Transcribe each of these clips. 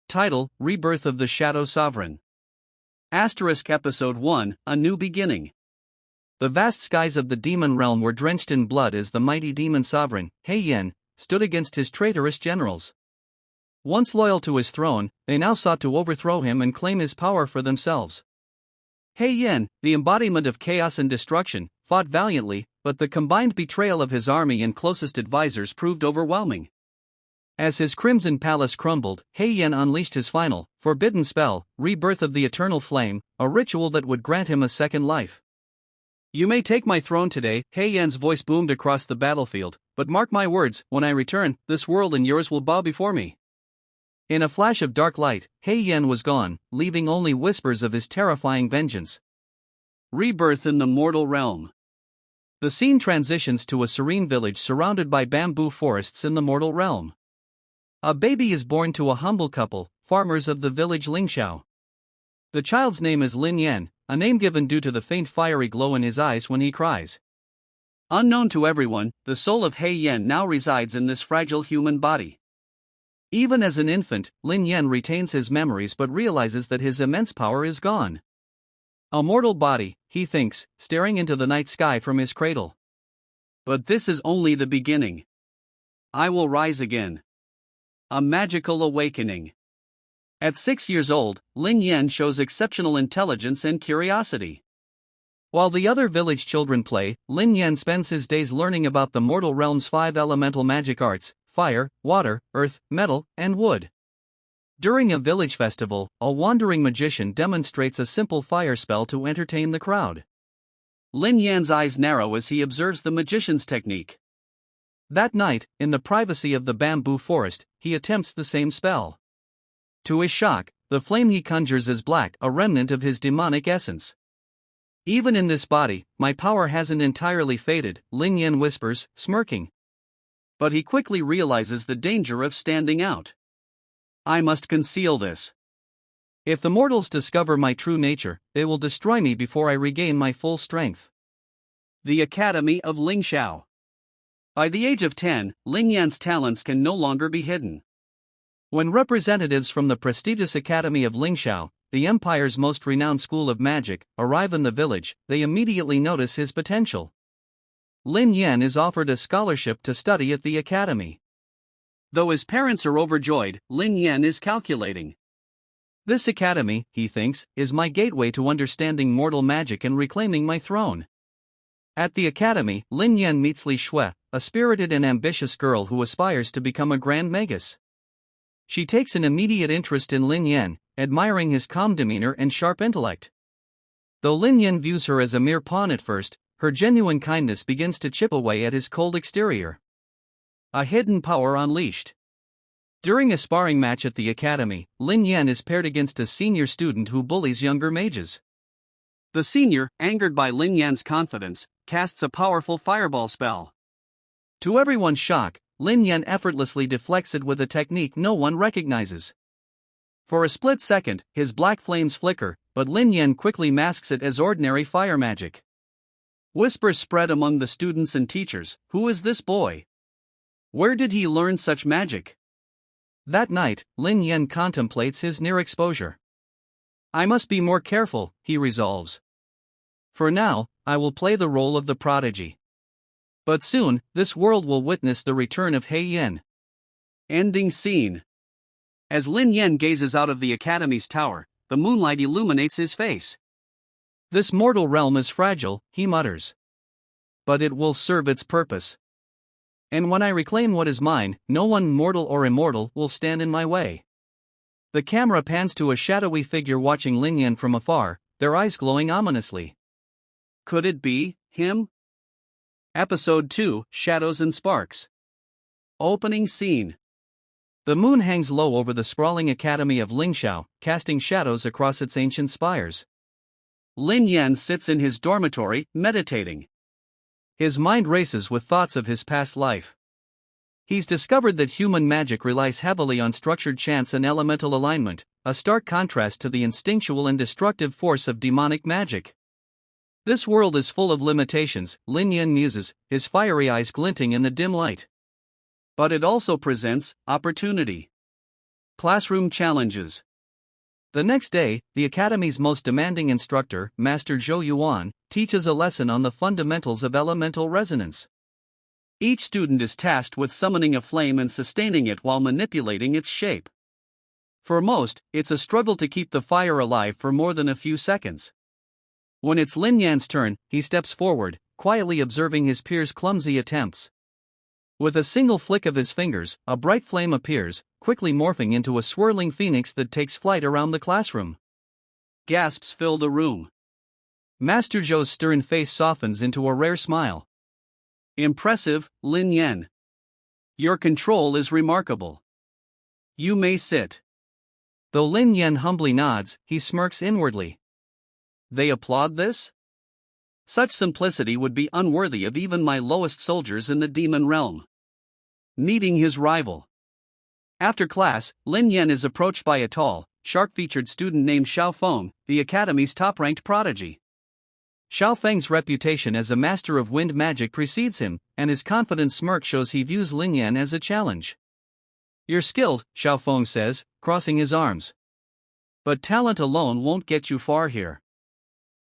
Title: Rebirth of the Shadow Sovereign. Episode 1: A New Beginning. The vast skies of the demon realm were drenched in blood as the mighty demon sovereign, He Yen, stood against his traitorous generals. Once loyal to his throne, they now sought to overthrow him and claim his power for themselves. He Yen, the embodiment of chaos and destruction, fought valiantly, but the combined betrayal of his army and closest advisors proved overwhelming. As his crimson palace crumbled, He Yen unleashed his final, forbidden spell, Rebirth of the Eternal Flame, a ritual that would grant him a second life. "You may take my throne today," He Yen's voice boomed across the battlefield, "but mark my words, when I return, this world and yours will bow before me." In a flash of dark light, He Yen was gone, leaving only whispers of his terrifying vengeance. Rebirth in the mortal realm. The scene transitions to a serene village surrounded by bamboo forests in the mortal realm. A baby is born to a humble couple, farmers of the village Lingxiao. The child's name is Lin Yan, a name given due to the faint fiery glow in his eyes when he cries. Unknown to everyone, the soul of He Yen now resides in this fragile human body. Even as an infant, Lin Yan retains his memories but realizes that his immense power is gone. A mortal body, he thinks, staring into the night sky from his cradle. But this is only the beginning. I will rise again. A magical awakening. At 6 years old, Lin Yan shows exceptional intelligence and curiosity. While the other village children play, Lin Yan spends his days learning about the mortal realm's 5 elemental magic arts: fire, water, earth, metal, and wood. During a village festival, a wandering magician demonstrates a simple fire spell to entertain the crowd. Lin Yan's eyes narrow as he observes the magician's technique. That night, in the privacy of the bamboo forest, he attempts the same spell. To his shock, the flame he conjures is black, a remnant of his demonic essence. "Even in this body, my power hasn't entirely faded," Lin Yan whispers, smirking. But he quickly realizes the danger of standing out. "I must conceal this. If the mortals discover my true nature, they will destroy me before I regain my full strength." The Academy of Lingxiao. By the age of 10, Lin Yan's talents can no longer be hidden. When representatives from the prestigious Academy of Lingxiao, the empire's most renowned school of magic, arrive in the village, they immediately notice his potential. Lin Yan is offered a scholarship to study at the academy. Though his parents are overjoyed, Lin Yan is calculating. This academy, he thinks, is my gateway to understanding mortal magic and reclaiming my throne. At the academy, Lin Yan meets Li Shui, a spirited and ambitious girl who aspires to become a grand magus. She takes an immediate interest in Lin Yan, admiring his calm demeanor and sharp intellect. Though Lin Yan views her as a mere pawn at first, her genuine kindness begins to chip away at his cold exterior. A hidden power unleashed. During a sparring match at the academy, Lin Yan is paired against a senior student who bullies younger mages. The senior, angered by Lin Yan's confidence, casts a powerful fireball spell. To everyone's shock, Lin Yan effortlessly deflects it with a technique no one recognizes. For a split second, his black flames flicker, but Lin Yan quickly masks it as ordinary fire magic. Whispers spread among the students and teachers. Who is this boy? Where did he learn such magic? That night, Lin Yan contemplates his near exposure. I must be more careful, he resolves. For now, I will play the role of the prodigy. But soon, this world will witness the return of He Yen. Ending scene. As Lin Yan gazes out of the academy's tower, the moonlight illuminates his face. "This mortal realm is fragile," he mutters. "But it will serve its purpose. And when I reclaim what is mine, no one, mortal or immortal, will stand in my way." The camera pans to a shadowy figure watching Lin Yan from afar, their eyes glowing ominously. Could it be him? Episode 2: Shadows and Sparks. Opening scene. The moon hangs low over the sprawling academy of Lingxiao, casting shadows across its ancient spires. Lin Yan sits in his dormitory, meditating. His mind races with thoughts of his past life. He's discovered that human magic relies heavily on structured chance and elemental alignment, a stark contrast to the instinctual and destructive force of demonic magic. This world is full of limitations, Lin Yan muses, his fiery eyes glinting in the dim light. But it also presents opportunity. Classroom challenges. The next day, the Academy's most demanding instructor, Master Zhou Yuan, teaches a lesson on the fundamentals of elemental resonance. Each student is tasked with summoning a flame and sustaining it while manipulating its shape. For most, it's a struggle to keep the fire alive for more than a few seconds. When it's Lin Yan's turn, he steps forward, quietly observing his peers' clumsy attempts. With a single flick of his fingers, a bright flame appears, quickly morphing into a swirling phoenix that takes flight around the classroom. Gasps fill the room. Master Zhou's stern face softens into a rare smile. Impressive, Lin Yan. Your control is remarkable. You may sit. Though Lin Yan humbly nods, he smirks inwardly. They applaud this? Such simplicity would be unworthy of even my lowest soldiers in the demon realm. Meeting his rival. After class, Lin Yan is approached by a tall, sharp-featured student named Xiao Feng, the Academy's top-ranked prodigy. Xiao Feng's reputation as a master of wind magic precedes him, and his confident smirk shows he views Lin Yan as a challenge. You're skilled, Xiao Feng says, crossing his arms. But talent alone won't get you far here.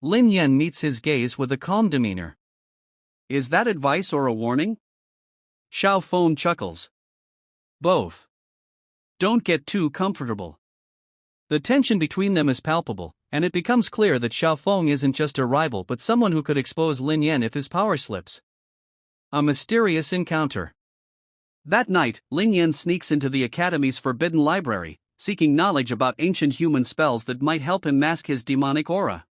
Lin Yan meets his gaze with a calm demeanor. Is that advice or a warning? Xiao Feng chuckles. Both. Don't get too comfortable. The tension between them is palpable, and it becomes clear that Xiao Feng isn't just a rival but someone who could expose Lin Yan if his power slips. A mysterious encounter. That night, Lin Yan sneaks into the Academy's forbidden library, seeking knowledge about ancient human spells that might help him mask his demonic aura.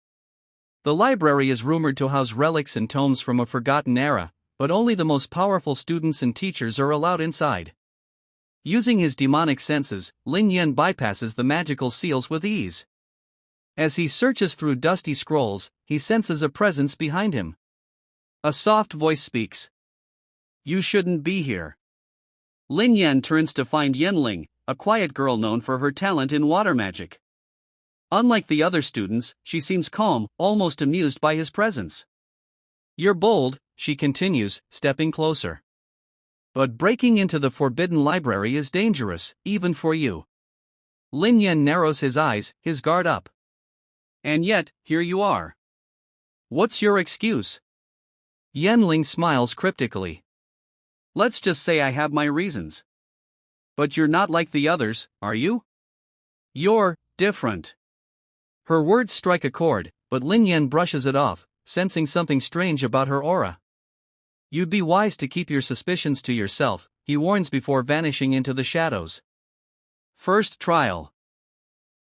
The library is rumored to house relics and tomes from a forgotten era, but only the most powerful students and teachers are allowed inside. Using his demonic senses, Lin Yan bypasses the magical seals with ease. As he searches through dusty scrolls, he senses a presence behind him. A soft voice speaks. You shouldn't be here. Lin Yan turns to find Yanling, a quiet girl known for her talent in water magic. Unlike the other students, she seems calm, almost amused by his presence. You're bold, she continues, stepping closer. But breaking into the forbidden library is dangerous, even for you. Lin Yan narrows his eyes, his guard up. And yet, here you are. What's your excuse? Yanling smiles cryptically. Let's just say I have my reasons. But you're not like the others, are you? You're different. Her words strike a chord, but Lin Yan brushes it off, sensing something strange about her aura. You'd be wise to keep your suspicions to yourself, he warns before vanishing into the shadows. First trial.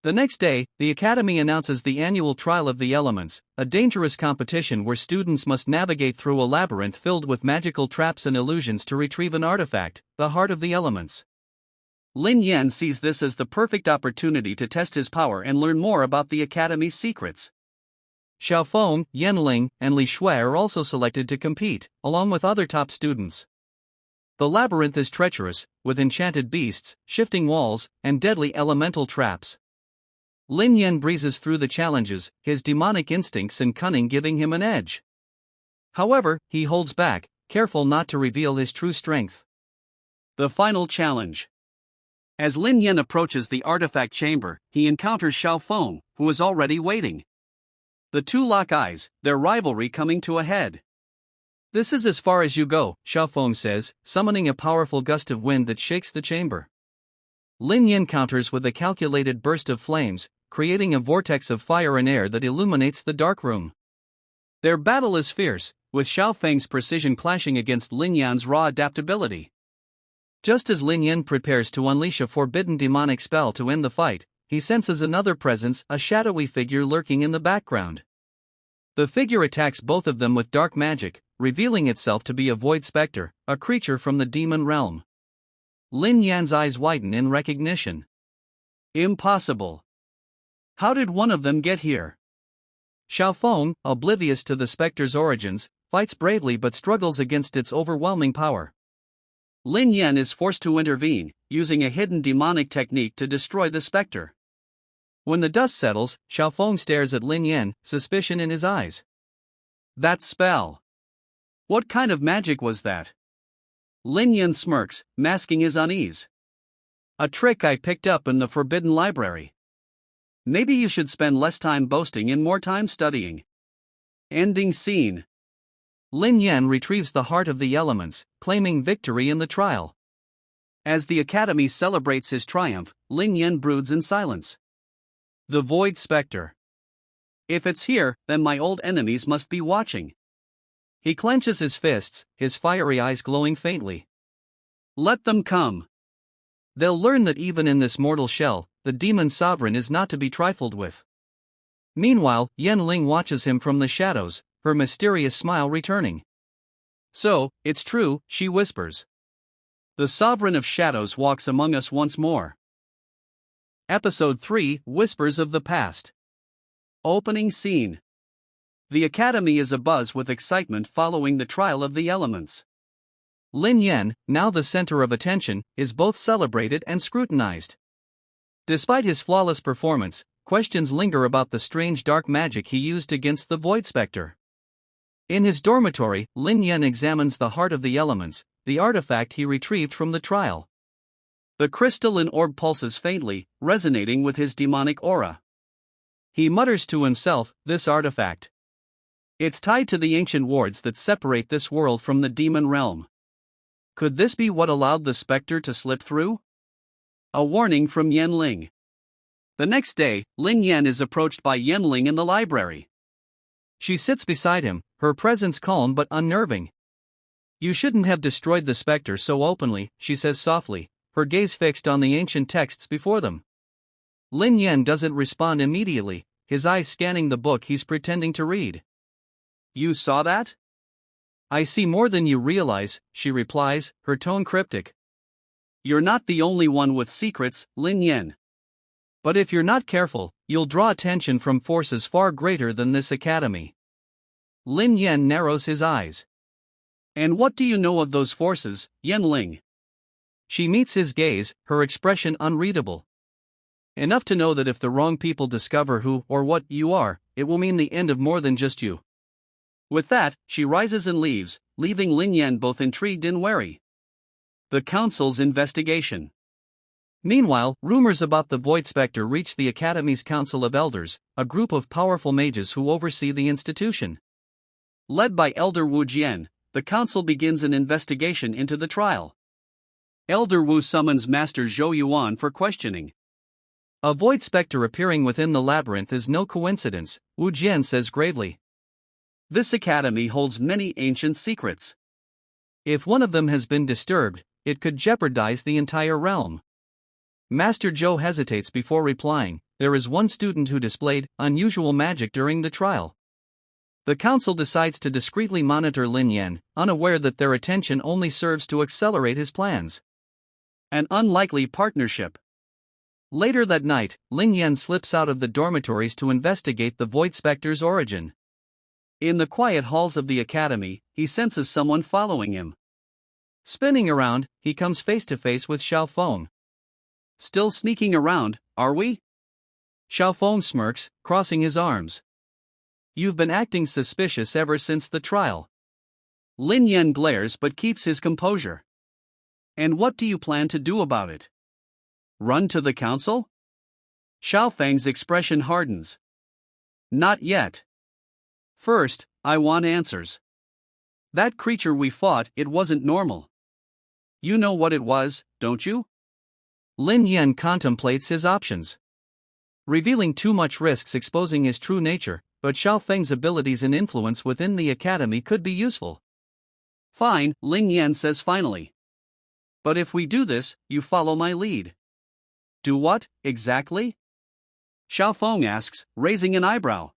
The next day, the Academy announces the annual Trial of the Elements, a dangerous competition where students must navigate through a labyrinth filled with magical traps and illusions to retrieve an artifact, the heart of the elements. Lin Yan sees this as the perfect opportunity to test his power and learn more about the Academy's secrets. Xiao Feng, Yanling, and Li Shui are also selected to compete, along with other top students. The labyrinth is treacherous, with enchanted beasts, shifting walls, and deadly elemental traps. Lin Yan breezes through the challenges, his demonic instincts and cunning giving him an edge. However, he holds back, careful not to reveal his true strength. The final challenge. As Lin Yan approaches the artifact chamber, he encounters Xiao Feng, who is already waiting. The two lock eyes, their rivalry coming to a head. This is as far as you go, Xiao Feng says, summoning a powerful gust of wind that shakes the chamber. Lin Yan counters with a calculated burst of flames, creating a vortex of fire and air that illuminates the dark room. Their battle is fierce, with Xiao Feng's precision clashing against Lin Yan's raw adaptability. Just as Lin Yan prepares to unleash a forbidden demonic spell to end the fight, he senses another presence, a shadowy figure lurking in the background. The figure attacks both of them with dark magic, revealing itself to be a void specter, a creature from the demon realm. Lin Yan's eyes widen in recognition. Impossible. How did one of them get here? Xiao Feng, oblivious to the specter's origins, fights bravely but struggles against its overwhelming power. Lin Yan is forced to intervene, using a hidden demonic technique to destroy the specter. When the dust settles, Xiao Feng stares at Lin Yan, suspicion in his eyes. That spell. What kind of magic was that? Lin Yan smirks, masking his unease. A trick I picked up in the Forbidden Library. Maybe you should spend less time boasting and more time studying. Ending scene. Lin Yan retrieves the heart of the elements, claiming victory in the trial. As the Academy celebrates his triumph, Lin Yan broods in silence. The Void Spectre. If it's here, then my old enemies must be watching. He clenches his fists, his fiery eyes glowing faintly. Let them come. They'll learn that even in this mortal shell, the demon sovereign is not to be trifled with. Meanwhile, Yan Ling watches him from the shadows, her mysterious smile returning. So, it's true, she whispers. The Sovereign of Shadows walks among us once more. Episode 3, Whispers of the Past. Opening scene. The Academy is abuzz with excitement following the trial of the elements. Lin Yan, now the center of attention, is both celebrated and scrutinized. Despite his flawless performance, questions linger about the strange dark magic he used against the Void Spectre. In his dormitory, Lin Yan examines the heart of the elements, the artifact he retrieved from the trial. The crystalline orb pulses faintly, resonating with his demonic aura. He mutters to himself, this artifact. It's tied to the ancient wards that separate this world from the demon realm. Could this be what allowed the spectre to slip through? A warning from Yan Ling. The next day, Lin Yan is approached by Yan Ling in the library. She sits beside him, her presence calm but unnerving. You shouldn't have destroyed the spectre so openly, she says softly, her gaze fixed on the ancient texts before them. Lin Yan doesn't respond immediately, his eyes scanning the book he's pretending to read. You saw that? I see more than you realize, she replies, her tone cryptic. You're not the only one with secrets, Lin Yan. But if you're not careful, you'll draw attention from forces far greater than this academy. Lin Yan narrows his eyes. And what do you know of those forces, Yan Ling? She meets his gaze, her expression unreadable. Enough to know that if the wrong people discover who or what you are, it will mean the end of more than just you. With that, she rises and leaves, leaving Lin Yan both intrigued and wary. The Council's investigation. Meanwhile, rumors about the Void Spectre reach the Academy's Council of Elders, a group of powerful mages who oversee the institution. Led by Elder Wu Jian, the Council begins an investigation into the trial. Elder Wu summons Master Zhou Yuan for questioning. A Void Spectre appearing within the labyrinth is no coincidence, Wu Jian says gravely. This academy holds many ancient secrets. If one of them has been disturbed, it could jeopardize the entire realm. Master Zhou hesitates before replying. There is one student who displayed unusual magic during the trial. The council decides to discreetly monitor Lin Yan, unaware that their attention only serves to accelerate his plans. An unlikely partnership. Later that night, Lin Yan slips out of the dormitories to investigate the Void Spectre's origin. In the quiet halls of the academy, he senses someone following him. Spinning around, he comes face to face with Xiao Feng. Still sneaking around, are we? Xiao Feng smirks, crossing his arms. You've been acting suspicious ever since the trial. Lin Yan glares but keeps his composure. And what do you plan to do about it? Run to the council? Xiao Feng's expression hardens. Not yet. First, I want answers. That creature we fought, it wasn't normal. You know what it was, don't you? Lin Yan contemplates his options. Revealing too much risks exposing his true nature, but Xiao Feng's abilities and influence within the academy could be useful. Fine, Lin Yan says finally. But if we do this, you follow my lead. Do what, exactly? Xiao Feng asks, raising an eyebrow.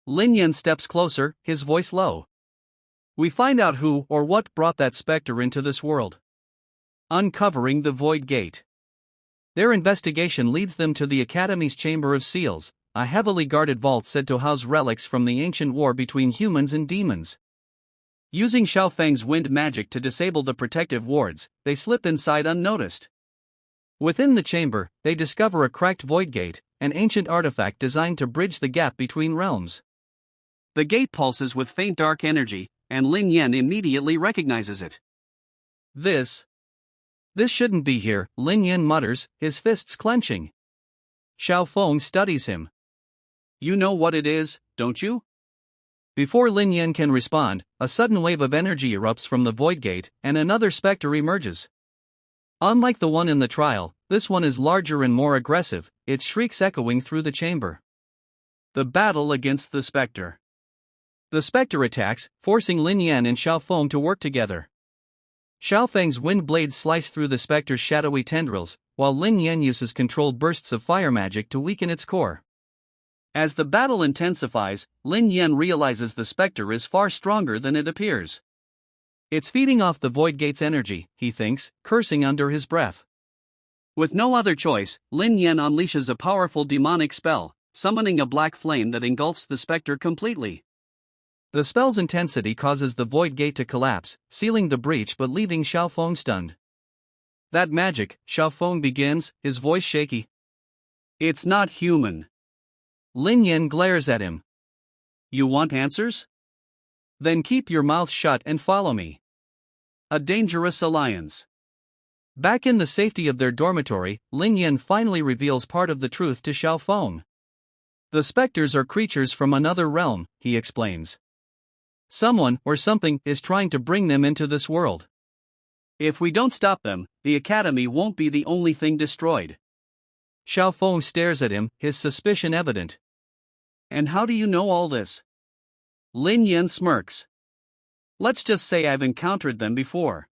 Lin Yan steps closer, his voice low. We find out who or what brought that spectre into this world. Uncovering the Void Gate. Their investigation leads them to the Academy's Chamber of Seals, a heavily guarded vault said to house relics from the ancient war between humans and demons. Using Xiao Feng's wind magic to disable the protective wards, they slip inside unnoticed. Within the chamber, they discover a cracked void gate, an ancient artifact designed to bridge the gap between realms. The gate pulses with faint dark energy, and Lin Yan immediately recognizes it. This This shouldn't be here, Lin Yan mutters, his fists clenching. Xiao Feng studies him. You know what it is, don't you? Before Lin Yan can respond, a sudden wave of energy erupts from the void gate, and another specter emerges. Unlike the one in the trial, this one is larger and more aggressive, its shrieks echoing through the chamber. The battle against the specter. The specter attacks, forcing Lin Yan and Xiao Feng to work together. Xiao Feng's wind blades slice through the specter's shadowy tendrils, while Lin Yan uses controlled bursts of fire magic to weaken its core. As the battle intensifies, Lin Yan realizes the specter is far stronger than it appears. It's feeding off the Void Gate's energy, he thinks, cursing under his breath. With no other choice, Lin Yan unleashes a powerful demonic spell, summoning a black flame that engulfs the specter completely. The spell's intensity causes the Void Gate to collapse, sealing the breach but leaving Xiao Feng stunned. That magic, Xiao Feng begins, his voice shaky. It's not human. Lin Yan glares at him. You want answers? Then keep your mouth shut and follow me. A dangerous alliance. Back in the safety of their dormitory, Lin Yan finally reveals part of the truth to Xiao Feng. The specters are creatures from another realm, he explains. Someone or something is trying to bring them into this world. If we don't stop them, the academy won't be the only thing destroyed. Xiao Feng stares at him, his suspicion evident. And how do you know all this? Lin Yan smirks. Let's just say I've encountered them before.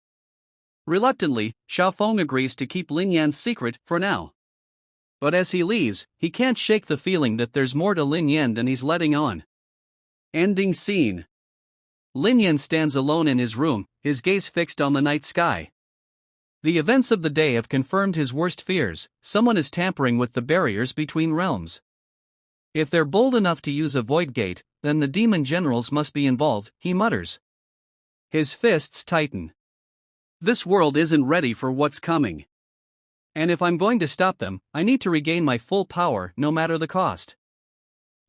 Reluctantly, Xiao Feng agrees to keep Lin Yan's secret for now. But as he leaves, he can't shake the feeling that there's more to Lin Yan than he's letting on. Ending scene. Lin Yan stands alone in his room, his gaze fixed on the night sky. The events of the day have confirmed his worst fears. Someone is tampering with the barriers between realms. If they're bold enough to use a void gate, then the demon generals must be involved, he mutters. His fists tighten. This world isn't ready for what's coming. And if I'm going to stop them, I need to regain my full power no matter the cost.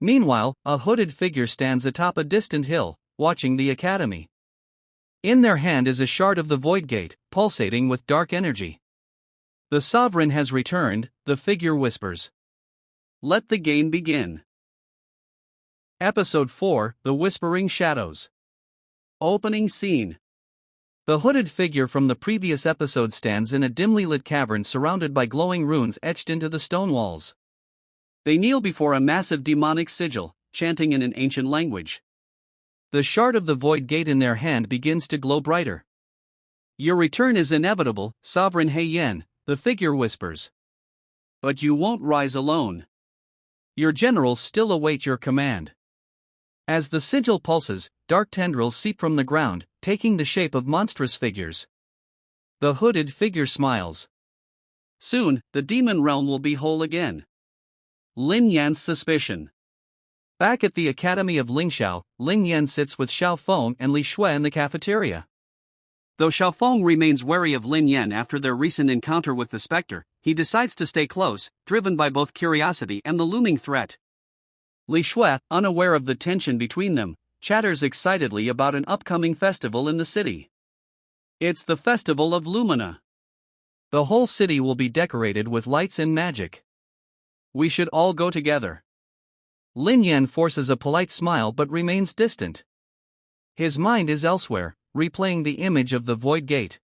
Meanwhile, a hooded figure stands atop a distant hill, watching the academy. In their hand is a shard of the void gate, pulsating with dark energy. The sovereign has returned, the figure whispers. Let the game begin. Episode 4, The Whispering Shadows. Opening scene. The hooded figure from the previous episode stands in a dimly lit cavern surrounded by glowing runes etched into the stone walls. They kneel before a massive demonic sigil, chanting in an ancient language. The shard of the void gate in their hand begins to glow brighter. Your return is inevitable, Sovereign He Yan, the figure whispers. But you won't rise alone. Your generals still await your command. As the sigil pulses, dark tendrils seep from the ground, taking the shape of monstrous figures. The hooded figure smiles. Soon, the demon realm will be whole again. Lin Yan's suspicion. Back at the Academy of Lingxiao, Lin Yan sits with Xiao Feng and Li Shui in the cafeteria. Though Xiao Feng remains wary of Lin Yan after their recent encounter with the specter, he decides to stay close, driven by both curiosity and the looming threat. Li Shui, unaware of the tension between them, chatters excitedly about an upcoming festival in the city. It's the Festival of Lumina. The whole city will be decorated with lights and magic. We should all go together. Lin Yan forces a polite smile but remains distant. His mind is elsewhere, replaying the image of the void gate.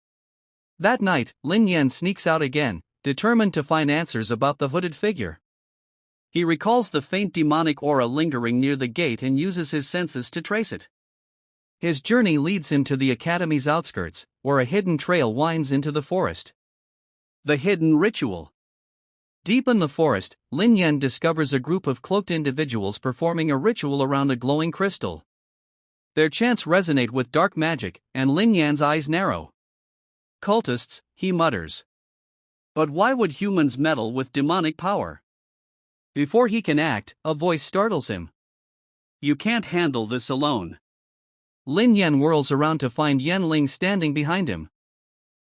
That night, Lin Yan sneaks out again, determined to find answers about the hooded figure. He recalls the faint demonic aura lingering near the gate and uses his senses to trace it. His journey leads him to the academy's outskirts, where a hidden trail winds into the forest. The hidden ritual. Deep in the forest, Lin Yan discovers a group of cloaked individuals performing a ritual around a glowing crystal. Their chants resonate with dark magic, and Lin Yan's eyes narrow. Cultists, he mutters. But why would humans meddle with demonic power? Before he can act, a voice startles him. You can't handle this alone. Lin Yan whirls around to find Yan Ling standing behind him.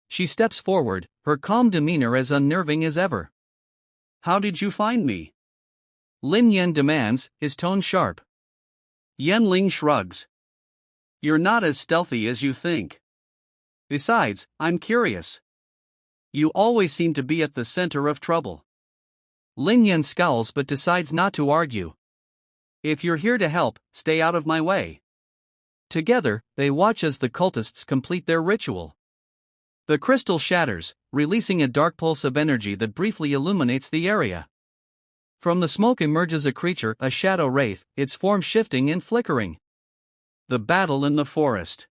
She steps forward, her calm demeanor as unnerving as ever. How did you find me? Lin Yan demands, his tone sharp. Yan Ling shrugs. You're not as stealthy as you think. Besides, I'm curious. You always seem to be at the center of trouble. Lin Yan scowls but decides not to argue. If you're here to help, stay out of my way. Together, they watch as the cultists complete their ritual. The crystal shatters, releasing a dark pulse of energy that briefly illuminates the area. From the smoke emerges a creature, a shadow wraith, its form shifting and flickering. The battle in the forest.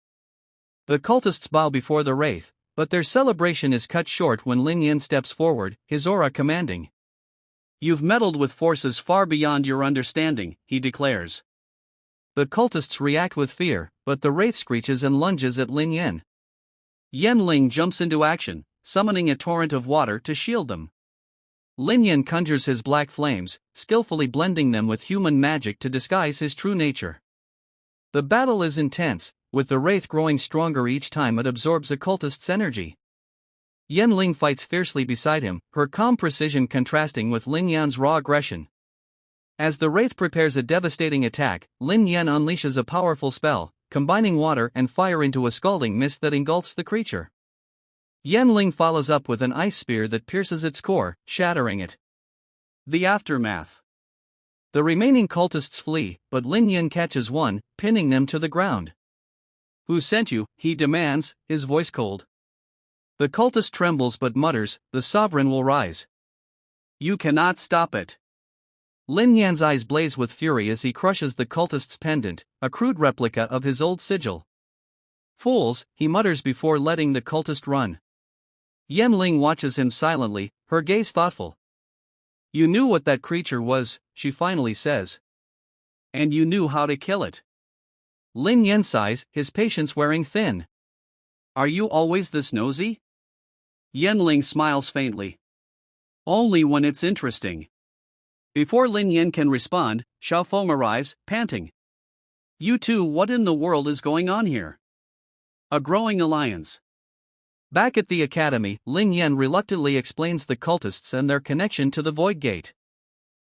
The cultists bow before the wraith, but their celebration is cut short when Lin Yan steps forward, his aura commanding. You've meddled with forces far beyond your understanding, he declares. The cultists react with fear, but the wraith screeches and lunges at Lin Yan. Yan Ling jumps into action, summoning a torrent of water to shield them. Lin Yan conjures his black flames, skillfully blending them with human magic to disguise his true nature. The battle is intense, with the wraith growing stronger each time it absorbs a cultist's energy. Yan Ling fights fiercely beside him, her calm precision contrasting with Lin Yan's raw aggression. As the wraith prepares a devastating attack, Lin Yan unleashes a powerful spell, combining water and fire into a scalding mist that engulfs the creature. Yan Ling follows up with an ice spear that pierces its core, shattering it. The aftermath. The remaining cultists flee, but Lin Yan catches one, pinning them to the ground. Who sent you? He demands, his voice cold. The cultist trembles but mutters, the sovereign will rise. You cannot stop it. Lin Yan's eyes blaze with fury as he crushes the cultist's pendant, a crude replica of his old sigil. Fools, he mutters before letting the cultist run. Yan Ling watches him silently, her gaze thoughtful. You knew what that creature was, she finally says. And you knew how to kill it. Lin Yan sighs, his patience wearing thin. Are you always this nosy? Yan Ling smiles faintly. Only when it's interesting. Before Lin Yan can respond, Xiao Feng arrives, panting. You two, what in the world is going on here? A growing alliance. Back at the academy, Lin Yan reluctantly explains the cultists and their connection to the Void Gate.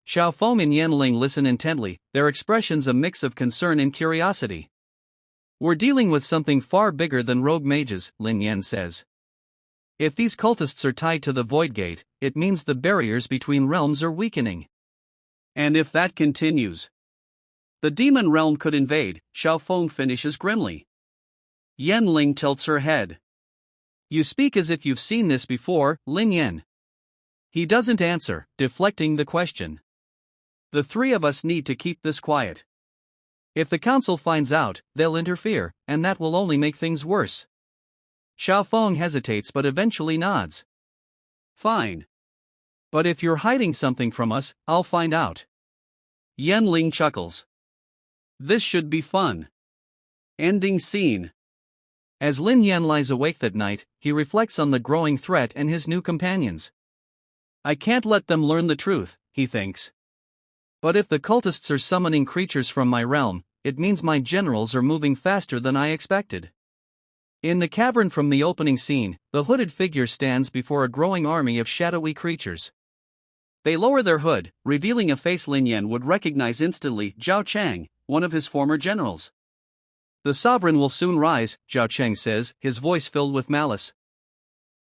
Xiao Feng and Yan Ling listen intently, their expressions a mix of concern and curiosity. We're dealing with something far bigger than rogue mages, Lin Yan says. If these cultists are tied to the Void Gate, it means the barriers between realms are weakening. And if that continues, the demon realm could invade, Xiao Feng finishes grimly. Yan Ling tilts her head. You speak as if you've seen this before, Lin Yan. He doesn't answer, deflecting the question. The three of us need to keep this quiet. If the council finds out, they'll interfere, and that will only make things worse. Xiao Feng hesitates but eventually nods. Fine. But if you're hiding something from us, I'll find out. Yan Ling chuckles. This should be fun. Ending scene. As Lin Yan lies awake that night, he reflects on the growing threat and his new companions. I can't let them learn the truth, he thinks. But if the cultists are summoning creatures from my realm, it means my generals are moving faster than I expected. In the cavern from the opening scene, the hooded figure stands before a growing army of shadowy creatures. They lower their hood, revealing a face Lin Yan would recognize instantly, Zhao Chang, one of his former generals. The sovereign will soon rise, Zhao Chang says, his voice filled with malice.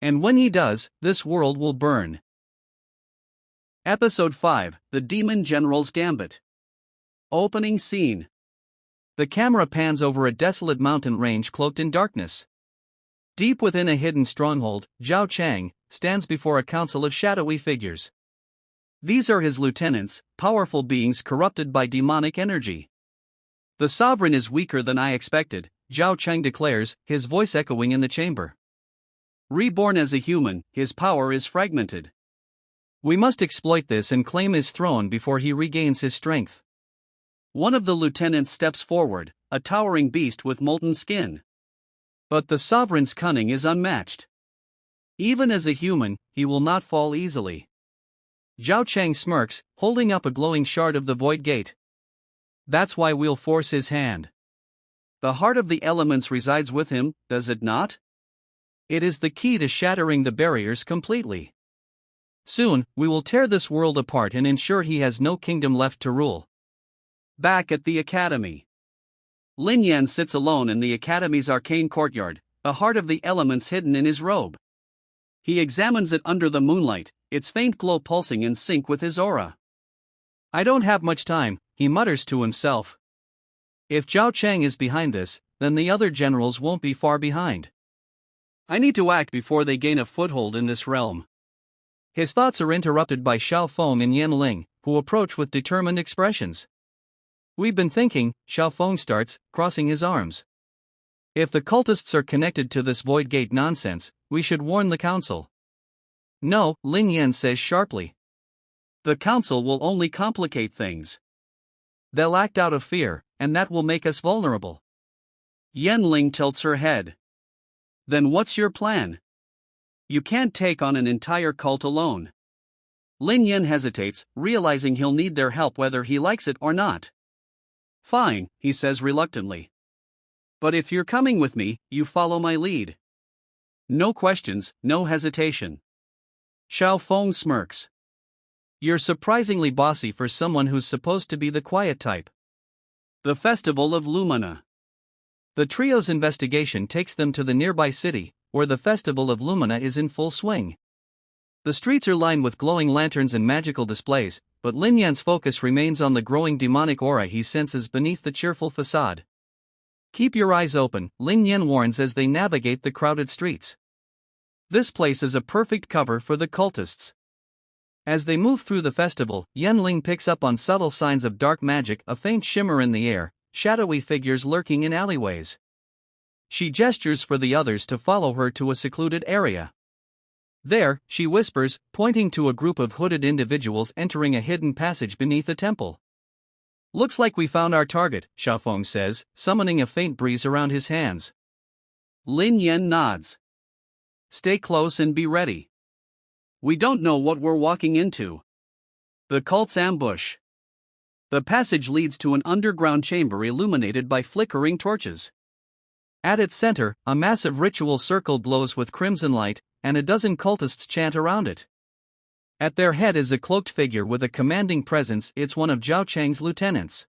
And when he does, this world will burn. Episode 5, The Demon General's Gambit. Opening scene. The camera pans over a desolate mountain range cloaked in darkness. Deep within a hidden stronghold, Zhao Chang stands before a council of shadowy figures. These are his lieutenants, powerful beings corrupted by demonic energy. The sovereign is weaker than I expected, Zhao Chang declares, his voice echoing in the chamber. Reborn as a human, his power is fragmented. We must exploit this and claim his throne before he regains his strength. One of the lieutenants steps forward, a towering beast with molten skin. But the sovereign's cunning is unmatched. Even as a human, he will not fall easily. Zhao Chang smirks, holding up a glowing shard of the Void Gate. That's why we'll force his hand. The heart of the elements resides with him, does it not? It is the key to shattering the barriers completely. Soon, we will tear this world apart and ensure he has no kingdom left to rule. Back at the academy. Lin Yan sits alone in the academy's arcane courtyard, the heart of the elements hidden in his robe. He examines it under the moonlight, its faint glow pulsing in sync with his aura. I don't have much time, he mutters to himself. If Zhao Chang is behind this, then the other generals won't be far behind. I need to act before they gain a foothold in this realm. His thoughts are interrupted by Xiao Feng and Yan Ling, who approach with determined expressions. We've been thinking, Xiao Feng starts, crossing his arms. If the cultists are connected to this void gate nonsense, we should warn the council. No, Lin Yan says sharply. The council will only complicate things. They'll act out of fear, and that will make us vulnerable. Yan Ling tilts her head. Then what's your plan? You can't take on an entire cult alone. Lin Yan hesitates, realizing he'll need their help whether he likes it or not. Fine, he says reluctantly. But if you're coming with me, you follow my lead. No questions, no hesitation. Xiao Feng smirks. You're surprisingly bossy for someone who's supposed to be the quiet type. The Festival of Lumina. The trio's investigation takes them to the nearby city, where the Festival of Lumina is in full swing. The streets are lined with glowing lanterns and magical displays, but Lin Yan's focus remains on the growing demonic aura he senses beneath the cheerful facade. Keep your eyes open, Lin Yan warns as they navigate the crowded streets. This place is a perfect cover for the cultists. As they move through the festival, Yan Ling picks up on subtle signs of dark magic, a faint shimmer in the air, shadowy figures lurking in alleyways. She gestures for the others to follow her to a secluded area. There, she whispers, pointing to a group of hooded individuals entering a hidden passage beneath a temple. Looks like we found our target, Xiao Feng says, summoning a faint breeze around his hands. Lin Yan nods. Stay close and be ready. We don't know what we're walking into. The cult's ambush. The passage leads to an underground chamber illuminated by flickering torches. At its center, a massive ritual circle glows with crimson light, and a dozen cultists chant around it. At their head is a cloaked figure with a commanding presence. It's one of Zhao Chang's lieutenants.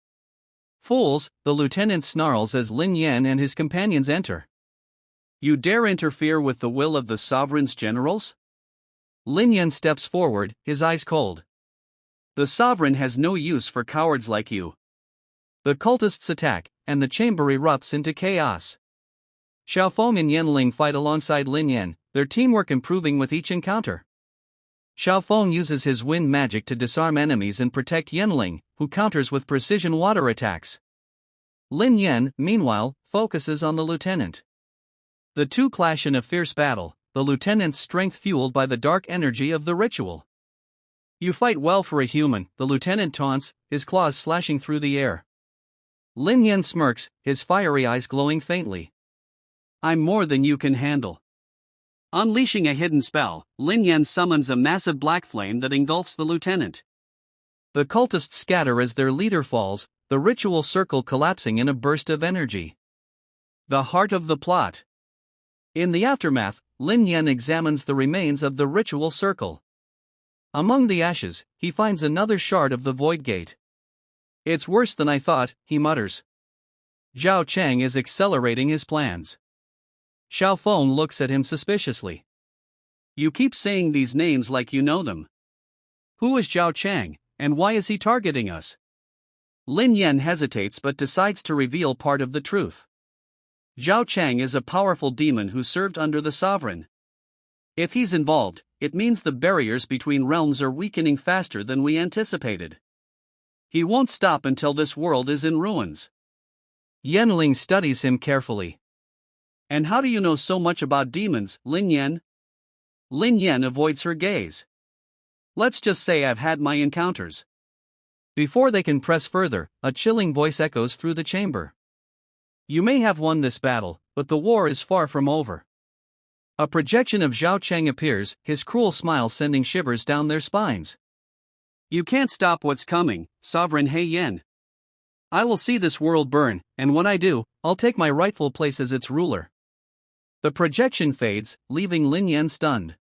Fools, the lieutenant snarls as Lin Yan and his companions enter. You dare interfere with the will of the sovereign's generals? Lin Yan steps forward, his eyes cold. The sovereign has no use for cowards like you. The cultists attack, and the chamber erupts into chaos. Xiao Feng and Yan Ling fight alongside Lin Yan, their teamwork improving with each encounter. Xiao Feng uses his wind magic to disarm enemies and protect Yan Ling, who counters with precision water attacks. Lin Yan, meanwhile, focuses on the lieutenant. The two clash in a fierce battle, the lieutenant's strength fueled by the dark energy of the ritual. You fight well for a human, the lieutenant taunts, his claws slashing through the air. Lin Yan smirks, his fiery eyes glowing faintly. I'm more than you can handle. Unleashing a hidden spell, Lin Yan summons a massive black flame that engulfs the lieutenant. The cultists scatter as their leader falls, the ritual circle collapsing in a burst of energy. The heart of the plot. In the aftermath, Lin Yan examines the remains of the ritual circle. Among the ashes, he finds another shard of the void gate. It's worse than I thought, he mutters. Zhao Chang is accelerating his plans. Xiao Feng looks at him suspiciously. You keep saying these names like you know them. Who is Zhao Chang, and why is he targeting us? Lin Yan hesitates but decides to reveal part of the truth. Zhao Chang is a powerful demon who served under the sovereign. If he's involved, it means the barriers between realms are weakening faster than we anticipated. He won't stop until this world is in ruins. Yan Ling studies him carefully. And how do you know so much about demons, Lin Yan? Lin Yan avoids her gaze. Let's just say I've had my encounters. Before they can press further, a chilling voice echoes through the chamber. You may have won this battle, but the war is far from over. A projection of Zhao Chang appears, his cruel smile sending shivers down their spines. You can't stop what's coming, Sovereign He Yan. I will see this world burn, and when I do, I'll take my rightful place as its ruler. The projection fades, leaving Lin Yan stunned.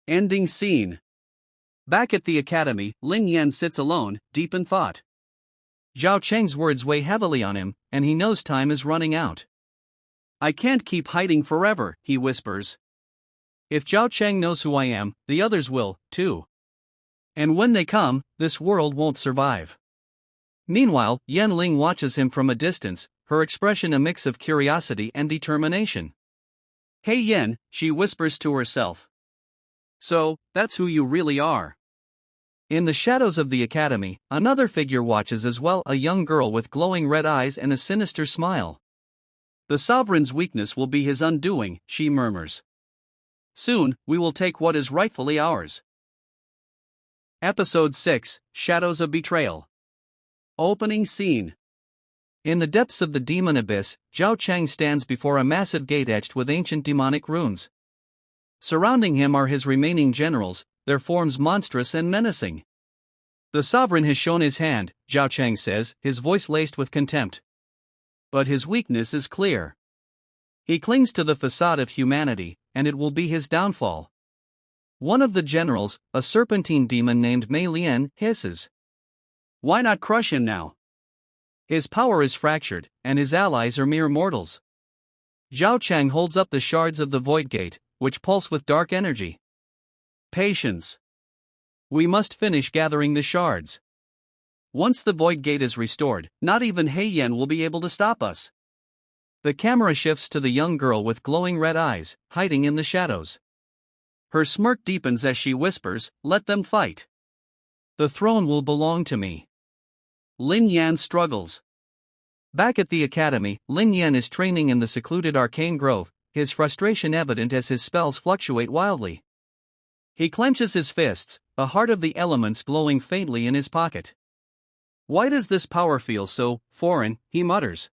Ending scene. Back at the academy, Lin Yan sits alone, deep in thought. Zhao Chang's words weigh heavily on him, and he knows time is running out. I can't keep hiding forever, he whispers. If Zhao Chang knows who I am, the others will, too. And when they come, this world won't survive. Meanwhile, Yan Ling watches him from a distance, her expression a mix of curiosity and determination. Hey Yan, she whispers to herself. So, that's who you really are. In the shadows of the academy, another figure watches as well, a young girl with glowing red eyes and a sinister smile. The sovereign's weakness will be his undoing, she murmurs. Soon, we will take what is rightfully ours. Episode 6, Shadows of Betrayal. Opening scene. In the depths of the demon abyss, Zhao Chang stands before a massive gate etched with ancient demonic runes. Surrounding him are his remaining generals, their forms monstrous and menacing. The sovereign has shown his hand, Zhao Chang says, his voice laced with contempt. But his weakness is clear. He clings to the facade of humanity, and it will be his downfall. One of the generals, a serpentine demon named Mei Lian, hisses. Why not crush him now? His power is fractured, and his allies are mere mortals. Zhao Chang holds up the shards of the void gate, which pulse with dark energy. Patience. We must finish gathering the shards. Once the void gate is restored, not even He Yan will be able to stop us. The camera shifts to the young girl with glowing red eyes, hiding in the shadows. Her smirk deepens as she whispers, "Let them fight. The throne will belong to me." Lin Yan struggles. Back at the academy, Lin Yan is training in the secluded arcane grove, his frustration evident as his spells fluctuate wildly. He clenches his fists, a heart of the elements glowing faintly in his pocket. Why does this power feel so foreign, he mutters.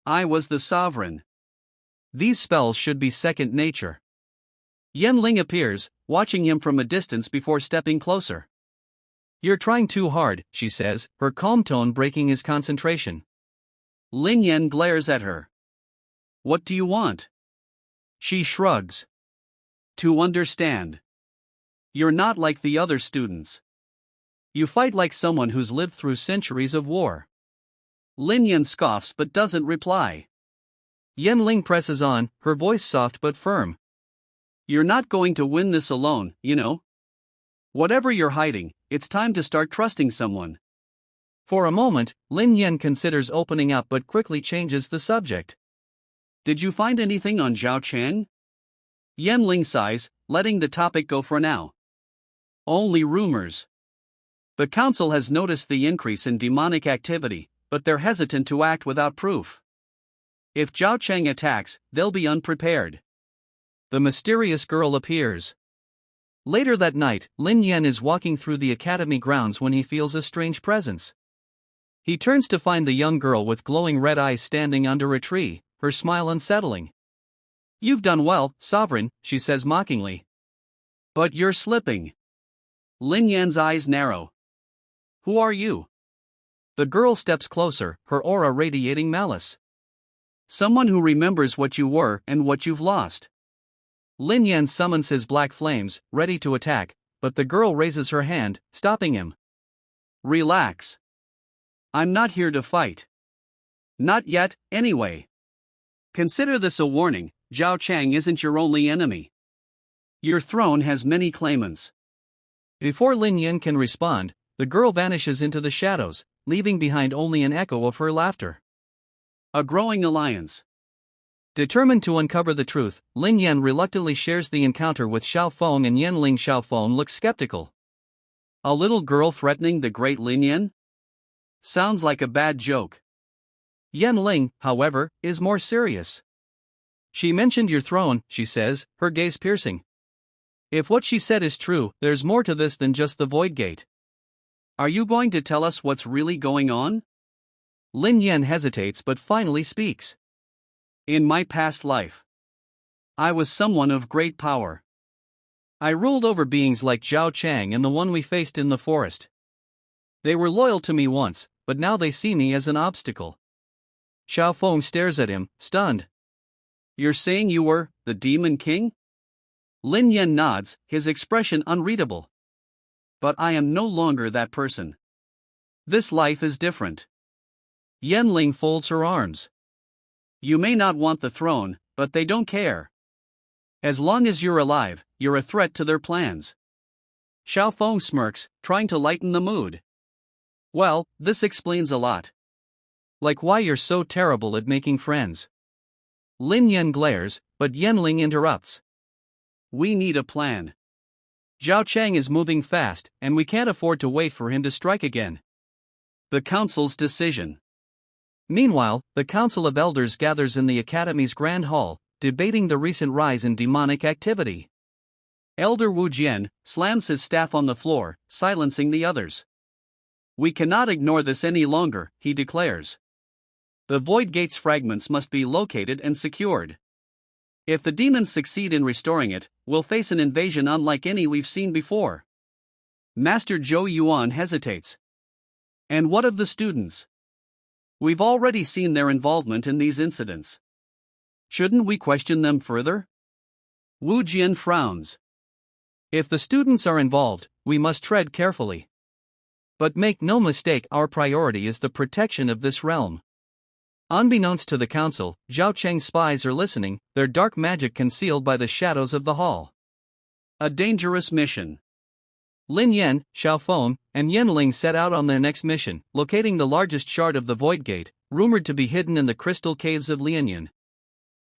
I was the sovereign. These spells should be second nature. Yan Ling appears, watching him from a distance before stepping closer. You're trying too hard, she says, her calm tone breaking his concentration. Lin Yan glares at her. What do you want? She shrugs. To understand. You're not like the other students. You fight like someone who's lived through centuries of war. Lin Yan scoffs but doesn't reply. Yan Ling presses on, her voice soft but firm. You're not going to win this alone, you know. Whatever you're hiding, it's time to start trusting someone. For a moment, Lin Yan considers opening up but quickly changes the subject. Did you find anything on Zhao Chang? Yan Ling sighs, letting the topic go for now. Only rumors. The council has noticed the increase in demonic activity, but they're hesitant to act without proof. If Zhao Chang attacks, they'll be unprepared. The mysterious girl appears. Later that night, Lin Yan is walking through the academy grounds when he feels a strange presence. He turns to find the young girl with glowing red eyes standing under a tree, her smile unsettling. You've done well, sovereign, she says mockingly. But you're slipping. Lin Yan's eyes narrow. Who are you? The girl steps closer, her aura radiating malice. Someone who remembers what you were and what you've lost. Lin Yan summons his black flames, ready to attack, but the girl raises her hand, stopping him. Relax. I'm not here to fight. Not yet, anyway. Consider this a warning, Zhao Chang isn't your only enemy. Your throne has many claimants. Before Lin Yan can respond, the girl vanishes into the shadows, leaving behind only an echo of her laughter. A growing alliance. Determined to uncover the truth, Lin Yan reluctantly shares the encounter with Xiao Feng and Yan Ling. Xiao Feng looks skeptical. A little girl threatening the great Lin Yan? Sounds like a bad joke. Yan Ling, however, is more serious. She mentioned your throne, she says, her gaze piercing. If what she said is true, there's more to this than just the Void Gate. Are you going to tell us what's really going on? Lin Yan hesitates but finally speaks. In my past life, I was someone of great power. I ruled over beings like Zhao Chang and the one we faced in the forest. They were loyal to me once, but now they see me as an obstacle. Xiao Feng stares at him, stunned. You're saying you were the Demon King? Lin Yan nods, his expression unreadable. But I am no longer that person. This life is different. Yan Ling folds her arms. You may not want the throne, but they don't care. As long as you're alive, you're a threat to their plans. Xiao Feng smirks, trying to lighten the mood. Well, this explains a lot. Like why you're so terrible at making friends. Lin Yan glares, but Yanling interrupts. We need a plan. Zhao Chang is moving fast, and we can't afford to wait for him to strike again. The council's decision. Meanwhile, the Council of Elders gathers in the Academy's Grand Hall, debating the recent rise in demonic activity. Elder Wu Jian slams his staff on the floor, silencing the others. We cannot ignore this any longer, he declares. The Void Gate's fragments must be located and secured. If the demons succeed in restoring it, we'll face an invasion unlike any we've seen before. Master Zhou Yuan hesitates. And what of the students? We've already seen their involvement in these incidents. Shouldn't we question them further? Wu Jian frowns. If the students are involved, we must tread carefully. But make no mistake, our priority is the protection of this realm. Unbeknownst to the council, Zhao Cheng's spies are listening, their dark magic concealed by the shadows of the hall. A dangerous mission. Lin Yan, Xiao Feng, and Yanling set out on their next mission, locating the largest shard of the Void Gate, rumored to be hidden in the crystal caves of Lianyan.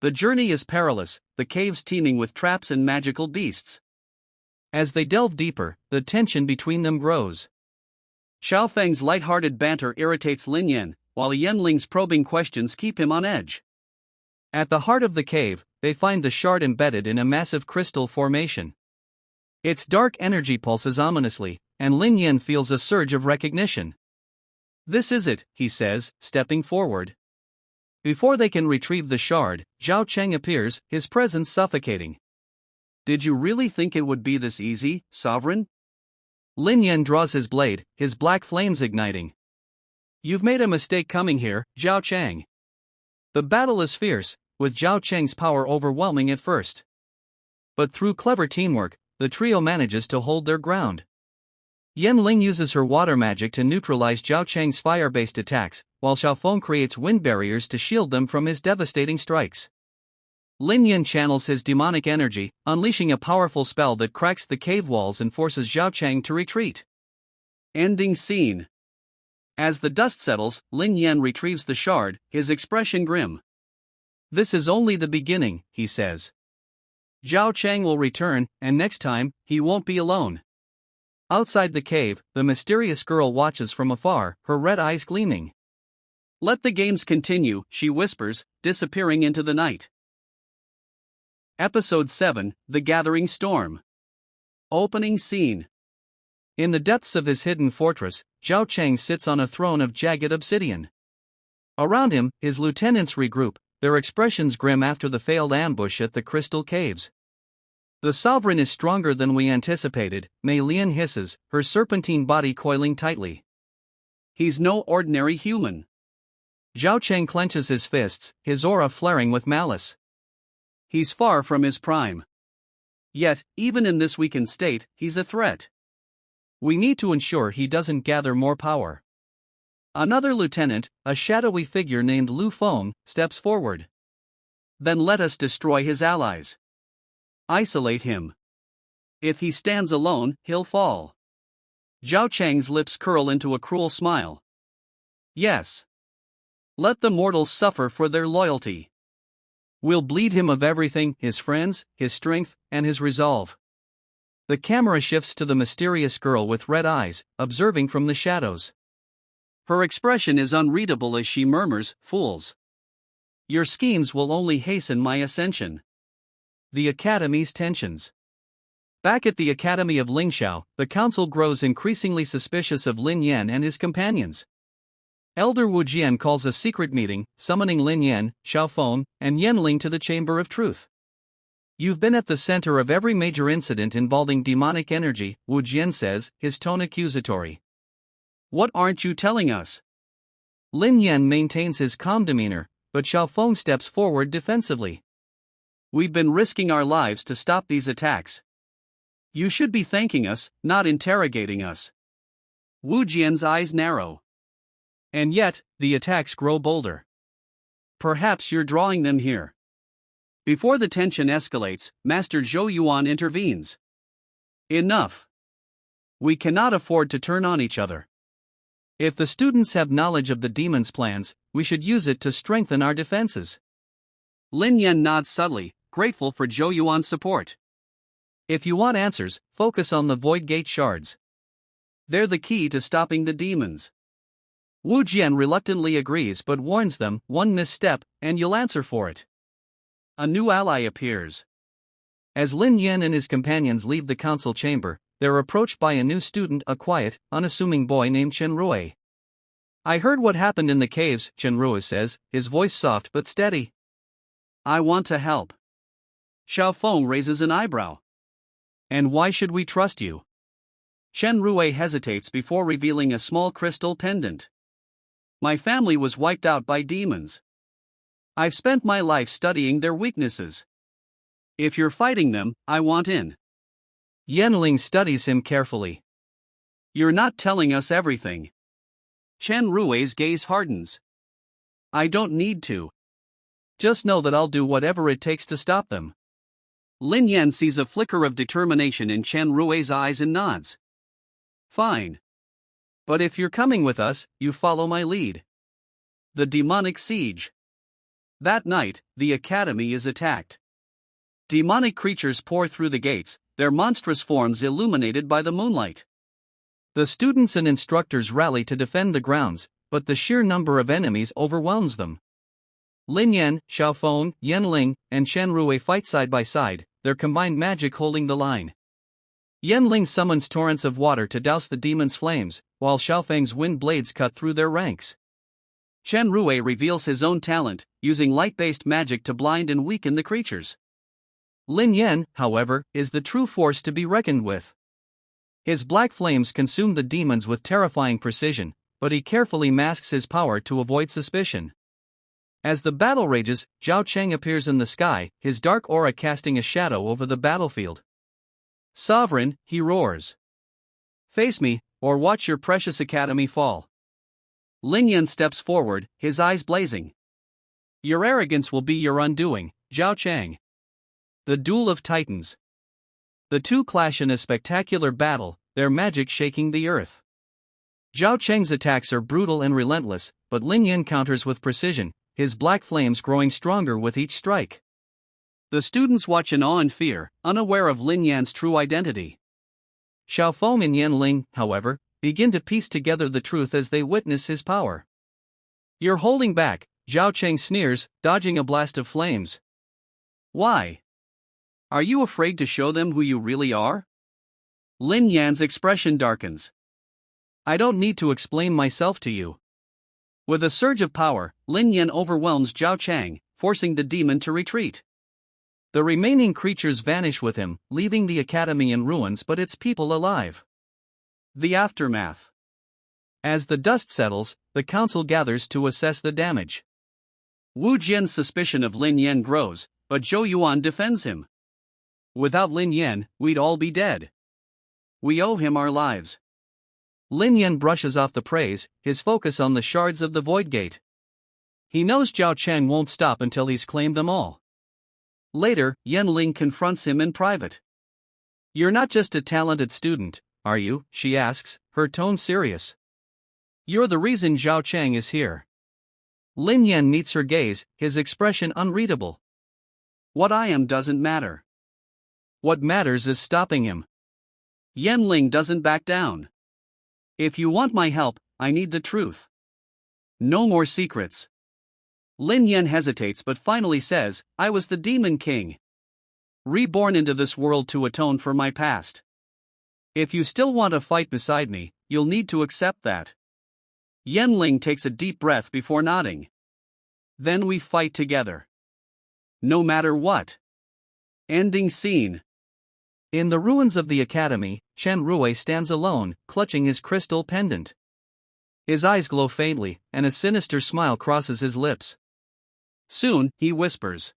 The journey is perilous, the caves teeming with traps and magical beasts. As they delve deeper, the tension between them grows. Xiao Feng's light-hearted banter irritates Lin Yan, while Yanling's probing questions keep him on edge. At the heart of the cave, they find the shard embedded in a massive crystal formation. Its dark energy pulses ominously, and Lin Yan feels a surge of recognition. This is it, he says, stepping forward. Before they can retrieve the shard, Zhao Cheng appears, his presence suffocating. Did you really think it would be this easy, Sovereign? Lin Yan draws his blade, his black flames igniting. You've made a mistake coming here, Zhao Cheng. The battle is fierce, with Zhao Cheng's power overwhelming at first. But through clever teamwork, the trio manages to hold their ground. Yanling uses her water magic to neutralize Zhao Cheng's fire-based attacks, while Xiao Feng creates wind barriers to shield them from his devastating strikes. Lin Yan channels his demonic energy, unleashing a powerful spell that cracks the cave walls and forces Zhao Cheng to retreat. Ending scene. As the dust settles, Lin Yan retrieves the shard, his expression grim. This is only the beginning, he says. Zhao Cheng will return, and next time, he won't be alone. Outside the cave, the mysterious girl watches from afar, her red eyes gleaming. Let the games continue, she whispers, disappearing into the night. Episode 7, The Gathering Storm. Opening scene. In the depths of his hidden fortress, Zhao Cheng sits on a throne of jagged obsidian. Around him, his lieutenants regroup, their expressions grim after the failed ambush at the crystal caves. The sovereign is stronger than we anticipated, Mei Lian hisses, her serpentine body coiling tightly. He's no ordinary human. Zhao Cheng clenches his fists, his aura flaring with malice. He's far from his prime. Yet, even in this weakened state, he's a threat. We need to ensure he doesn't gather more power. Another lieutenant, a shadowy figure named Lu Feng, steps forward. Then let us destroy his allies. Isolate him. If he stands alone, he'll fall. Zhao Cheng's lips curl into a cruel smile. Yes. Let the mortals suffer for their loyalty. We'll bleed him of everything, his friends, his strength, and his resolve. The camera shifts to the mysterious girl with red eyes, observing from the shadows. Her expression is unreadable as she murmurs, "Fools. Your schemes will only hasten my ascension." The Academy's tensions. Back at the Academy of Lingxiao, the council grows increasingly suspicious of Lin Yan and his companions. Elder Wu Jian calls a secret meeting, summoning Lin Yan, Xiao Feng, and Yanling to the Chamber of Truth. You've been at the center of every major incident involving demonic energy, Wu Jian says, his tone accusatory. What aren't you telling us? Lin Yan maintains his calm demeanor, but Xiao Feng steps forward defensively. We've been risking our lives to stop these attacks. You should be thanking us, not interrogating us. Wu Jian's eyes narrow. And yet, the attacks grow bolder. Perhaps you're drawing them here. Before the tension escalates, Master Zhou Yuan intervenes. Enough. We cannot afford to turn on each other. If the students have knowledge of the demon's plans, we should use it to strengthen our defenses. Lin Yan nods subtly, grateful for Zhou Yuan's support. If you want answers, focus on the Void Gate shards. They're the key to stopping the demons. Wu Jian reluctantly agrees but warns them, one misstep, and you'll answer for it. A new ally appears. As Lin Yan and his companions leave the council chamber, they're approached by a new student, a quiet, unassuming boy named Chen Rui. I heard what happened in the caves, Chen Rui says, his voice soft but steady. I want to help. Xiao Feng raises an eyebrow. And why should we trust you? Chen Rui hesitates before revealing a small crystal pendant. My family was wiped out by demons. I've spent my life studying their weaknesses. If you're fighting them, I want in. Yanling studies him carefully. You're not telling us everything. Chen Rui's gaze hardens. I don't need to. Just know that I'll do whatever it takes to stop them. Lin Yan sees a flicker of determination in Chen Rui's eyes and nods. Fine. But if you're coming with us, you follow my lead. The demonic siege. That night, the academy is attacked. Demonic creatures pour through the gates, their monstrous forms illuminated by the moonlight. The students and instructors rally to defend the grounds, but the sheer number of enemies overwhelms them. Lin Yan, Xiao Feng, Yanling, and Chen Rui fight side by side, their combined magic holding the line. Yanling summons torrents of water to douse the demon's flames, while Xiaofeng's wind blades cut through their ranks. Chen Rui reveals his own talent, using light-based magic to blind and weaken the creatures. Lin Yan, however, is the true force to be reckoned with. His black flames consume the demons with terrifying precision, but he carefully masks his power to avoid suspicion. As the battle rages, Zhao Cheng appears in the sky, his dark aura casting a shadow over the battlefield. Sovereign, he roars. Face me, or watch your precious academy fall. Lin Yan steps forward, his eyes blazing. Your arrogance will be your undoing, Zhao Cheng. The Duel of Titans. The two clash in a spectacular battle, their magic shaking the earth. Zhao Cheng's attacks are brutal and relentless, but Lin Yan counters with precision, his black flames growing stronger with each strike. The students watch in awe and fear, unaware of Lin Yan's true identity. Xiao Feng and Yanling, however, begin to piece together the truth as they witness his power. You're holding back, Zhao Cheng sneers, dodging a blast of flames. Why? Are you afraid to show them who you really are? Lin Yan's expression darkens. I don't need to explain myself to you. With a surge of power, Lin Yan overwhelms Zhao Cheng, forcing the demon to retreat. The remaining creatures vanish with him, leaving the academy in ruins but its people alive. The aftermath. As the dust settles, the council gathers to assess the damage. Wu Jian's suspicion of Lin Yan grows, but Zhou Yuan defends him. Without Lin Yan, we'd all be dead. We owe him our lives. Lin Yan brushes off the praise, his focus on the shards of the Void Gate. He knows Zhao Cheng won't stop until he's claimed them all. Later, Yanling confronts him in private. You're not just a talented student, are you? She asks, her tone serious. You're the reason Zhao Cheng is here. Lin Yan meets her gaze, his expression unreadable. What I am doesn't matter. What matters is stopping him. Yanling doesn't back down. If you want my help, I need the truth. No more secrets. Lin Yan hesitates but finally says, I was the Demon King. Reborn into this world to atone for my past. If you still want to fight beside me, you'll need to accept that. Yanling takes a deep breath before nodding. Then we fight together. No matter what. Ending scene. In the ruins of the academy, Chen Rui stands alone, clutching his crystal pendant. His eyes glow faintly, and a sinister smile crosses his lips. Soon, he whispers.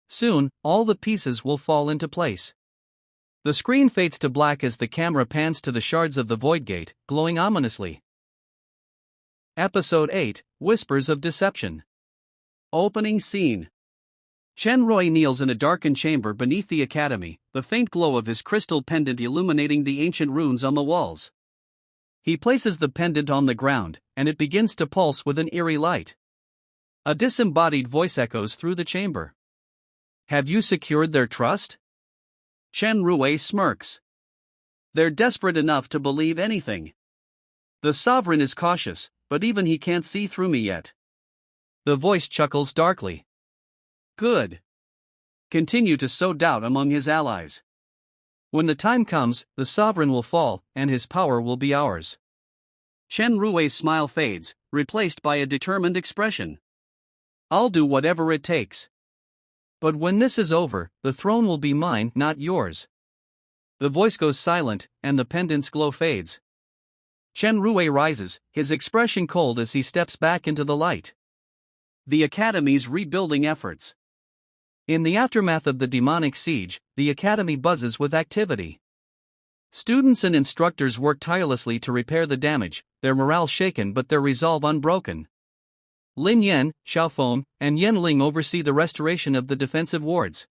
Soon, all the pieces will fall into place. The screen fades to black as the camera pans to the shards of the Void Gate, glowing ominously. Episode 8, Whispers of Deception. Opening scene. Chen Rui kneels in a darkened chamber beneath the academy, the faint glow of his crystal pendant illuminating the ancient runes on the walls. He places the pendant on the ground, and it begins to pulse with an eerie light. A disembodied voice echoes through the chamber. Have you secured their trust? Chen Rui smirks. They're desperate enough to believe anything. The sovereign is cautious, but even he can't see through me yet. The voice chuckles darkly. Good. Continue to sow doubt among his allies. When the time comes, the sovereign will fall, and his power will be ours. Chen Rui's smile fades, replaced by a determined expression. I'll do whatever it takes. But when this is over, the throne will be mine, not yours. The voice goes silent, and the pendant's glow fades. Chen Rui rises, his expression cold as he steps back into the light. The Academy's rebuilding efforts. In the aftermath of the demonic siege, the Academy buzzes with activity. Students and instructors work tirelessly to repair the damage, their morale shaken but their resolve unbroken. Lin Yan, Xiaofeng, and Yan Ling oversee the restoration of the defensive wards.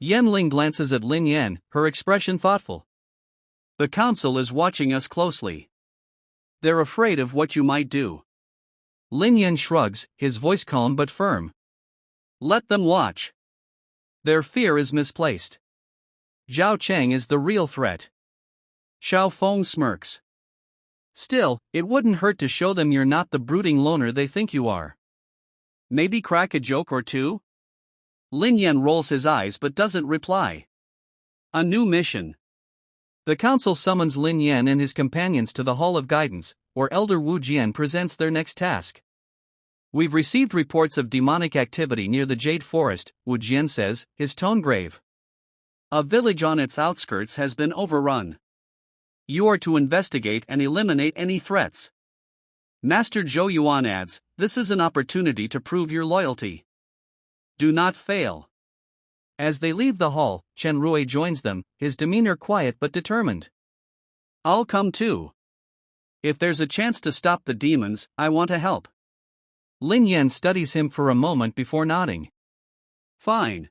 Yan Ling glances at Lin Yan, her expression thoughtful. The council is watching us closely. They're afraid of what you might do. Lin Yan shrugs, his voice calm but firm. Let them watch. Their fear is misplaced. Zhao Cheng is the real threat. Xiaofeng smirks. Still, it wouldn't hurt to show them you're not the brooding loner they think you are. Maybe crack a joke or two? Lin Yan rolls his eyes but doesn't reply. A new mission. The council summons Lin Yan and his companions to the Hall of Guidance, where Elder Wu Jian presents their next task. We've received reports of demonic activity near the Jade Forest, Wu Jian says, his tone grave. A village on its outskirts has been overrun. You are to investigate and eliminate any threats. Master Zhou Yuan adds, this is an opportunity to prove your loyalty. Do not fail. As they leave the hall, Chen Rui joins them, his demeanor quiet but determined. I'll come too. If there's a chance to stop the demons, I want to help. Lin Yan studies him for a moment before nodding. Fine.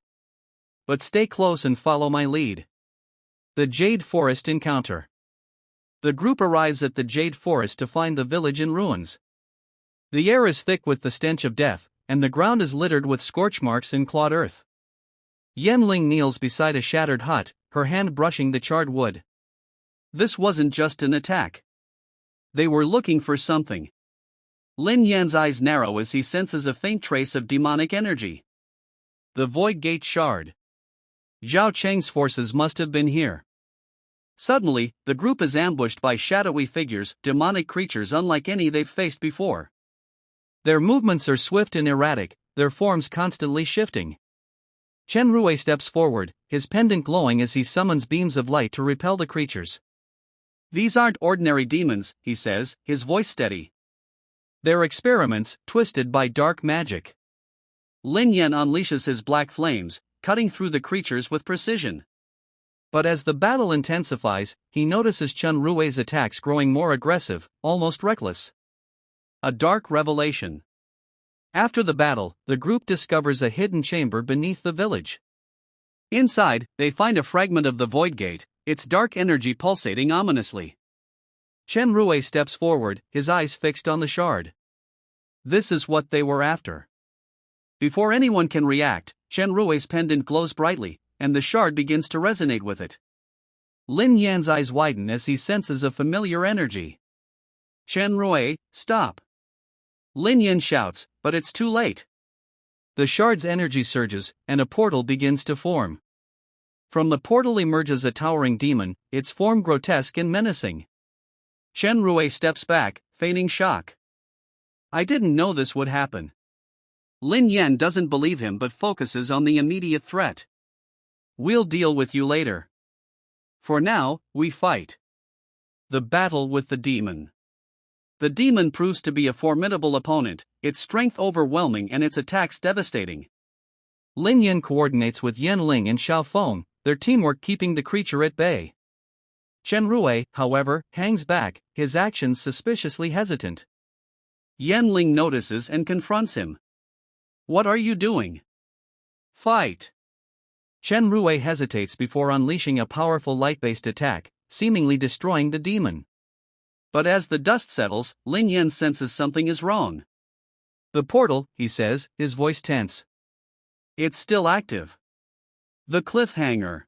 But stay close and follow my lead. The Jade Forest encounter. The group arrives at the Jade Forest to find the village in ruins. The air is thick with the stench of death, and the ground is littered with scorch marks and clawed earth. Yan Ling kneels beside a shattered hut, her hand brushing the charred wood. This wasn't just an attack. They were looking for something. Lin Yan's eyes narrow as he senses a faint trace of demonic energy. The Void Gate Shard. Zhao Cheng's forces must have been here. Suddenly, the group is ambushed by shadowy figures, demonic creatures unlike any they've faced before. Their movements are swift and erratic, their forms constantly shifting. Chen Rui steps forward, his pendant glowing as he summons beams of light to repel the creatures. These aren't ordinary demons, he says, his voice steady. They're experiments, twisted by dark magic. Lin Yan unleashes his black flames, cutting through the creatures with precision. But as the battle intensifies, he notices Chen Rui's attacks growing more aggressive, almost reckless. A dark revelation. After the battle, the group discovers a hidden chamber beneath the village. Inside, they find a fragment of the Void Gate, its dark energy pulsating ominously. Chen Rui steps forward, his eyes fixed on the shard. This is what they were after. Before anyone can react, Chen Rui's pendant glows brightly, and the shard begins to resonate with it. Lin Yan's eyes widen as he senses a familiar energy. Chen Rui, stop! Lin Yan shouts, but it's too late. The shard's energy surges, and a portal begins to form. From the portal emerges a towering demon, its form grotesque and menacing. Chen Rui steps back, feigning shock. I didn't know this would happen. Lin Yan doesn't believe him but focuses on the immediate threat. We'll deal with you later. For now, we fight. The battle with the demon. The demon proves to be a formidable opponent, its strength overwhelming and its attacks devastating. Lin Yan coordinates with Yan Ling and Xiaofeng, their teamwork keeping the creature at bay. Chen Rui, however, hangs back, his actions suspiciously hesitant. Yan Ling notices and confronts him. What are you doing? Fight! Chen Rui hesitates before unleashing a powerful light-based attack, seemingly destroying the demon. But as the dust settles, Lin Yan senses something is wrong. The portal, he says, his voice tense. It's still active. The cliffhanger.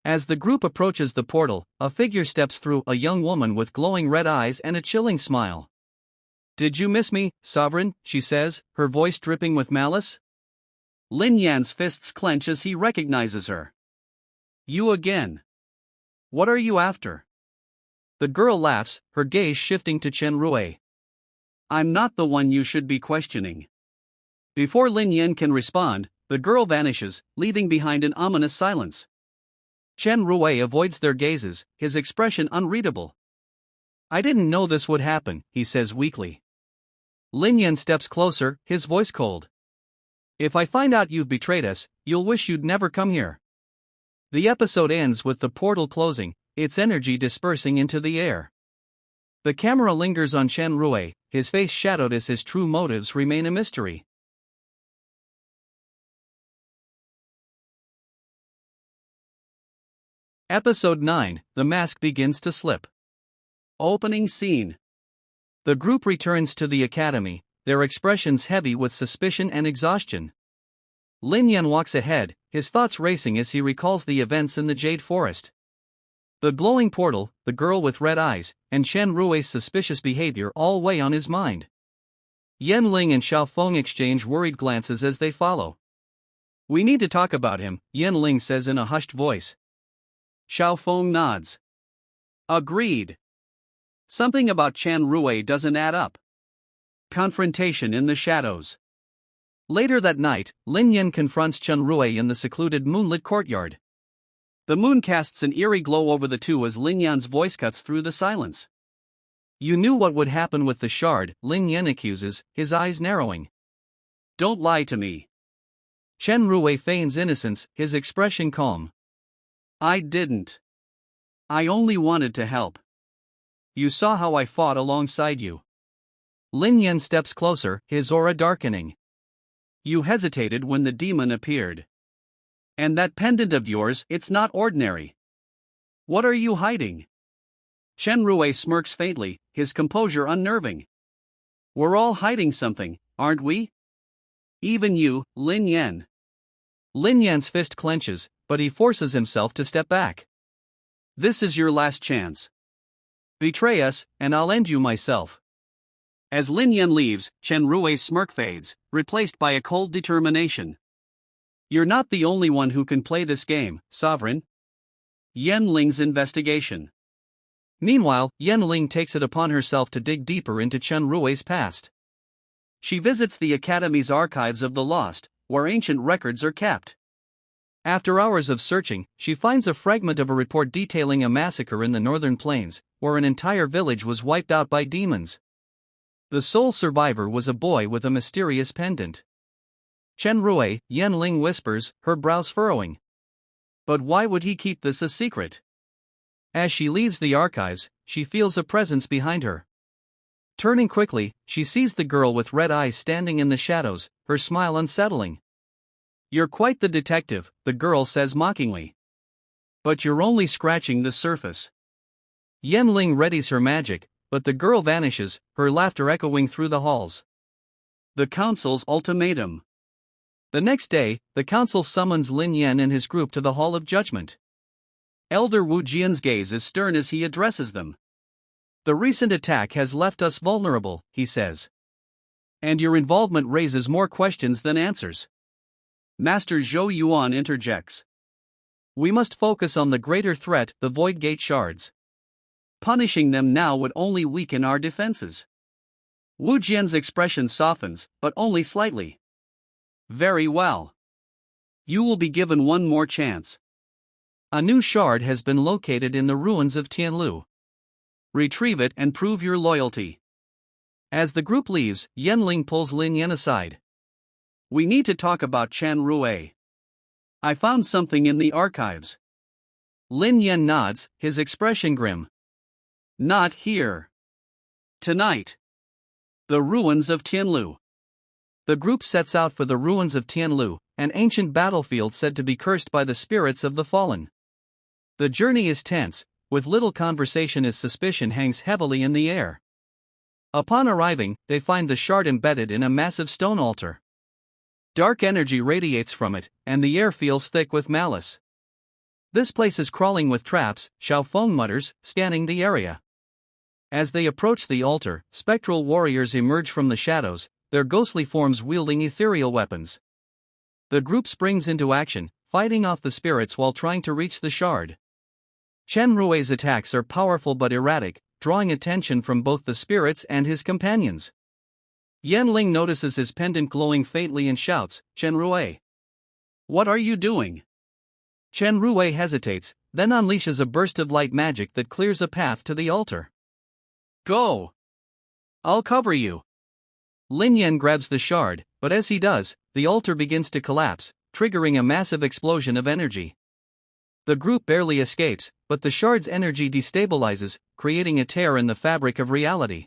As the group approaches the portal, a figure steps through, a young woman with glowing red eyes and a chilling smile. Did you miss me, Sovereign? She says, her voice dripping with malice. Lin Yan's fists clench as he recognizes her. You again. What are you after? The girl laughs, her gaze shifting to Chen Rui. I'm not the one you should be questioning. Before Lin Yan can respond, the girl vanishes, leaving behind an ominous silence. Chen Rui avoids their gazes, his expression unreadable. I didn't know this would happen, he says weakly. Lin Yan steps closer, his voice cold. If I find out you've betrayed us, you'll wish you'd never come here. The episode ends with the portal closing, its energy dispersing into the air. The camera lingers on Chen Rui, his face shadowed as his true motives remain a mystery. Episode 9, The Mask begins to slip. Opening scene. The group returns to the academy, their expressions heavy with suspicion and exhaustion. Lin Yan walks ahead, his thoughts racing as he recalls the events in the Jade Forest. The glowing portal, the girl with red eyes, and Chen Rui's suspicious behavior all weigh on his mind. Yan Ling and Xiao Feng exchange worried glances as they follow. We need to talk about him, Yan Ling says in a hushed voice. Xiao Feng nods. Agreed. Something about Chen Rui doesn't add up. Confrontation in the shadows. Later that night, Lin Yan confronts Chen Rui in the secluded moonlit courtyard. The moon casts an eerie glow over the two as Lin Yan's voice cuts through the silence. You knew what would happen with the shard, Lin Yan accuses, his eyes narrowing. Don't lie to me. Chen Rui feigns innocence, his expression calm. I didn't. I only wanted to help. You saw how I fought alongside you. Lin Yan steps closer, his aura darkening. You hesitated when the demon appeared. And that pendant of yours, it's not ordinary. What are you hiding? Chen Rui smirks faintly, his composure unnerving. We're all hiding something, aren't we? Even you, Lin Yan. Lin Yan's fist clenches, but he forces himself to step back. This is your last chance. Betray us, and I'll end you myself. As Lin Yan leaves, Chen Rui's smirk fades, replaced by a cold determination. You're not the only one who can play this game, Sovereign. Yan Ling's investigation. Meanwhile, Yan Ling takes it upon herself to dig deeper into Chen Rui's past. She visits the Academy's archives of the lost, where ancient records are kept. After hours of searching, she finds a fragment of a report detailing a massacre in the northern plains, where an entire village was wiped out by demons. The sole survivor was a boy with a mysterious pendant. Chen Rui, Yan Ling whispers, her brows furrowing. But why would he keep this a secret? As she leaves the archives, she feels a presence behind her. Turning quickly, she sees the girl with red eyes standing in the shadows, her smile unsettling. You're quite the detective, the girl says mockingly. But you're only scratching the surface. Yan Ling readies her magic, but the girl vanishes, her laughter echoing through the halls. The council's ultimatum. The next day, the council summons Lin Yan and his group to the Hall of Judgment. Elder Wu Jian's gaze is stern as he addresses them. The recent attack has left us vulnerable, he says. And your involvement raises more questions than answers. Master Zhou Yuan interjects. We must focus on the greater threat, the Void Gate shards. Punishing them now would only weaken our defenses. Wu Jian's expression softens, but only slightly. Very well. You will be given one more chance. A new shard has been located in the ruins of Tianlu. Retrieve it and prove your loyalty. As the group leaves, Yan Ling pulls Lin Yan aside. We need to talk about Chen Rui. I found something in the archives. Lin Yan nods, his expression grim. Not here. Tonight. The ruins of Tianlu. The group sets out for the ruins of Tianlu, an ancient battlefield said to be cursed by the spirits of the fallen. The journey is tense, with little conversation as suspicion hangs heavily in the air. Upon arriving, they find the shard embedded in a massive stone altar. Dark energy radiates from it, and the air feels thick with malice. This place is crawling with traps, Xiaofeng mutters, scanning the area. As they approach the altar, spectral warriors emerge from the shadows, their ghostly forms wielding ethereal weapons. The group springs into action, fighting off the spirits while trying to reach the shard. Chen Rui's attacks are powerful but erratic, drawing attention from both the spirits and his companions. Yan Ling notices his pendant glowing faintly and shouts, "Chen Rui! What are you doing?" Chen Rui hesitates, then unleashes a burst of light magic that clears a path to the altar. "Go! I'll cover you!" Lin Yan grabs the shard, but as he does, the altar begins to collapse, triggering a massive explosion of energy. The group barely escapes, but the shard's energy destabilizes, creating a tear in the fabric of reality.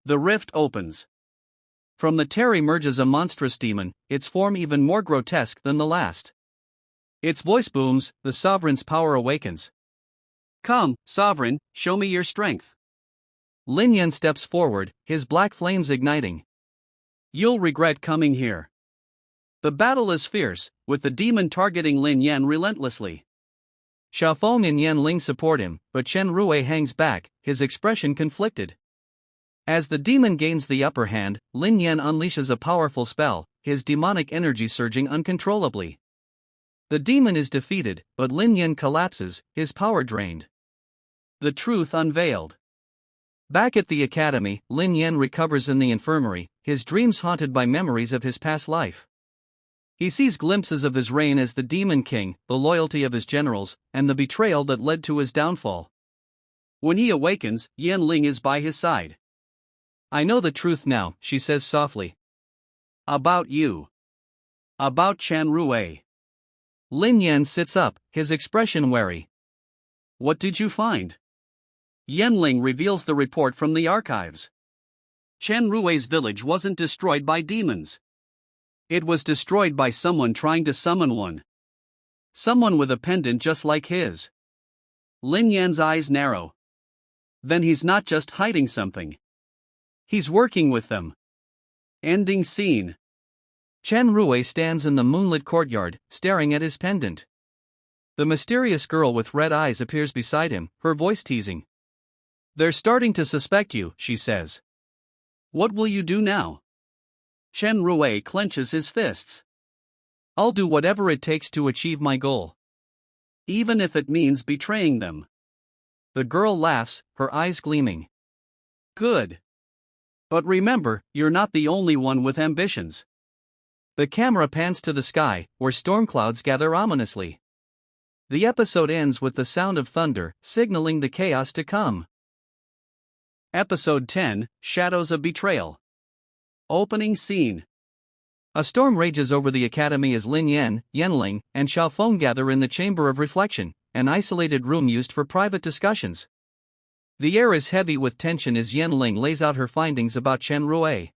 The rift opens. From the tear emerges a monstrous demon, its form even more grotesque than the last. Its voice booms, the sovereign's power awakens. "Come, sovereign, show me your strength." Lin Yan steps forward, his black flames igniting. "You'll regret coming here." The battle is fierce, with the demon targeting Lin Yan relentlessly. Xiaofeng and Yan Ling support him, but Chen Rui hangs back, his expression conflicted. As the demon gains the upper hand, Lin Yan unleashes a powerful spell, his demonic energy surging uncontrollably. The demon is defeated, but Lin Yan collapses, his power drained. The truth unveiled. Back at the academy, Lin Yan recovers in the infirmary, his dreams haunted by memories of his past life. He sees glimpses of his reign as the Demon King, the loyalty of his generals, and the betrayal that led to his downfall. When he awakens, Yan Ling is by his side. "I know the truth now," she says softly. "About you. About Chen Rui." Lin Yan sits up, his expression wary. "What did you find?" Yan Ling reveals the report from the archives. Chen Rui's village wasn't destroyed by demons. It was destroyed by someone trying to summon one. Someone with a pendant just like his. Lin Yan's eyes narrow. Then he's not just hiding something. He's working with them. Ending scene. Chen Rui stands in the moonlit courtyard, staring at his pendant. The mysterious girl with red eyes appears beside him, her voice teasing. "They're starting to suspect you," she says. "What will you do now?" Chen Rui clenches his fists. "I'll do whatever it takes to achieve my goal. Even if it means betraying them." The girl laughs, her eyes gleaming. "Good. But remember, you're not the only one with ambitions." The camera pans to the sky, where storm clouds gather ominously. The episode ends with the sound of thunder, signaling the chaos to come. Episode 10, Shadows of Betrayal. Opening scene. A storm rages over the academy as Lin Yan, Yanling, and Xiaofeng gather in the Chamber of Reflection, an isolated room used for private discussions. The air is heavy with tension as Yanling lays out her findings about Chen Rui.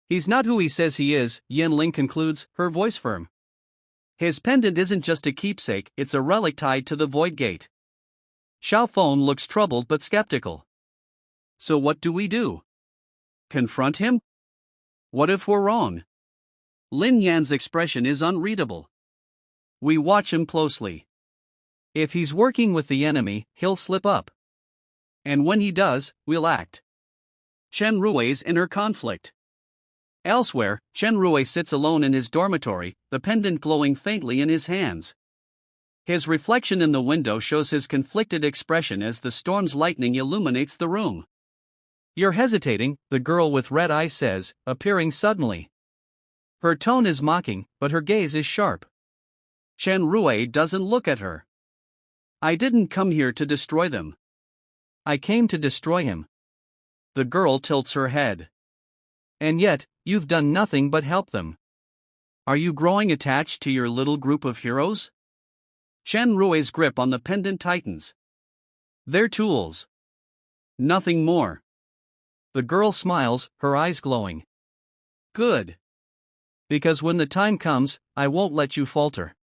"He's not who he says he is," Yanling concludes, her voice firm. "His pendant isn't just a keepsake, it's a relic tied to the Void Gate." Xiaofeng looks troubled but skeptical. "So what do we do? Confront him? What if we're wrong?" Lin Yan's expression is unreadable. "We watch him closely. If he's working with the enemy, he'll slip up. And when he does, we'll act." Chen Rui's inner conflict. Elsewhere, Chen Rui sits alone in his dormitory, the pendant glowing faintly in his hands. His reflection in the window shows his conflicted expression as the storm's lightning illuminates the room. "You're hesitating," the girl with red eyes says, appearing suddenly. Her tone is mocking, but her gaze is sharp. Chen Rui doesn't look at her. "I didn't come here to destroy them. I came to destroy him." The girl tilts her head. "And yet, you've done nothing but help them. Are you growing attached to your little group of heroes?" Chen Rui's grip on the pendant tightens. "They're tools. Nothing more." The girl smiles, her eyes glowing. "Good. Because when the time comes, I won't let you falter.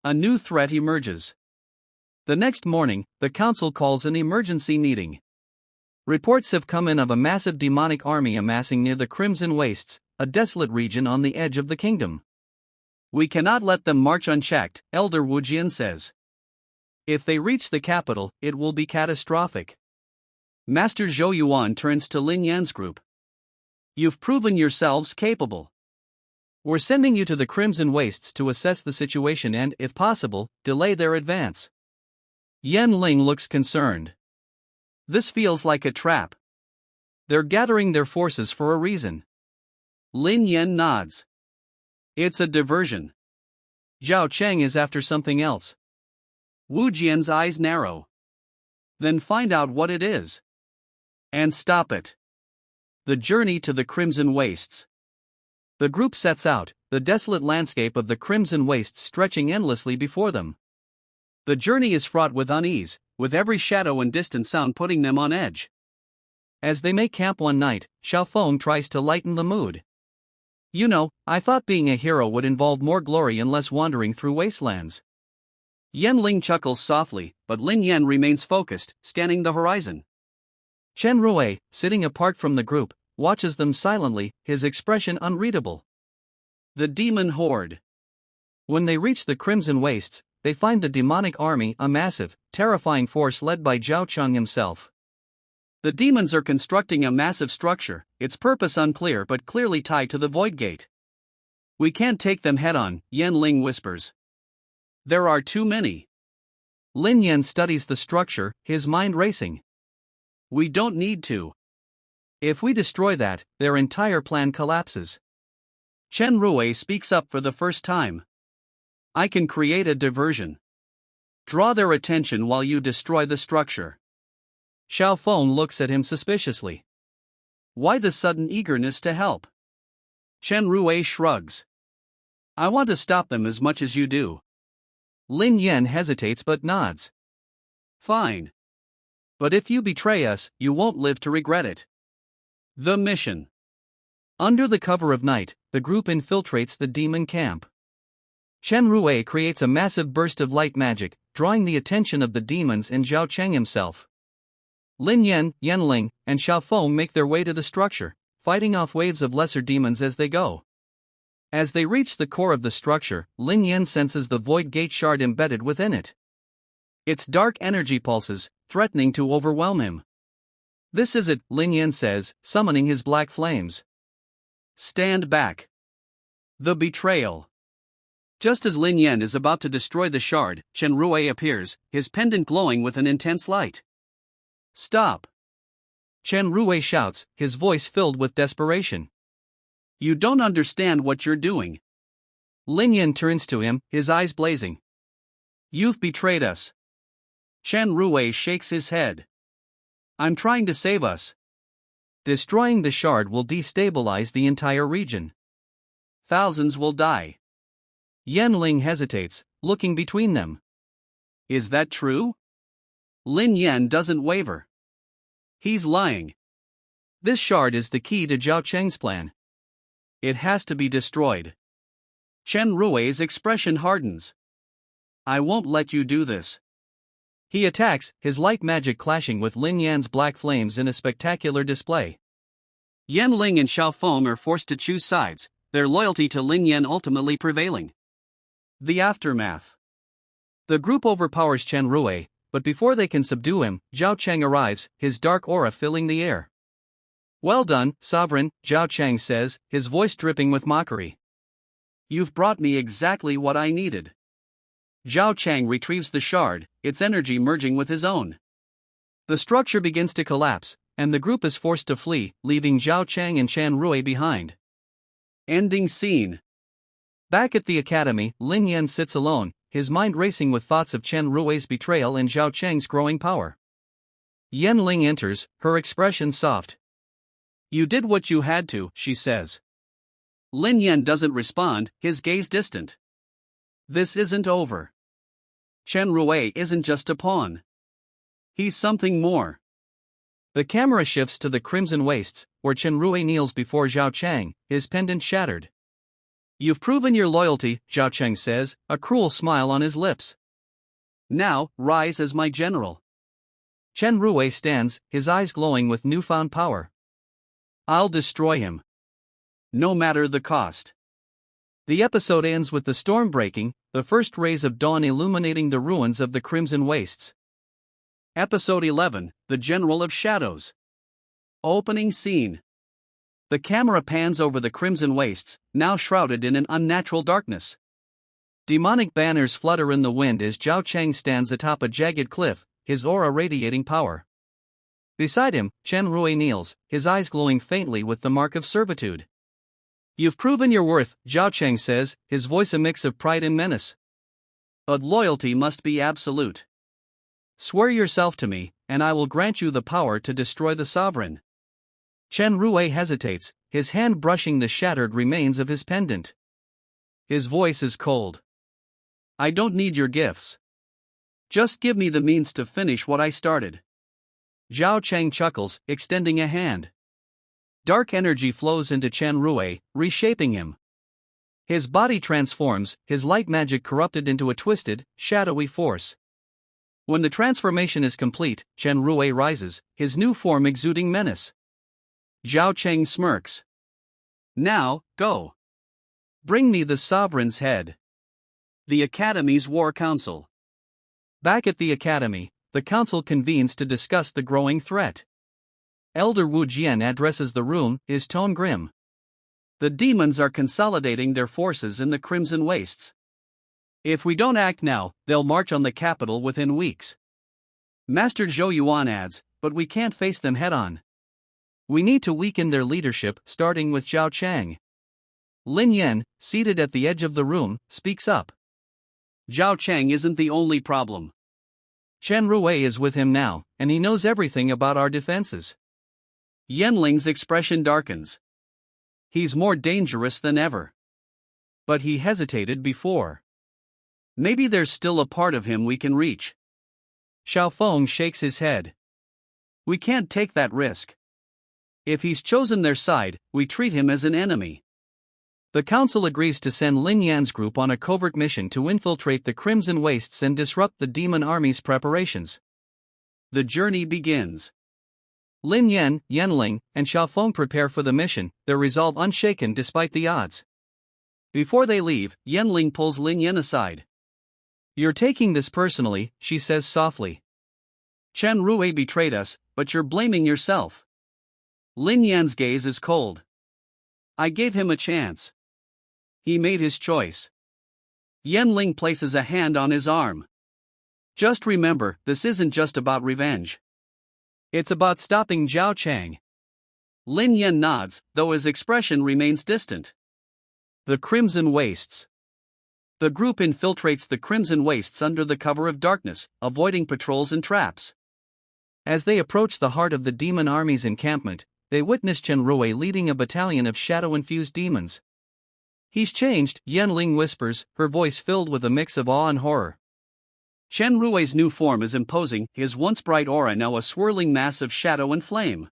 A new threat emerges. The next morning, the council calls an emergency meeting. Reports have come in of a massive demonic army amassing near the Crimson Wastes, a desolate region on the edge of the kingdom. We cannot let them march unchecked, Elder Wu Jian says. If they reach the capital, it will be catastrophic. Master Zhou Yuan turns to Lin Yan's group. You've proven yourselves capable. We're sending you to the Crimson Wastes to assess the situation and, if possible, delay their advance. Yan Ling looks concerned. This feels like a trap. They're gathering their forces for a reason. Lin Yan nods. It's a diversion. Zhao Cheng is after something else. Wu Jian's eyes narrow. Then find out what it is. And stop it. The journey to the Crimson Wastes. The group sets out, the desolate landscape of the Crimson Wastes stretching endlessly before them. The journey is fraught with unease, with every shadow and distant sound putting them on edge. As they make camp one night, Xiaofeng tries to lighten the mood. You know, I thought being a hero would involve more glory and less wandering through wastelands. Yan Ling chuckles softly, but Lin Yan remains focused, scanning the horizon. Chen Rui, sitting apart from the group, watches them silently, his expression unreadable. The Demon Horde. When they reach the Crimson Wastes, they find the demonic army, a massive, terrifying force led by Zhao Cheng himself. The demons are constructing a massive structure, its purpose unclear but clearly tied to the Void Gate. We can't take them head-on, Yan Ling whispers. There are too many. Lin Yan studies the structure, his mind racing. We don't need to. If we destroy that, their entire plan collapses. Chen Rui speaks up for the first time. I can create a diversion. Draw their attention while you destroy the structure. Xiaofeng looks at him suspiciously. Why the sudden eagerness to help? Chen Rui shrugs. I want to stop them as much as you do. Lin Yan hesitates but nods. Fine. But if you betray us, you won't live to regret it. The mission. Under the cover of night, the group infiltrates the demon camp. Chen Rui creates a massive burst of light magic, drawing the attention of the demons and Zhao Cheng himself. Lin Yan, Yan Ling, and Xiaofeng make their way to the structure, fighting off waves of lesser demons as they go. As they reach the core of the structure, Lin Yan senses the Void Gate shard embedded within it. Its dark energy pulses, threatening to overwhelm him. This is it, Lin Yan says, summoning his black flames. Stand back. The betrayal. Just as Lin Yan is about to destroy the shard, Chen Rui appears, his pendant glowing with an intense light. Stop. Chen Rui shouts, his voice filled with desperation. You don't understand what you're doing. Lin Yan turns to him, his eyes blazing. You've betrayed us. Chen Rui shakes his head. I'm trying to save us. Destroying the shard will destabilize the entire region. Thousands will die. Yan Ling hesitates, looking between them. Is that true? Lin Yan doesn't waver. He's lying. This shard is the key to Zhao Cheng's plan. It has to be destroyed. Chen Rui's expression hardens. I won't let you do this. He attacks, his light magic clashing with Lin Yan's black flames in a spectacular display. Yan Ling and Xiaofeng are forced to choose sides, their loyalty to Lin Yan ultimately prevailing. The aftermath. The group overpowers Chen Rui, but before they can subdue him, Zhao Cheng arrives, his dark aura filling the air. Well done, Sovereign, Zhao Cheng says, his voice dripping with mockery. You've brought me exactly what I needed. Zhao Cheng retrieves the shard, its energy merging with his own. The structure begins to collapse, and the group is forced to flee, leaving Zhao Cheng and Chen Rui behind. Ending scene. Back at the academy, Lin Yan sits alone, his mind racing with thoughts of Chen Rui's betrayal and Zhao Cheng's growing power. Yan Ling enters, her expression soft. You did what you had to, she says. Lin Yan doesn't respond, his gaze distant. This isn't over. Chen Rui isn't just a pawn. He's something more. The camera shifts to the Crimson Wastes, where Chen Rui kneels before Zhao Cheng, his pendant shattered. You've proven your loyalty, Zhao Cheng says, a cruel smile on his lips. Now, rise as my general. Chen Rui stands, his eyes glowing with newfound power. I'll destroy him. No matter the cost. The episode ends with the storm breaking, the first rays of dawn illuminating the ruins of the Crimson Wastes. Episode 11, The General of Shadows. Opening scene. The camera pans over the Crimson Wastes, now shrouded in an unnatural darkness. Demonic banners flutter in the wind as Zhao Cheng stands atop a jagged cliff, his aura radiating power. Beside him, Chen Rui kneels, his eyes glowing faintly with the mark of servitude. You've proven your worth, Zhao Cheng says, his voice a mix of pride and menace. But loyalty must be absolute. Swear yourself to me, and I will grant you the power to destroy the sovereign. Chen Rui hesitates, his hand brushing the shattered remains of his pendant. His voice is cold. I don't need your gifts. Just give me the means to finish what I started. Zhao Cheng chuckles, extending a hand. Dark energy flows into Chen Rui, reshaping him. His body transforms, his light magic corrupted into a twisted, shadowy force. When the transformation is complete, Chen Rui rises, his new form exuding menace. Zhao Cheng smirks. Now, go. Bring me the sovereign's head. The Academy's War Council. Back at the Academy, the council convenes to discuss the growing threat. Elder Wu Jian addresses the room, his tone grim. The demons are consolidating their forces in the Crimson Wastes. If we don't act now, they'll march on the capital within weeks. Master Zhou Yuan adds, but we can't face them head-on. We need to weaken their leadership, starting with Zhao Cheng. Lin Yan, seated at the edge of the room, speaks up. Zhao Cheng isn't the only problem. Chen Rui is with him now, and he knows everything about our defenses. Yanling's expression darkens. He's more dangerous than ever. But he hesitated before. Maybe there's still a part of him we can reach. Xiaofeng shakes his head. We can't take that risk. If he's chosen their side, we treat him as an enemy. The council agrees to send Lin Yan's group on a covert mission to infiltrate the Crimson Wastes and disrupt the demon army's preparations. The journey begins. Lin Yan, Yanling, and Xiaofeng prepare for the mission, their resolve unshaken despite the odds. Before they leave, Yanling pulls Lin Yan aside. You're taking this personally, she says softly. Chen Rui betrayed us, but you're blaming yourself. Lin Yan's gaze is cold. I gave him a chance. He made his choice. Yanling places a hand on his arm. Just remember, this isn't just about revenge. It's about stopping Zhao Cheng. Lin Yan nods, though his expression remains distant. The Crimson Wastes. The group infiltrates the Crimson Wastes under the cover of darkness, avoiding patrols and traps. As they approach the heart of the demon army's encampment, they witness Chen Rui leading a battalion of shadow-infused demons. He's changed, Yanling whispers, her voice filled with a mix of awe and horror. Chen Rui's new form is imposing, his once bright aura now a swirling mass of shadow and flame.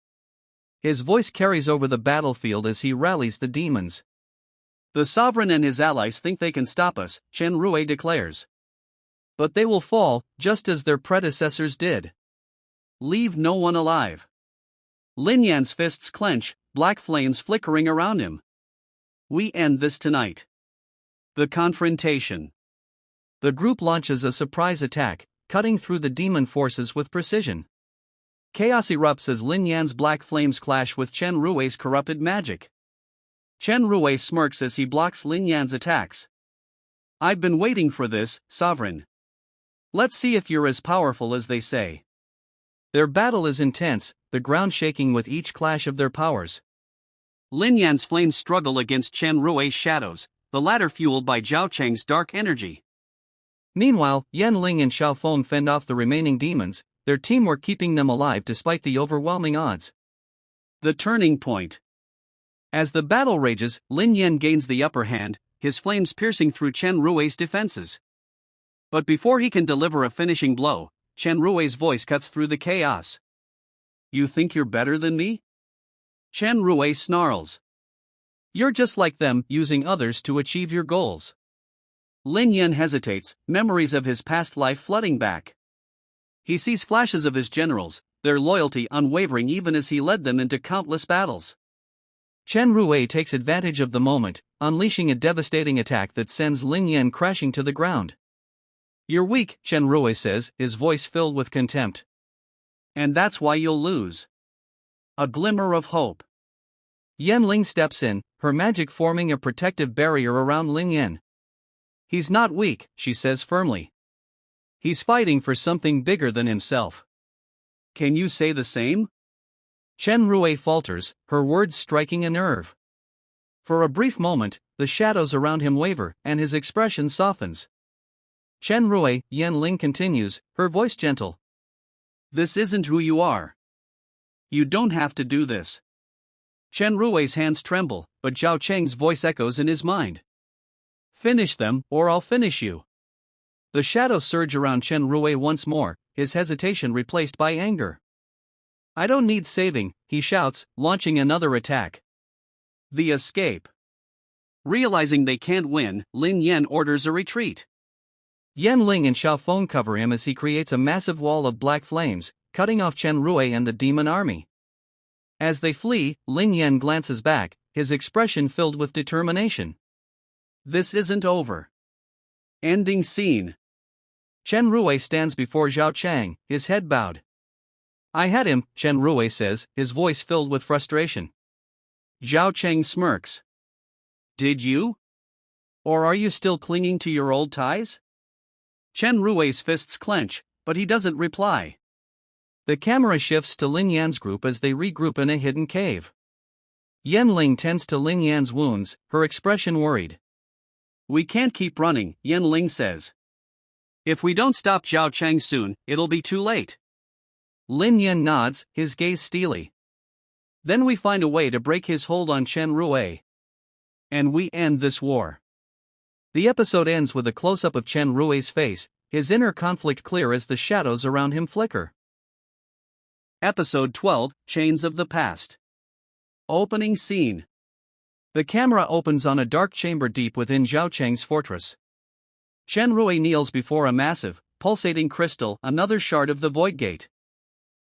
His voice carries over the battlefield as he rallies the demons. The sovereign and his allies think they can stop us, Chen Rui declares. But they will fall, just as their predecessors did. Leave no one alive. Lin Yan's fists clench, black flames flickering around him. We end this tonight. The confrontation. The group launches a surprise attack, cutting through the demon forces with precision. Chaos erupts as Lin Yan's black flames clash with Chen Rui's corrupted magic. Chen Rui smirks as he blocks Lin Yan's attacks. I've been waiting for this, Sovereign. Let's see if you're as powerful as they say. Their battle is intense, the ground shaking with each clash of their powers. Lin Yan's flames struggle against Chen Rui's shadows, the latter fueled by Zhao Cheng's dark energy. Meanwhile, Yanling and Xiaofeng fend off the remaining demons, their teamwork keeping them alive despite the overwhelming odds. The turning point. As the battle rages, Lin Yan gains the upper hand, his flames piercing through Chen Rui's defenses. But before he can deliver a finishing blow, Chen Rui's voice cuts through the chaos. You think you're better than me? Chen Rui snarls. You're just like them, using others to achieve your goals. Lin Yan hesitates, memories of his past life flooding back. He sees flashes of his generals, their loyalty unwavering even as he led them into countless battles. Chen Rui takes advantage of the moment, unleashing a devastating attack that sends Lin Yan crashing to the ground. "You're weak," Chen Rui says, his voice filled with contempt. "And that's why you'll lose." A glimmer of hope. Yan Ling steps in, her magic forming a protective barrier around Lin Yan. "He's not weak," she says firmly. "He's fighting for something bigger than himself." "Can you say the same?" Chen Rui falters, her words striking a nerve. For a brief moment, the shadows around him waver, and his expression softens. Chen Rui, Yan Ling continues, her voice gentle. "This isn't who you are. You don't have to do this." Chen Rui's hands tremble, but Zhao Cheng's voice echoes in his mind. "Finish them, or I'll finish you." The shadows surge around Chen Rui once more, his hesitation replaced by anger. "I don't need saving," he shouts, launching another attack. The escape. Realizing they can't win, Lin Yan orders a retreat. Yan Ling and Xiao Feng cover him as he creates a massive wall of black flames, cutting off Chen Rui and the demon army. As they flee, Lin Yan glances back, his expression filled with determination. This isn't over. Ending scene. Chen Rui stands before Zhao Chang, his head bowed. "I had him," Chen Rui says, his voice filled with frustration. Zhao Chang smirks. "Did you? Or are you still clinging to your old ties?" Chen Rui's fists clench, but he doesn't reply. The camera shifts to Lin Yan's group as they regroup in a hidden cave. Yan Ling tends to Lin Yan's wounds, her expression worried. "We can't keep running," Yan Ling says. "If we don't stop Zhao Chang soon, it'll be too late." Lin Yan nods, his gaze steely. "Then we find a way to break his hold on Chen Rui. And we end this war." The episode ends with a close-up of Chen Rui's face, his inner conflict clear as the shadows around him flicker. Episode 12, Chains of the Past. Opening scene. The camera opens on a dark chamber deep within Zhao Cheng's fortress. Chen Rui kneels before a massive, pulsating crystal, another shard of the Void Gate.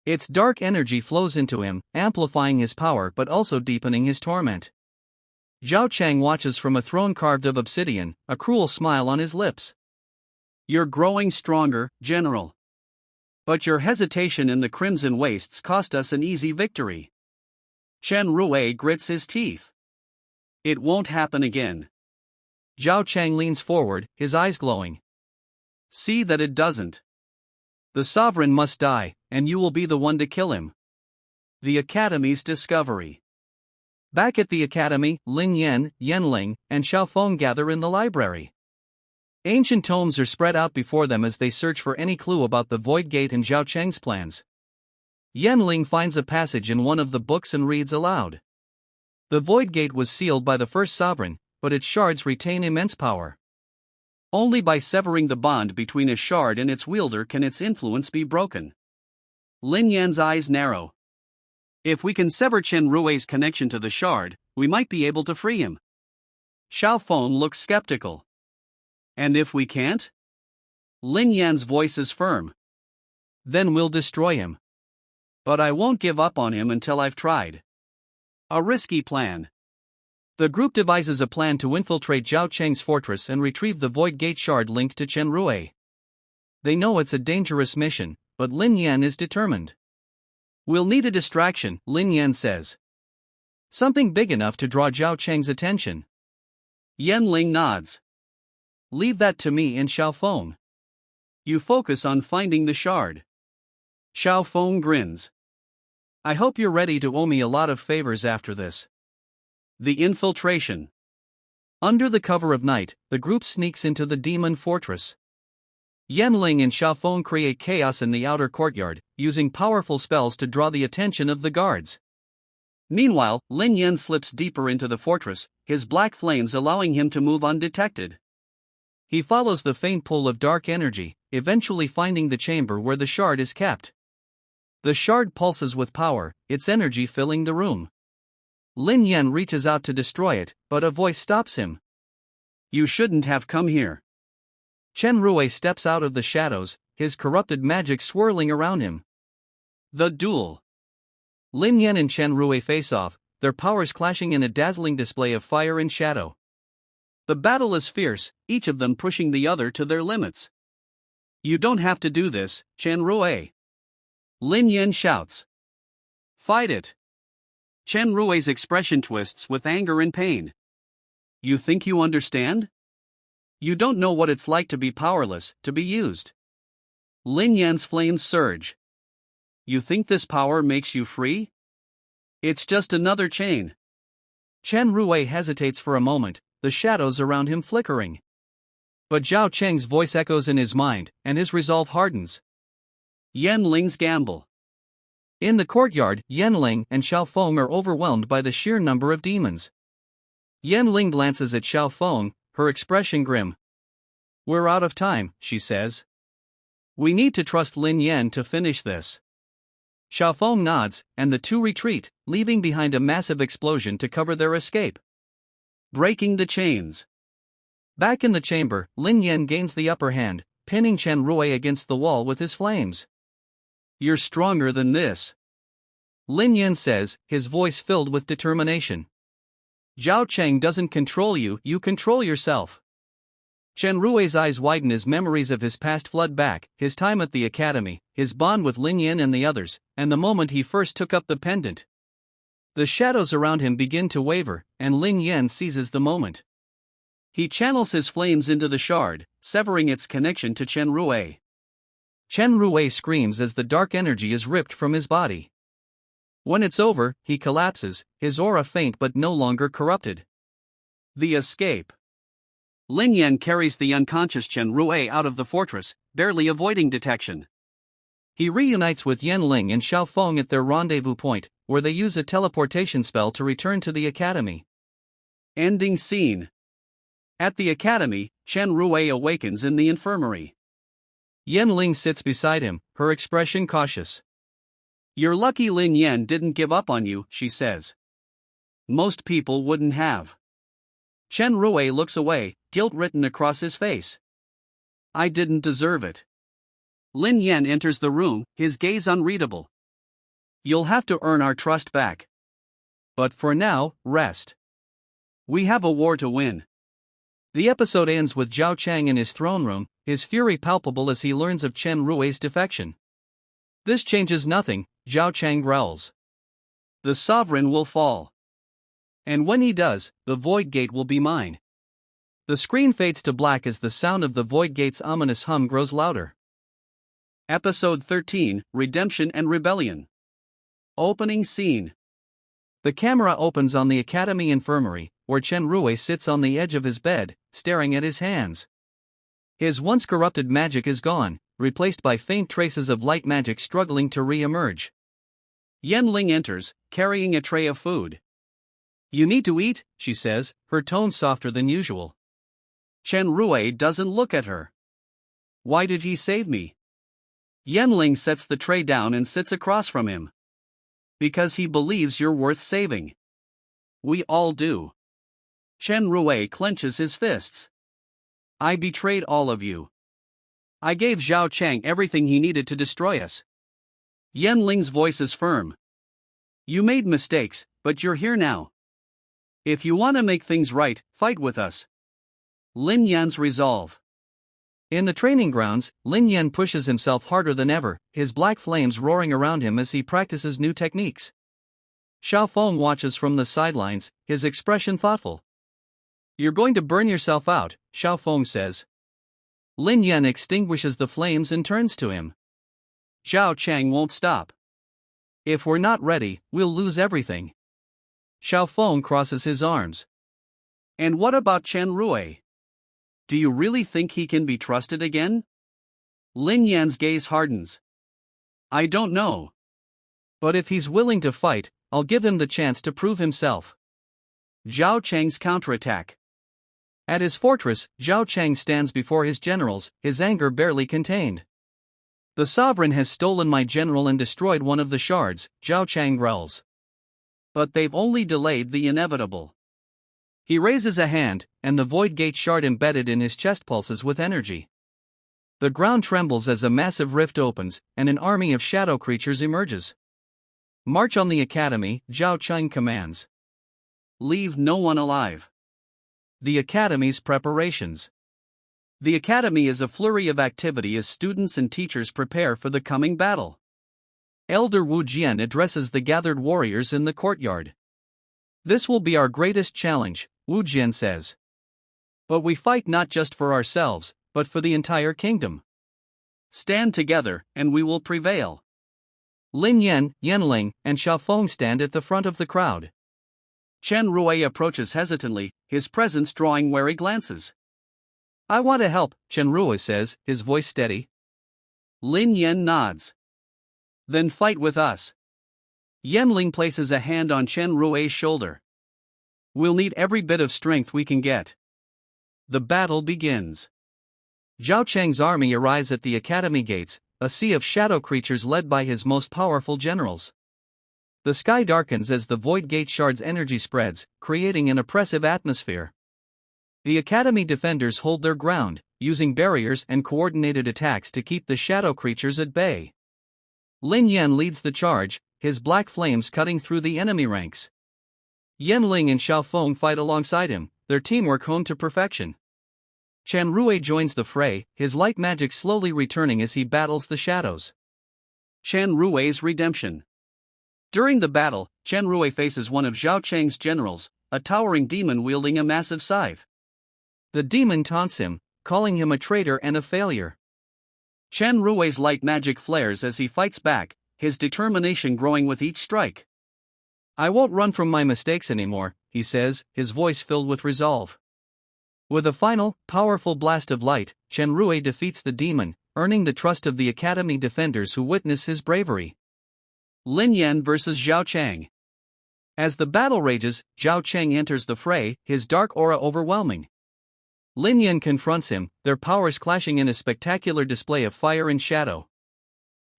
Its dark energy flows into him, amplifying his power but also deepening his torment. Zhao Cheng watches from a throne carved of obsidian, a cruel smile on his lips. "You're growing stronger, General. But your hesitation in the Crimson Wastes cost us an easy victory." Chen Rui grits his teeth. "It won't happen again." Zhao Cheng leans forward, his eyes glowing. "See that it doesn't. The sovereign must die, and you will be the one to kill him." The Academy's discovery. Back at the Academy, Lin Yan, Yan Ling, and Xiao Feng gather in the library. Ancient tomes are spread out before them as they search for any clue about the Void Gate and Zhao Cheng's plans. Yan Ling finds a passage in one of the books and reads aloud. The Void Gate was sealed by the first sovereign, but its shards retain immense power. Only by severing the bond between a shard and its wielder can its influence be broken. Lin Yan's eyes narrow. "If we can sever Chen Rui's connection to the shard, we might be able to free him." Xiao Feng looks skeptical. "And if we can't?" Lin Yan's voice is firm. "Then we'll destroy him. But I won't give up on him until I've tried." A risky plan. The group devises a plan to infiltrate Zhao Cheng's fortress and retrieve the Void Gate shard linked to Chen Rui. They know it's a dangerous mission, but Lin Yan is determined. "We'll need a distraction," Lin Yan says. "Something big enough to draw Zhao Cheng's attention." Yan Ling nods. "Leave that to me and Xiao Feng. You focus on finding the shard." Xiao Feng grins. "I hope you're ready to owe me a lot of favors after this." The infiltration. Under the cover of night, the group sneaks into the demon fortress. Yan Ling and Xiao Feng create chaos in the outer courtyard, using powerful spells to draw the attention of the guards. Meanwhile, Lin Yan slips deeper into the fortress, his black flames allowing him to move undetected. He follows the faint pull of dark energy, eventually finding the chamber where the shard is kept. The shard pulses with power, its energy filling the room. Lin Yan reaches out to destroy it, but a voice stops him. You shouldn't have come here. Chen Rui steps out of the shadows, his corrupted magic swirling around him. The duel. Lin Yan and Chen Rui face off, their powers clashing in a dazzling display of fire and shadow. The battle is fierce, each of them pushing the other to their limits. You don't have to do this, Chen Rui. Lin Yan shouts. Fight it. Chen Rui's expression twists with anger and pain. You think you understand? You don't know what it's like to be powerless, to be used. Lin Yan's flames surge. You think this power makes you free? It's just another chain. Chen Rui hesitates for a moment, the shadows around him flickering. But Zhao Cheng's voice echoes in his mind, and his resolve hardens. Yanling's gamble. In the courtyard, Yanling and Xiaofeng are overwhelmed by the sheer number of demons. Yanling glances at Xiaofeng, her expression grim. We're out of time, she says. We need to trust Lin Yan to finish this. Xiaofeng nods, and the two retreat, leaving behind a massive explosion to cover their escape. Breaking the chains. Back in the chamber, Lin Yan gains the upper hand, pinning Chen Rui against the wall with his flames. You're stronger than this. Lin Yan says, his voice filled with determination. Zhao Cheng doesn't control you, you control yourself. Chen Rui's eyes widen as memories of his past flood back, his time at the academy, his bond with Lin Yan and the others, and the moment he first took up the pendant. The shadows around him begin to waver, and Lin Yan seizes the moment. He channels his flames into the shard, severing its connection to Chen Rui. Chen Rui screams as the dark energy is ripped from his body. When it's over, he collapses, his aura faint but no longer corrupted. The escape. Lin Yan carries the unconscious Chen Rui out of the fortress, barely avoiding detection. He reunites with Yanling and Xiaofeng at their rendezvous point, where they use a teleportation spell to return to the academy. Ending scene. At the academy, Chen Rui awakens in the infirmary. Yanling sits beside him, her expression cautious. You're lucky Lin Yan didn't give up on you, she says. Most people wouldn't have. Chen Rui looks away, guilt written across his face. I didn't deserve it. Lin Yan enters the room, his gaze unreadable. You'll have to earn our trust back. But for now, rest. We have a war to win. The episode ends with Zhao Cheng in his throne room, his fury palpable as he learns of Chen Rui's defection. This changes nothing, Zhao Cheng growls. The sovereign will fall. And when he does, the void gate will be mine. The screen fades to black as the sound of the void gate's ominous hum grows louder. Episode 13, Redemption and Rebellion. Opening scene. The camera opens on the Academy Infirmary, where Chen Rui sits on the edge of his bed, staring at his hands. His once corrupted magic is gone, replaced by faint traces of light magic struggling to re-emerge. Yanling enters, carrying a tray of food. You need to eat, she says, her tone softer than usual. Chen Rui doesn't look at her. Why did he save me? Yanling sets the tray down and sits across from him. Because he believes you're worth saving. We all do. Chen Rui clenches his fists. I betrayed all of you. I gave Zhao Cheng everything he needed to destroy us. Yanling's voice is firm. You made mistakes, but you're here now. If you want to make things right, fight with us. Lin Yan's resolve. In the training grounds, Lin Yan pushes himself harder than ever, his black flames roaring around him as he practices new techniques. Xiaofeng watches from the sidelines, his expression thoughtful. You're going to burn yourself out, Xiaofeng says. Lin Yan extinguishes the flames and turns to him. Zhao Cheng won't stop. If we're not ready, we'll lose everything. Xiaofeng crosses his arms. And what about Chen Rui? Do you really think he can be trusted again? Lin Yan's gaze hardens. I don't know. But if he's willing to fight, I'll give him the chance to prove himself. Zhao Cheng's counterattack. At his fortress, Zhao Cheng stands before his generals, his anger barely contained. The sovereign has stolen my general and destroyed one of the shards, Zhao Cheng growls. But they've only delayed the inevitable. He raises a hand, and the void gate shard embedded in his chest pulses with energy. The ground trembles as a massive rift opens, and an army of shadow creatures emerges. March on the academy, Zhao Cheng commands. Leave no one alive. The academy's preparations. The academy is a flurry of activity as students and teachers prepare for the coming battle. Elder Wu Jian addresses the gathered warriors in the courtyard. This will be our greatest challenge, Wu Jian says. But we fight not just for ourselves, but for the entire kingdom. Stand together, and we will prevail. Lin Yan, Yanling, and Xiaofeng stand at the front of the crowd. Chen Rui approaches hesitantly, his presence drawing wary glances. I want to help, Chen Rui says, his voice steady. Lin Yan nods. Then fight with us. Yanling places a hand on Chen Rui's shoulder. We'll need every bit of strength we can get. The battle begins. Zhao Cheng's army arrives at the academy gates, a sea of shadow creatures led by his most powerful generals. The sky darkens as the void gate shard's energy spreads, creating an oppressive atmosphere. The academy defenders hold their ground, using barriers and coordinated attacks to keep the shadow creatures at bay. Lin Yan leads the charge, his black flames cutting through the enemy ranks. Yanling and Xiaofeng fight alongside him, their teamwork honed to perfection. Chen Rui joins the fray, his light magic slowly returning as he battles the shadows. Chen Rui's redemption. During the battle, Chen Rui faces one of Zhao Cheng's generals, a towering demon wielding a massive scythe. The demon taunts him, calling him a traitor and a failure. Chen Rui's light magic flares as he fights back, his determination growing with each strike. I won't run from my mistakes anymore, he says, his voice filled with resolve. With a final, powerful blast of light, Chen Rui defeats the demon, earning the trust of the academy defenders who witness his bravery. Lin Yan vs. Zhao Cheng. As the battle rages, Zhao Cheng enters the fray, his dark aura overwhelming. Lin Yan confronts him, their powers clashing in a spectacular display of fire and shadow.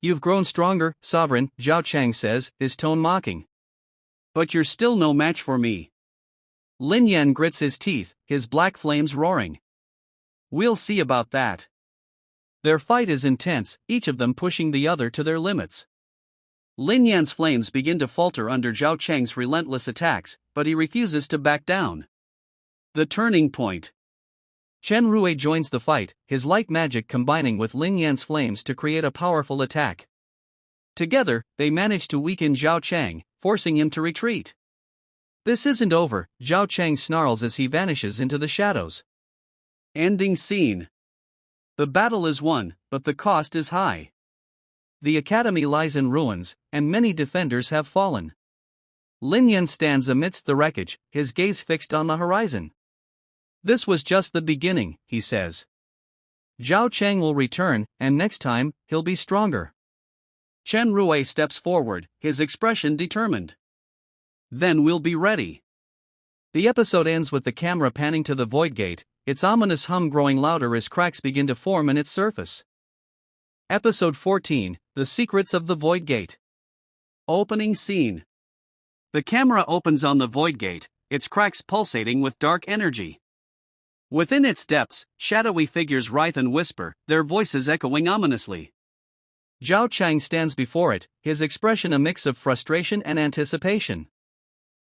You've grown stronger, Sovereign, Zhao Cheng says, his tone mocking. But you're still no match for me. Lin Yan grits his teeth, his black flames roaring. We'll see about that. Their fight is intense, each of them pushing the other to their limits. Lin Yan's flames begin to falter under Zhao Cheng's relentless attacks, but he refuses to back down. The turning point. Chen Rui joins the fight, his light magic combining with Lin Yan's flames to create a powerful attack. Together, they manage to weaken Zhao Cheng, forcing him to retreat. This isn't over, Zhao Cheng snarls as he vanishes into the shadows. Ending scene. The battle is won, but the cost is high. The academy lies in ruins, and many defenders have fallen. Lin Yan stands amidst the wreckage, his gaze fixed on the horizon. This was just the beginning, he says. Zhao Cheng will return, and next time, he'll be stronger. Chen Rui steps forward, his expression determined. Then we'll be ready. The episode ends with the camera panning to the void gate, its ominous hum growing louder as cracks begin to form in its surface. Episode 14, The Secrets of the Void Gate. Opening scene. The camera opens on the void gate, its cracks pulsating with dark energy. Within its depths, shadowy figures writhe and whisper, their voices echoing ominously. Zhao Cheng stands before it, his expression a mix of frustration and anticipation.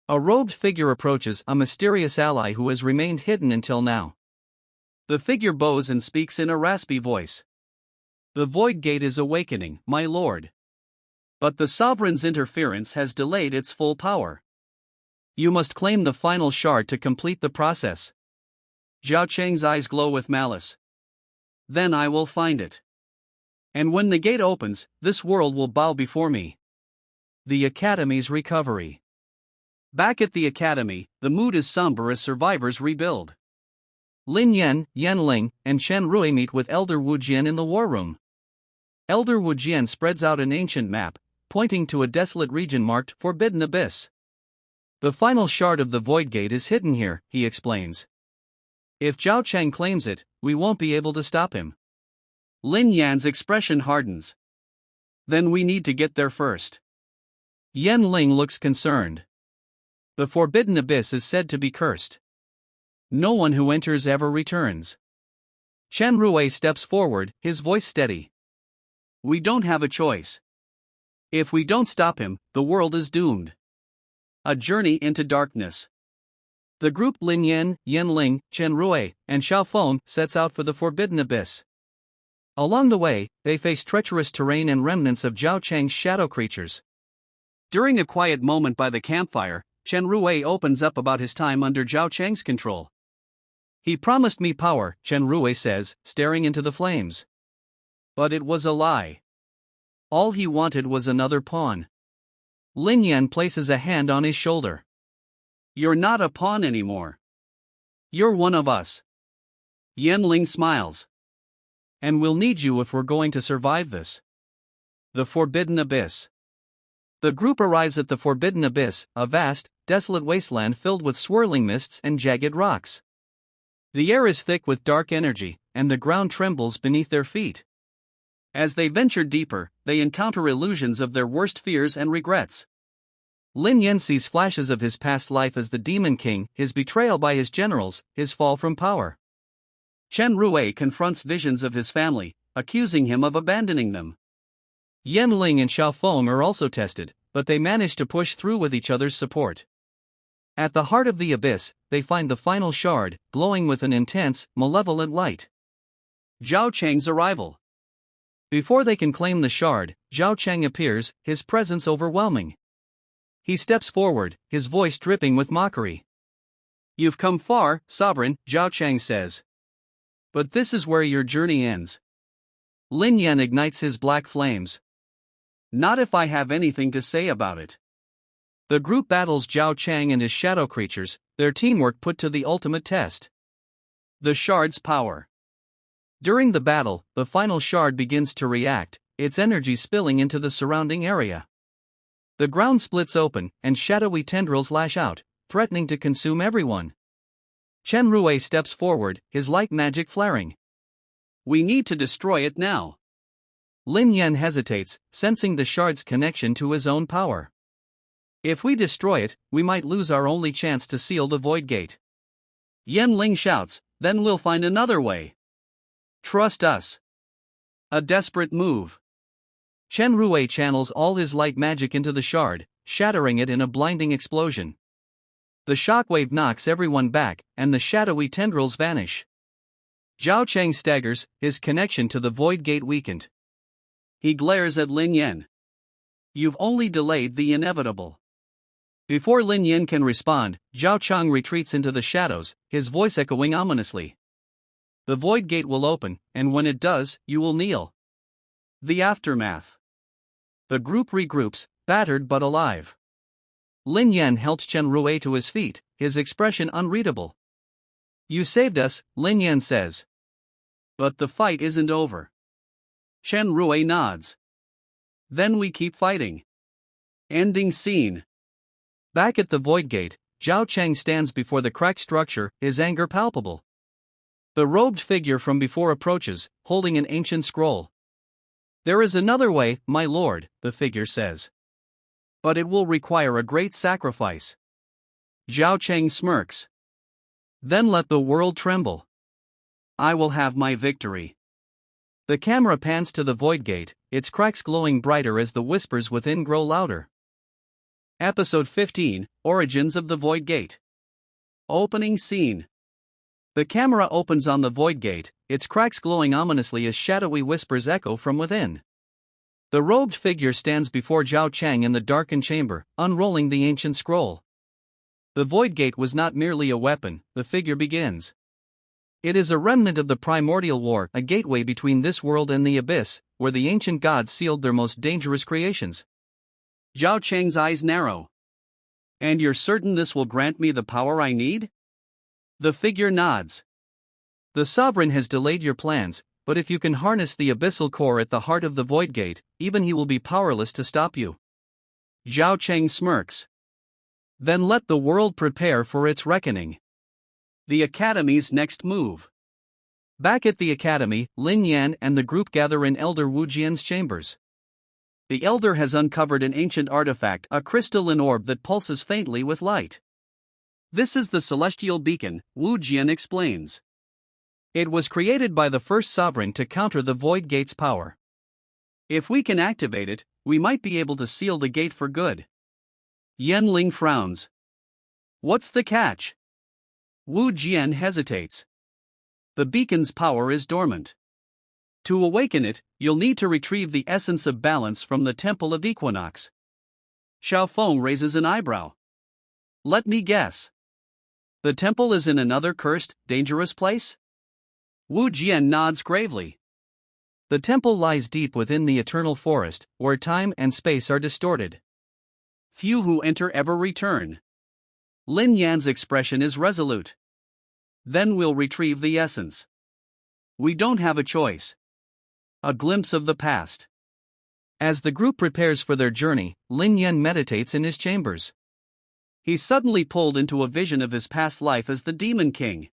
A robed figure approaches, a mysterious ally who has remained hidden until now. The figure bows and speaks in a raspy voice. The void gate is awakening, my lord. But the sovereign's interference has delayed its full power. You must claim the final shard to complete the process. Zhao Cheng's eyes glow with malice. Then I will find it. And when the gate opens, this world will bow before me. The Academy's recovery. Back at the Academy, the mood is somber as survivors rebuild. Lin Yan, Yanling, and Chen Rui meet with Elder Wu Jian in the war room. Elder Wu Jian spreads out an ancient map, pointing to a desolate region marked Forbidden Abyss. The final shard of the Void Gate is hidden here, he explains. If Zhao Cheng claims it, we won't be able to stop him. Lin Yan's expression hardens. Then we need to get there first. Yanling looks concerned. The Forbidden Abyss is said to be cursed. No one who enters ever returns. Chen Rui steps forward, his voice steady. We don't have a choice. If we don't stop him, the world is doomed. A journey into darkness. The group Lin Yan, Yan Ling, Chen Rui, and Xiao Feng sets out for the Forbidden Abyss. Along the way, they face treacherous terrain and remnants of Zhao Cheng's shadow creatures. During a quiet moment by the campfire, Chen Rui opens up about his time under Zhao Cheng's control. He promised me power, Chen Rui says, staring into the flames. But it was a lie. All he wanted was another pawn. Lin Yan places a hand on his shoulder. You're not a pawn anymore. You're one of us. Yan Ling smiles. And we'll need you if we're going to survive this. The Forbidden Abyss. The group arrives at the Forbidden Abyss, a vast, desolate wasteland filled with swirling mists and jagged rocks. The air is thick with dark energy, and the ground trembles beneath their feet. As they venture deeper, they encounter illusions of their worst fears and regrets. Lin Yan sees flashes of his past life as the Demon King, his betrayal by his generals, his fall from power. Chen Rui confronts visions of his family, accusing him of abandoning them. Yan Ling and Xiao Feng are also tested, but they manage to push through with each other's support. At the heart of the abyss, they find the final shard, glowing with an intense, malevolent light. Zhao Cheng's arrival. Before they can claim the shard, Zhao Cheng appears, his presence overwhelming. He steps forward, his voice dripping with mockery. You've come far, Sovereign, Zhao Cheng says. But this is where your journey ends. Lin Yan ignites his black flames. Not if I have anything to say about it. The group battles Zhao Cheng and his shadow creatures, their teamwork put to the ultimate test. The shard's power. During the battle, the final shard begins to react, its energy spilling into the surrounding area. The ground splits open, and shadowy tendrils lash out, threatening to consume everyone. Chen Rui steps forward, his light magic flaring. We need to destroy it now. Lin Yan hesitates, sensing the shard's connection to his own power. If we destroy it, we might lose our only chance to seal the Void Gate. Yan Ling shouts, then we'll find another way. Trust us. A desperate move. Chen Rui channels all his light magic into the shard, shattering it in a blinding explosion. The shockwave knocks everyone back, and the shadowy tendrils vanish. Zhao Cheng staggers, his connection to the Void Gate weakened. He glares at Lin Yan. You've only delayed the inevitable. Before Lin Yan can respond, Zhao Cheng retreats into the shadows, his voice echoing ominously. The Void Gate will open, and when it does, you will kneel. The aftermath. The group regroups, battered but alive. Lin Yan helps Chen Rui to his feet, his expression unreadable. You saved us, Lin Yan says. But the fight isn't over. Chen Rui nods. Then we keep fighting. Ending scene. Back at the Void Gate, Zhao Cheng stands before the cracked structure, his anger palpable. The robed figure from before approaches, holding an ancient scroll. There is another way, my lord, the figure says. But it will require a great sacrifice. Zhao Cheng smirks. Then let the world tremble. I will have my victory. The camera pans to the Void Gate, its cracks glowing brighter as the whispers within grow louder. Episode 15, Origins of the Void Gate. Opening scene. The camera opens on the Void Gate, its cracks glowing ominously as shadowy whispers echo from within. The robed figure stands before Zhao Cheng in the darkened chamber, unrolling the ancient scroll. The Void Gate was not merely a weapon, the figure begins. It is a remnant of the primordial war, a gateway between this world and the abyss, where the ancient gods sealed their most dangerous creations. Zhao Cheng's eyes narrow. And you're certain this will grant me the power I need? The figure nods. The sovereign has delayed your plans, but if you can harness the abyssal core at the heart of the Void Gate, even he will be powerless to stop you. Zhao Cheng smirks. Then let the world prepare for its reckoning. The Academy's next move. Back at the Academy, Lin Yan and the group gather in Elder Wu Jian's chambers. The Elder has uncovered an ancient artifact, a crystalline orb that pulses faintly with light. This is the celestial beacon, Wu Jian explains. It was created by the first sovereign to counter the Void Gate's power. If we can activate it, we might be able to seal the gate for good. Yanling frowns. What's the catch? Wu Jian hesitates. The beacon's power is dormant. To awaken it, you'll need to retrieve the essence of balance from the Temple of Equinox. Xiaofeng raises an eyebrow. Let me guess. The temple is in another cursed, dangerous place? Wu Jian nods gravely. The temple lies deep within the eternal forest, where time and space are distorted. Few who enter ever return. Lin Yan's expression is resolute. Then we'll retrieve the essence. We don't have a choice. A glimpse of the past. As the group prepares for their journey, Lin Yan meditates in his chambers. He's suddenly pulled into a vision of his past life as the Demon King.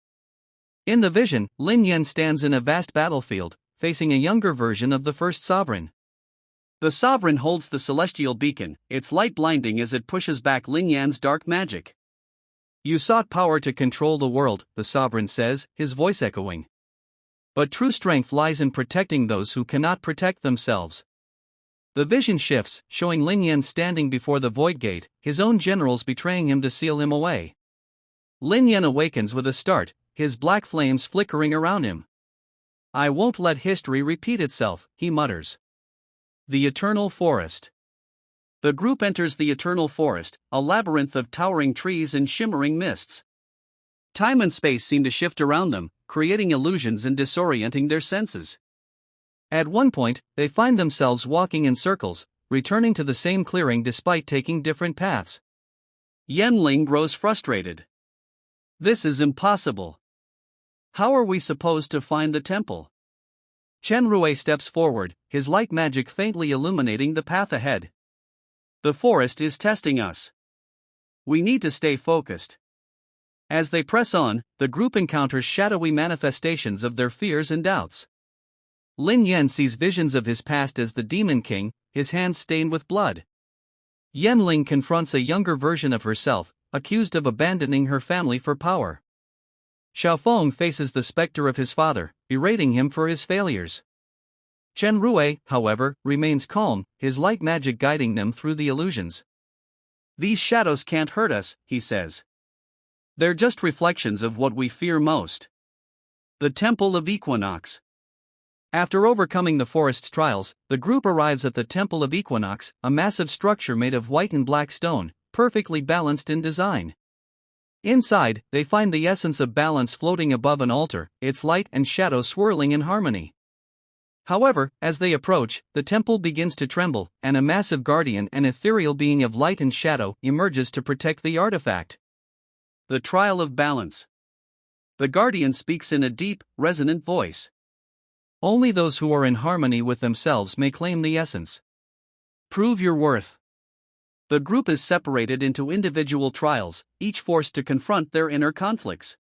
In the vision, Lin Yan stands in a vast battlefield, facing a younger version of the first sovereign. The sovereign holds the celestial beacon, its light blinding as it pushes back Lin Yan's dark magic. You sought power to control the world, the sovereign says, his voice echoing. But true strength lies in protecting those who cannot protect themselves. The vision shifts, showing Lin Yan standing before the Void Gate, his own generals betraying him to seal him away. Lin Yan awakens with a start, his black flames flickering around him. I won't let history repeat itself, he mutters. The Eternal Forest. The group enters the Eternal Forest, a labyrinth of towering trees and shimmering mists. Time and space seem to shift around them, creating illusions and disorienting their senses. At one point, they find themselves walking in circles, returning to the same clearing despite taking different paths. Yanling grows frustrated. This is impossible. How are we supposed to find the temple? Chen Rui steps forward, his light magic faintly illuminating the path ahead. The forest is testing us. We need to stay focused. As they press on, the group encounters shadowy manifestations of their fears and doubts. Lin Yan sees visions of his past as the Demon King, his hands stained with blood. Yanling confronts a younger version of herself, accused of abandoning her family for power. Xiaofeng faces the specter of his father, berating him for his failures. Chen Rui, however, remains calm, his light magic guiding them through the illusions. These shadows can't hurt us, he says. They're just reflections of what we fear most. The Temple of Equinox. After overcoming the forest's trials, the group arrives at the Temple of Equinox, a massive structure made of white and black stone, perfectly balanced in design. Inside, they find the essence of balance floating above an altar, its light and shadow swirling in harmony. However, as they approach, the temple begins to tremble, and a massive guardian, an ethereal being of light and shadow, emerges to protect the artifact. The trial of balance. The guardian speaks in a deep, resonant voice. Only those who are in harmony with themselves may claim the essence. Prove your worth. The group is separated into individual trials, each forced to confront their inner conflicts.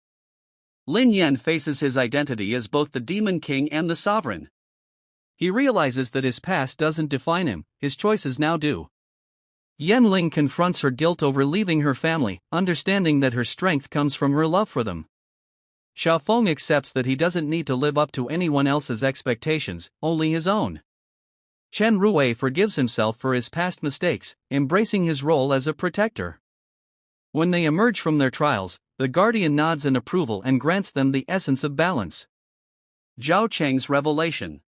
Lin Yan faces his identity as both the Demon King and the Sovereign. He realizes that his past doesn't define him, his choices now do. Yanling confronts her guilt over leaving her family, understanding that her strength comes from her love for them. Xiaofeng accepts that he doesn't need to live up to anyone else's expectations, only his own. Chen Rui forgives himself for his past mistakes, embracing his role as a protector. When they emerge from their trials, the guardian nods in approval and grants them the essence of balance. Zhao Cheng's revelation.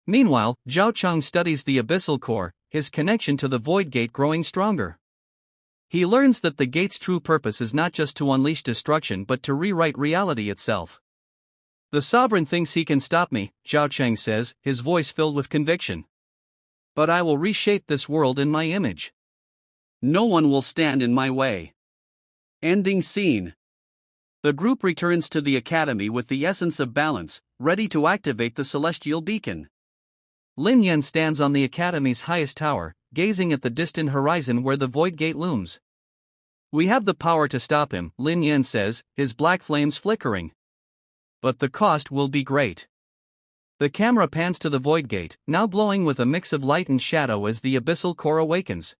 Meanwhile, Zhao Cheng studies the abyssal core, his connection to the Void Gate growing stronger. He learns that the gate's true purpose is not just to unleash destruction but to rewrite reality itself. The sovereign thinks he can stop me, Zhao Cheng says, his voice filled with conviction. But I will reshape this world in my image. No one will stand in my way. Ending scene. The group returns to the academy with the essence of balance, ready to activate the celestial beacon. Lin Yan stands on the academy's highest tower, gazing at the distant horizon where the Void Gate looms. We have the power to stop him, Lin Yan says, his black flames flickering. But the cost will be great. The camera pans to the Void Gate, now glowing with a mix of light and shadow as the abyssal core awakens.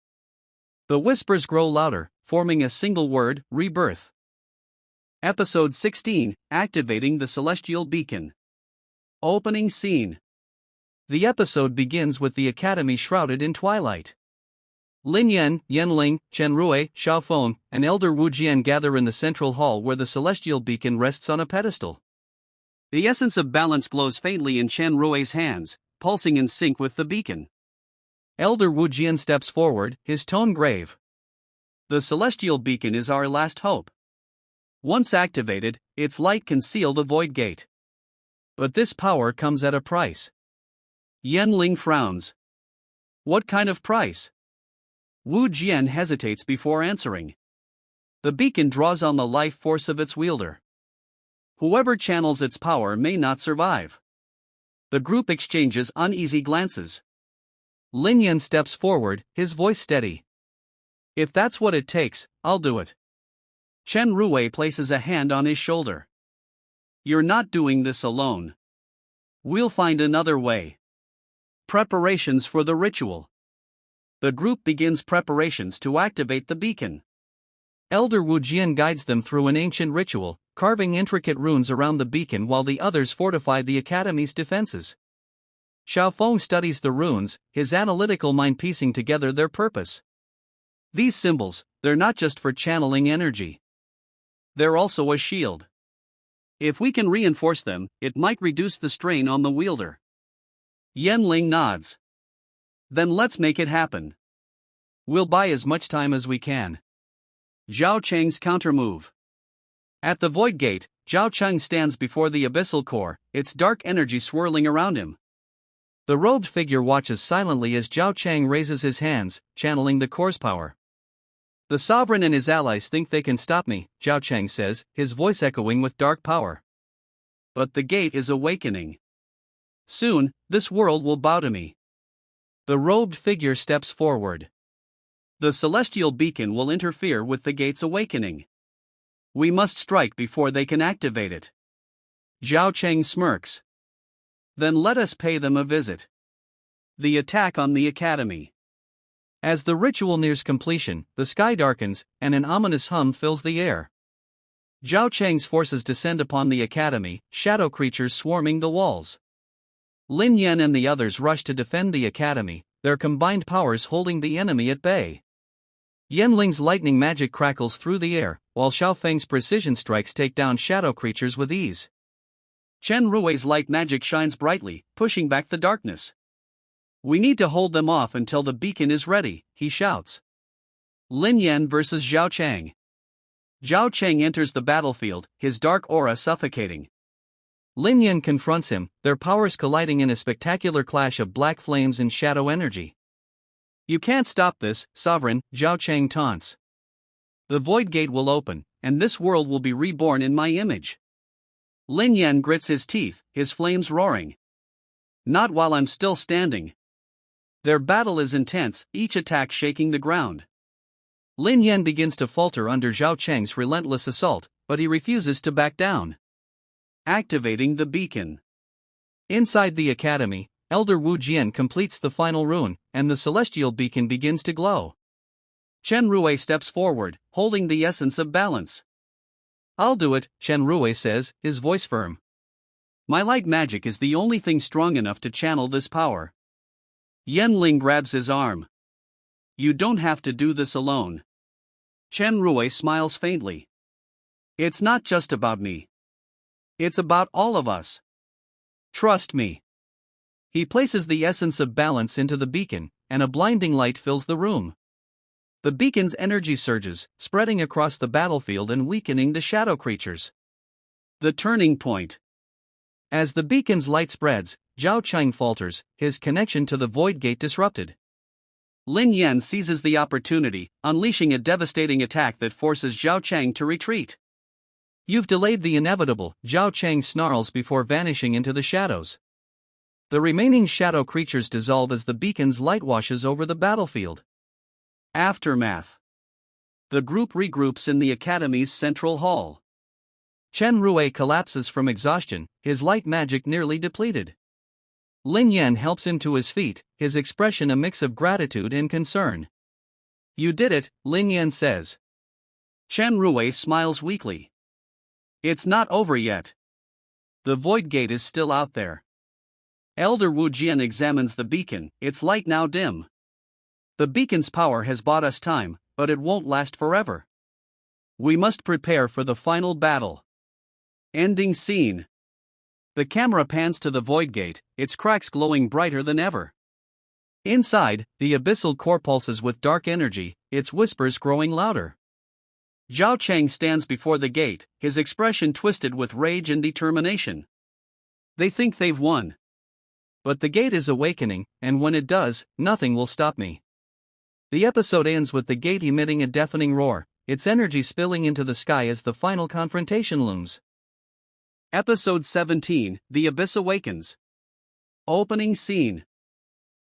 The whispers grow louder, forming a single word, rebirth. Episode 16, Activating the Celestial Beacon. Opening Scene. The episode begins with the academy shrouded in twilight. Lin Yan, Yanling, Chen Rui, Xiaofeng, and Elder Wu Jian gather in the central hall where the celestial beacon rests on a pedestal. The essence of balance glows faintly in Chen Rui's hands, pulsing in sync with the beacon. Elder Wu Jian steps forward, his tone grave. The celestial beacon is our last hope. Once activated, its light can seal the void gate. But this power comes at a price. Yanling frowns. What kind of price? Wu Jian hesitates before answering. The beacon draws on the life force of its wielder. Whoever channels its power may not survive. The group exchanges uneasy glances. Lin Yan steps forward, his voice steady. If that's what it takes, I'll do it. Chen Rui places a hand on his shoulder. You're not doing this alone. We'll find another way. Preparations for the ritual. The group begins preparations to activate the beacon. Elder Wu Jian guides them through an ancient ritual, carving intricate runes around the beacon while the others fortify the academy's defenses. Xiaofeng studies the runes, his analytical mind piecing together their purpose. These symbols, they're not just for channeling energy. They're also a shield. If we can reinforce them, it might reduce the strain on the wielder. Yanling nods. Then let's make it happen. We'll buy as much time as we can. Zhao Cheng's countermove. At the void gate, Zhao Cheng stands before the abyssal core, its dark energy swirling around him. The robed figure watches silently as Zhao Cheng raises his hands, channeling the core's power. The sovereign and his allies think they can stop me, Zhao Cheng says, his voice echoing with dark power. But the gate is awakening. Soon, this world will bow to me. The robed figure steps forward. The celestial beacon will interfere with the gate's awakening. We must strike before they can activate it. Zhao Cheng smirks. Then let us pay them a visit. The attack on the academy. As the ritual nears completion, the sky darkens, and an ominous hum fills the air. Zhao Cheng's forces descend upon the academy, shadow creatures swarming the walls. Lin Yan and the others rush to defend the academy, their combined powers holding the enemy at bay. Yanling's lightning magic crackles through the air, while Xiaofeng's precision strikes take down shadow creatures with ease. Chen Rui's light magic shines brightly, pushing back the darkness. We need to hold them off until the beacon is ready, he shouts. Lin Yan versus Zhao Cheng. Zhao Cheng enters the battlefield, his dark aura suffocating. Lin Yan confronts him, their powers colliding in a spectacular clash of black flames and shadow energy. You can't stop this, Sovereign, Zhao Cheng taunts. The void gate will open, and this world will be reborn in my image. Lin Yan grits his teeth, his flames roaring. Not while I'm still standing. Their battle is intense, each attack shaking the ground. Lin Yan begins to falter under Zhao Cheng's relentless assault, but he refuses to back down. Activating the beacon. Inside the academy, Elder Wu Jian completes the final rune, and the celestial beacon begins to glow. Chen Rui steps forward, holding the essence of balance. I'll do it, Chen Rui says, his voice firm. My light magic is the only thing strong enough to channel this power. Yanling grabs his arm. You don't have to do this alone. Chen Rui smiles faintly. It's not just about me. It's about all of us. Trust me. He places the essence of balance into the beacon, and a blinding light fills the room. The beacon's energy surges, spreading across the battlefield and weakening the shadow creatures. The turning point. As the beacon's light spreads, Zhao Cheng falters, his connection to the void gate disrupted. Lin Yan seizes the opportunity, unleashing a devastating attack that forces Zhao Cheng to retreat. You've delayed the inevitable, Zhao Cheng snarls before vanishing into the shadows. The remaining shadow creatures dissolve as the beacon's light washes over the battlefield. Aftermath. The group regroups in the academy's central hall. Chen Rui collapses from exhaustion, his light magic nearly depleted. Lin Yan helps him to his feet, his expression a mix of gratitude and concern. You did it, Lin Yan says. Chen Rui smiles weakly. It's not over yet. The void gate is still out there. Elder Wu Jian examines the beacon, its light now dim. The beacon's power has bought us time, but it won't last forever. We must prepare for the final battle. Ending scene. The camera pans to the void gate, its cracks glowing brighter than ever. Inside, the abyssal core pulses with dark energy, its whispers growing louder. Zhao Cheng stands before the gate, his expression twisted with rage and determination. They think they've won. But the gate is awakening, and when it does, nothing will stop me. The episode ends with the gate emitting a deafening roar, its energy spilling into the sky as the final confrontation looms. Episode 17, The Abyss Awakens. Opening scene.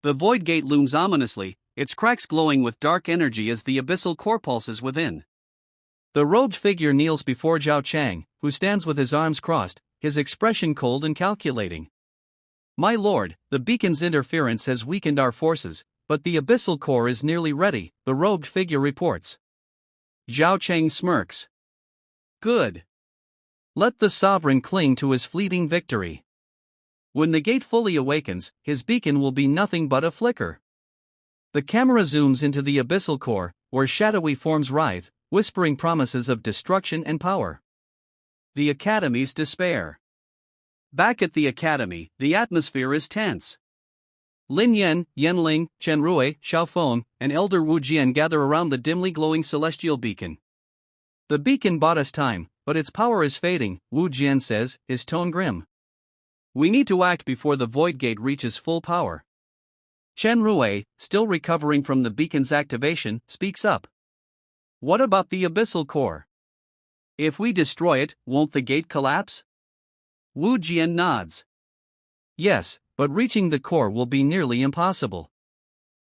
The void gate looms ominously, its cracks glowing with dark energy as the abyssal core pulses within. The robed figure kneels before Zhao Chang, who stands with his arms crossed, his expression cold and calculating. My lord, the beacon's interference has weakened our forces, but the abyssal core is nearly ready, the robed figure reports. Zhao Cheng smirks. Good. Let the sovereign cling to his fleeting victory. When the gate fully awakens, his beacon will be nothing but a flicker. The camera zooms into the abyssal core, where shadowy forms writhe, whispering promises of destruction and power. The Academy's despair. Back at the Academy, the atmosphere is tense. Lin Yan, Yanling, Chen Rui, Xiaofeng, and Elder Wu Jian gather around the dimly glowing celestial beacon. The beacon bought us time, but its power is fading, Wu Jian says, his tone grim. We need to act before the void gate reaches full power. Chen Rui, still recovering from the beacon's activation, speaks up. What about the abyssal core? If we destroy it, won't the gate collapse? Wu Jian nods. Yes, but reaching the core will be nearly impossible.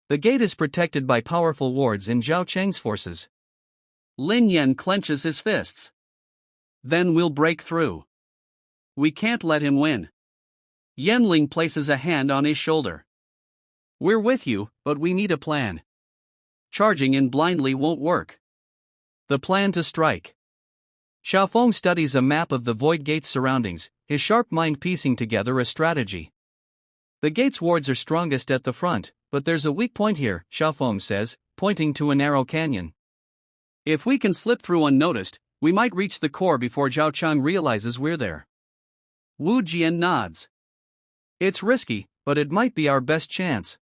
The gate is protected by powerful wards in Zhao Cheng's forces. Lin Yan clenches his fists. Then we'll break through. We can't let him win. Yanling places a hand on his shoulder. We're with you, but we need a plan. Charging in blindly won't work. The plan to strike. Xiaofeng studies a map of the void gate's surroundings, his sharp mind piecing together a strategy. The gate's wards are strongest at the front, but there's a weak point here, Xiaofeng says, pointing to a narrow canyon. If we can slip through unnoticed, we might reach the core before Zhao Chang realizes we're there. Wu Jian nods. It's risky, but it might be our best chance.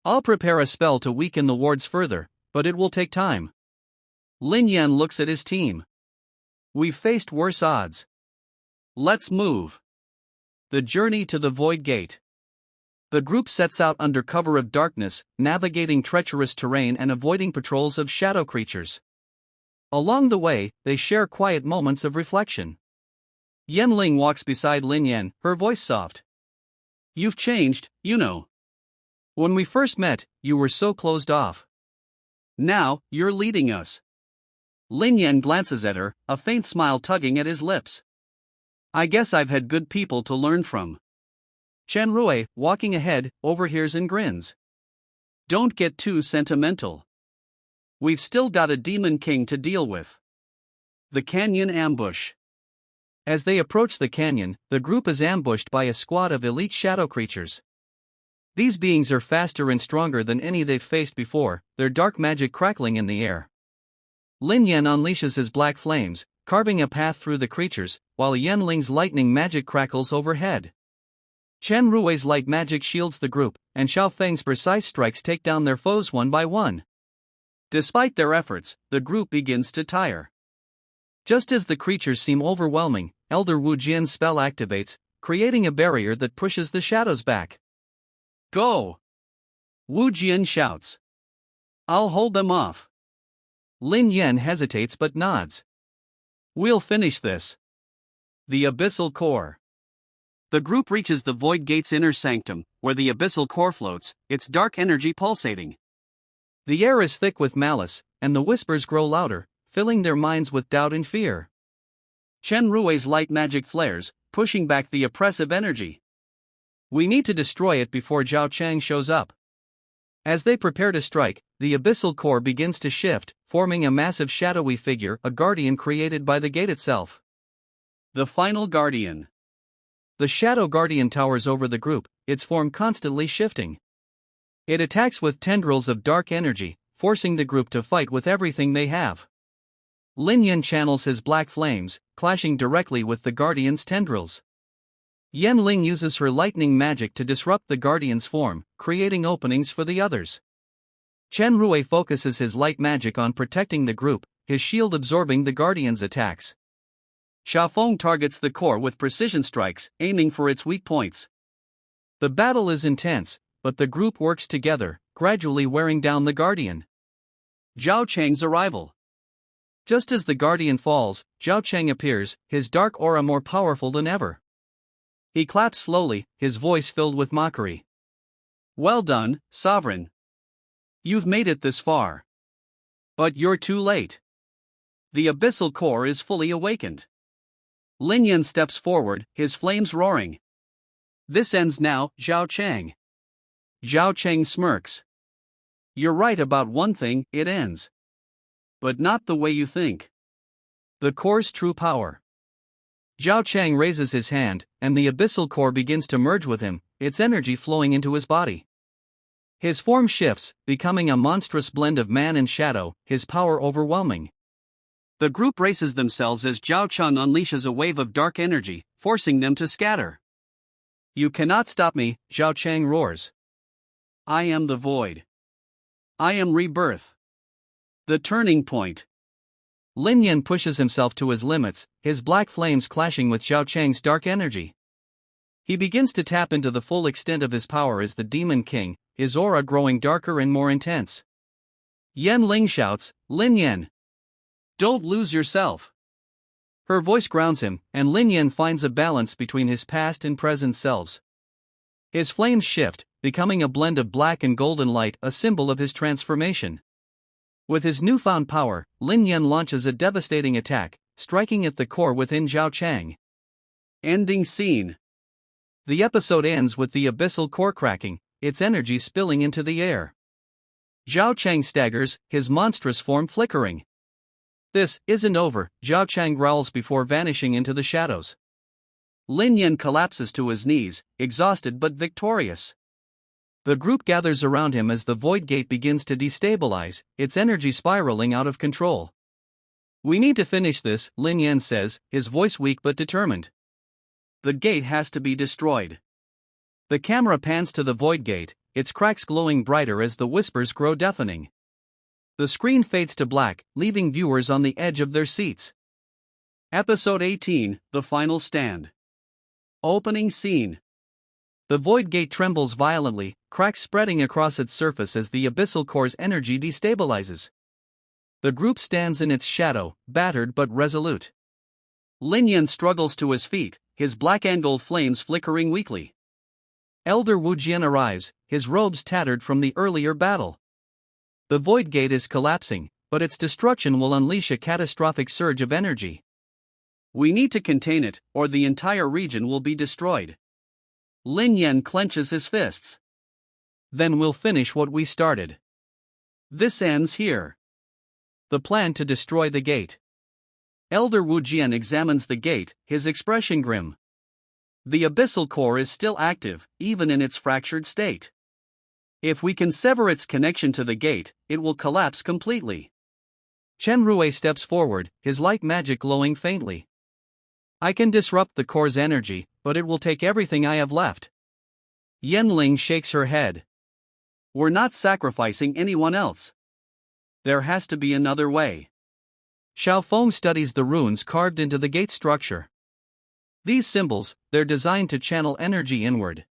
I'll prepare a spell to weaken the wards further, but it will take time. Lin Yan looks at his team. We've faced worse odds. Let's move. The journey to the void gate. The group sets out under cover of darkness, navigating treacherous terrain and avoiding patrols of shadow creatures. Along the way, they share quiet moments of reflection. Yanling walks beside Lin Yan, her voice soft. You've changed, you know. When we first met, you were so closed off. Now, you're leading us. Lin Yan glances at her, a faint smile tugging at his lips. I guess I've had good people to learn from. Chen Rui, walking ahead, overhears and grins. Don't get too sentimental. We've still got a demon king to deal with. The canyon ambush. As they approach the canyon, the group is ambushed by a squad of elite shadow creatures. These beings are faster and stronger than any they've faced before, their dark magic crackling in the air. Lin Yan unleashes his black flames, carving a path through the creatures, while Yanling's lightning magic crackles overhead. Chen Rui's light magic shields the group, and Xiao Feng's precise strikes take down their foes one by one. Despite their efforts, the group begins to tire. Just as the creatures seem overwhelming, Elder Wu Jian's spell activates, creating a barrier that pushes the shadows back. Go! Wu Jian shouts. I'll hold them off. Lin Yan hesitates but nods. We'll finish this. The abyssal core. The group reaches the void gate's inner sanctum, where the abyssal core floats, its dark energy pulsating. The air is thick with malice, and the whispers grow louder, filling their minds with doubt and fear. Chen Rui's light magic flares, pushing back the oppressive energy. We need to destroy it before Zhao Chang shows up. As they prepare to strike, the abyssal core begins to shift, forming a massive shadowy figure, a guardian created by the gate itself. The final guardian. The Shadow Guardian towers over the group, its form constantly shifting. It attacks with tendrils of dark energy, forcing the group to fight with everything they have. Lin Yan channels his black flames, clashing directly with the Guardian's tendrils. Yan Ling uses her lightning magic to disrupt the Guardian's form, creating openings for the others. Chen Rui focuses his light magic on protecting the group, his shield absorbing the Guardian's attacks. Xiaofeng targets the core with precision strikes, aiming for its weak points. The battle is intense, but the group works together, gradually wearing down the Guardian. Zhao Chang's arrival. Just as the Guardian falls, Zhao Chang appears, his dark aura more powerful than ever. He claps slowly, his voice filled with mockery. Well done, Sovereign. You've made it this far. But you're too late. The abyssal core is fully awakened. Lin Yan steps forward, his flames roaring. This ends now, Zhao Chang. Zhao Chang smirks. You're right about one thing, it ends. But not the way you think. The core's true power. Zhao Chang raises his hand, and the abyssal core begins to merge with him, its energy flowing into his body. His form shifts, becoming a monstrous blend of man and shadow, his power overwhelming. The group braces themselves as Zhao Chang unleashes a wave of dark energy, forcing them to scatter. You cannot stop me, Zhao Chang roars. I am the void. I am rebirth. The turning point. Lin Yan pushes himself to his limits, his black flames clashing with Zhao Chang's dark energy. He begins to tap into the full extent of his power as the Demon King, his aura growing darker and more intense. Yan Ling shouts, Lin Yan! Don't lose yourself! Her voice grounds him, and Lin Yan finds a balance between his past and present selves. His flames shift, becoming a blend of black and golden light, a symbol of his transformation. With his newfound power, Lin Yan launches a devastating attack, striking at the core within Zhao Chang. Ending scene. The episode ends with the abyssal core cracking, its energy spilling into the air. Zhao Chang staggers, his monstrous form flickering. This isn't over, Zhao Chang growls before vanishing into the shadows. Lin Yan collapses to his knees, exhausted but victorious. The group gathers around him as the void gate begins to destabilize, its energy spiraling out of control. We need to finish this, Lin Yan says, his voice weak but determined. The gate has to be destroyed. The camera pans to the void gate, its cracks glowing brighter as the whispers grow deafening. The screen fades to black, leaving viewers on the edge of their seats. Episode 18, The Final Stand. Opening scene. The void gate trembles violently, cracks spreading across its surface as the abyssal core's energy destabilizes. The group stands in its shadow, battered but resolute. Lin Yan struggles to his feet, his black and gold flames flickering weakly. Elder Wu Jian arrives, his robes tattered from the earlier battle. The void gate is collapsing, but its destruction will unleash a catastrophic surge of energy. We need to contain it, or the entire region will be destroyed. Lin Yan clenches his fists. Then we'll finish what we started. This ends here. The plan to destroy the gate. Elder Wu Jian examines the gate, his expression grim. The abyssal core is still active, even in its fractured state. If we can sever its connection to the gate, it will collapse completely. Chen Rui steps forward, his light magic glowing faintly. I can disrupt the core's energy, but it will take everything I have left. Yan Ling shakes her head. We're not sacrificing anyone else. There has to be another way. Xiaofeng studies the runes carved into the gate structure. These symbols, they're designed to channel energy inward.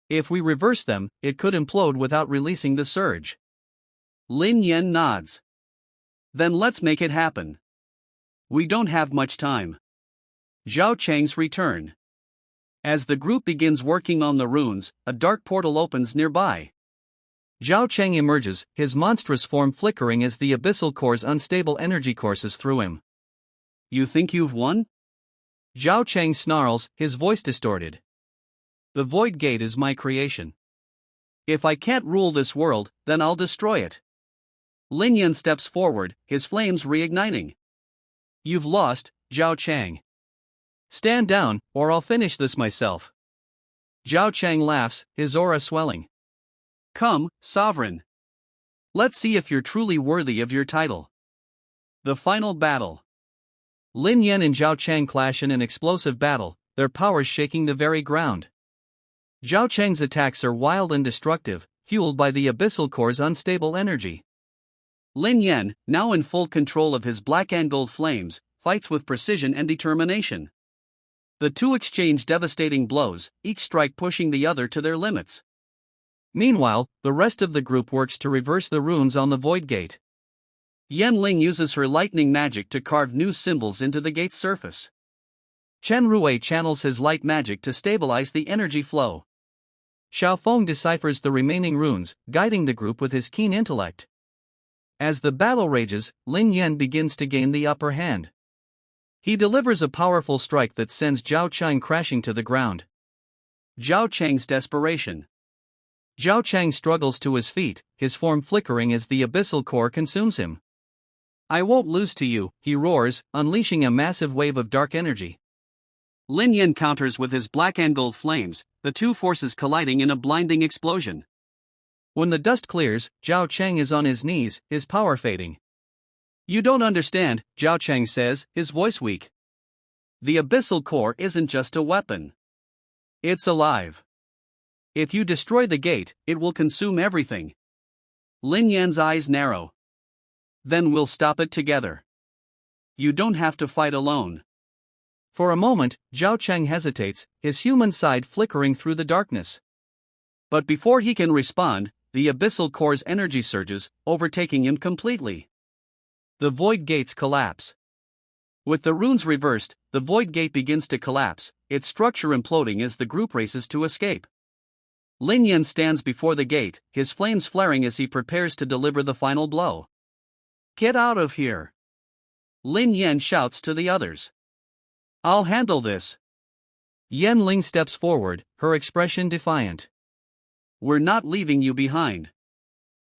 If we reverse them, it could implode without releasing the surge. Lin Yan nods. Then let's make it happen. We don't have much time. Zhao Chang's return. As the group begins working on the runes, a dark portal opens nearby. Zhao Chang emerges, his monstrous form flickering as the abyssal core's unstable energy courses through him. You think you've won? Zhao Chang snarls, his voice distorted. The void gate is my creation. If I can't rule this world, then I'll destroy it. Lin Yan steps forward, his flames reigniting. You've lost, Zhao Chang. Stand down, or I'll finish this myself. Zhao Chang laughs, his aura swelling. Come, Sovereign. Let's see if you're truly worthy of your title. The final battle. Lin Yan and Zhao Chang clash in an explosive battle, their powers shaking the very ground. Zhao Chang's attacks are wild and destructive, fueled by the abyssal core's unstable energy. Lin Yan, now in full control of his black and gold flames, fights with precision and determination. The two exchange devastating blows, each strike pushing the other to their limits. Meanwhile, the rest of the group works to reverse the runes on the Void Gate. Yan Ling uses her lightning magic to carve new symbols into the gate's surface. Chen Rui channels his light magic to stabilize the energy flow. Xiaofeng deciphers the remaining runes, guiding the group with his keen intellect. As the battle rages, Lin Yan begins to gain the upper hand. He delivers a powerful strike that sends Zhao Chang crashing to the ground. Zhao Chang's desperation. Zhao Chang struggles to his feet, his form flickering as the abyssal core consumes him. I won't lose to you, he roars, unleashing a massive wave of dark energy. Lin Yan counters with his black and gold flames, the two forces colliding in a blinding explosion. When the dust clears, Zhao Chang is on his knees, his power fading. You don't understand, Zhao Chang says, his voice weak. The abyssal core isn't just a weapon. It's alive. If you destroy the gate, it will consume everything. Lin Yan's eyes narrow. Then we'll stop it together. You don't have to fight alone. For a moment, Zhao Chang hesitates, his human side flickering through the darkness. But before he can respond, the abyssal core's energy surges, overtaking him completely. The Void Gates collapse. With the runes reversed, the Void Gate begins to collapse, its structure imploding as the group races to escape. Lin Yan stands before the gate, his flames flaring as he prepares to deliver the final blow. Get out of here! Lin Yan shouts to the others. I'll handle this. Yan Ling steps forward, her expression defiant. We're not leaving you behind.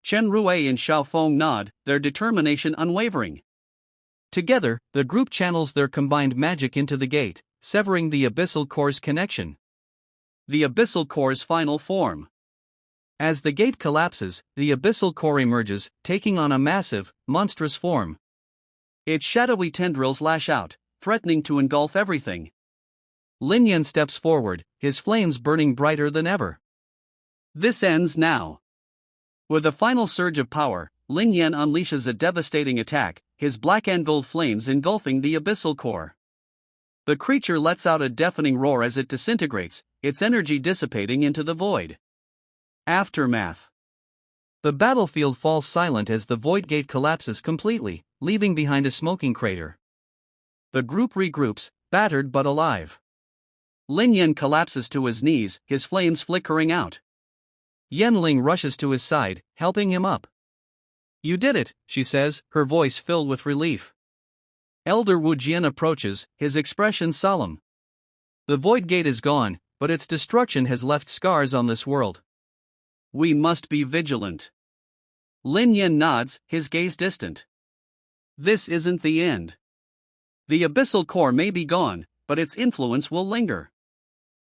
Chen Rui and Xiaofeng nod, their determination unwavering. Together, the group channels their combined magic into the gate, severing the abyssal core's connection. The abyssal core's final form. As the gate collapses, the abyssal core emerges, taking on a massive, monstrous form. Its shadowy tendrils lash out, threatening to engulf everything. Lin Yan steps forward, his flames burning brighter than ever. This ends now. With a final surge of power, Lin Yan unleashes a devastating attack, his black and gold flames engulfing the abyssal core. The creature lets out a deafening roar as it disintegrates, its energy dissipating into the void. Aftermath. The battlefield falls silent as the Void Gate collapses completely, leaving behind a smoking crater. The group regroups, battered but alive. Lin Yan collapses to his knees, his flames flickering out. Yan Ling rushes to his side, helping him up. You did it, she says, her voice filled with relief. Elder Wu Jian approaches, his expression solemn. The Void Gate is gone, but its destruction has left scars on this world. We must be vigilant. Lin Yan nods, his gaze distant. This isn't the end. The abyssal core may be gone, but its influence will linger.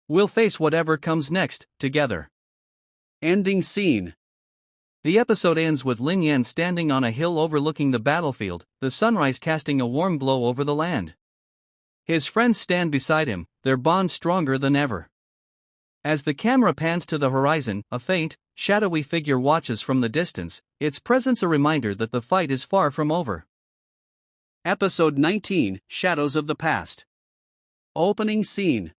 We'll face whatever comes next, together. Ending scene. The episode ends with Lin Yan standing on a hill overlooking the battlefield, the sunrise casting a warm glow over the land. His friends stand beside him, their bond stronger than ever. As the camera pans to the horizon, a faint, shadowy figure watches from the distance, its presence a reminder that the fight is far from over. Episode 19, Shadows of the Past. Opening scene.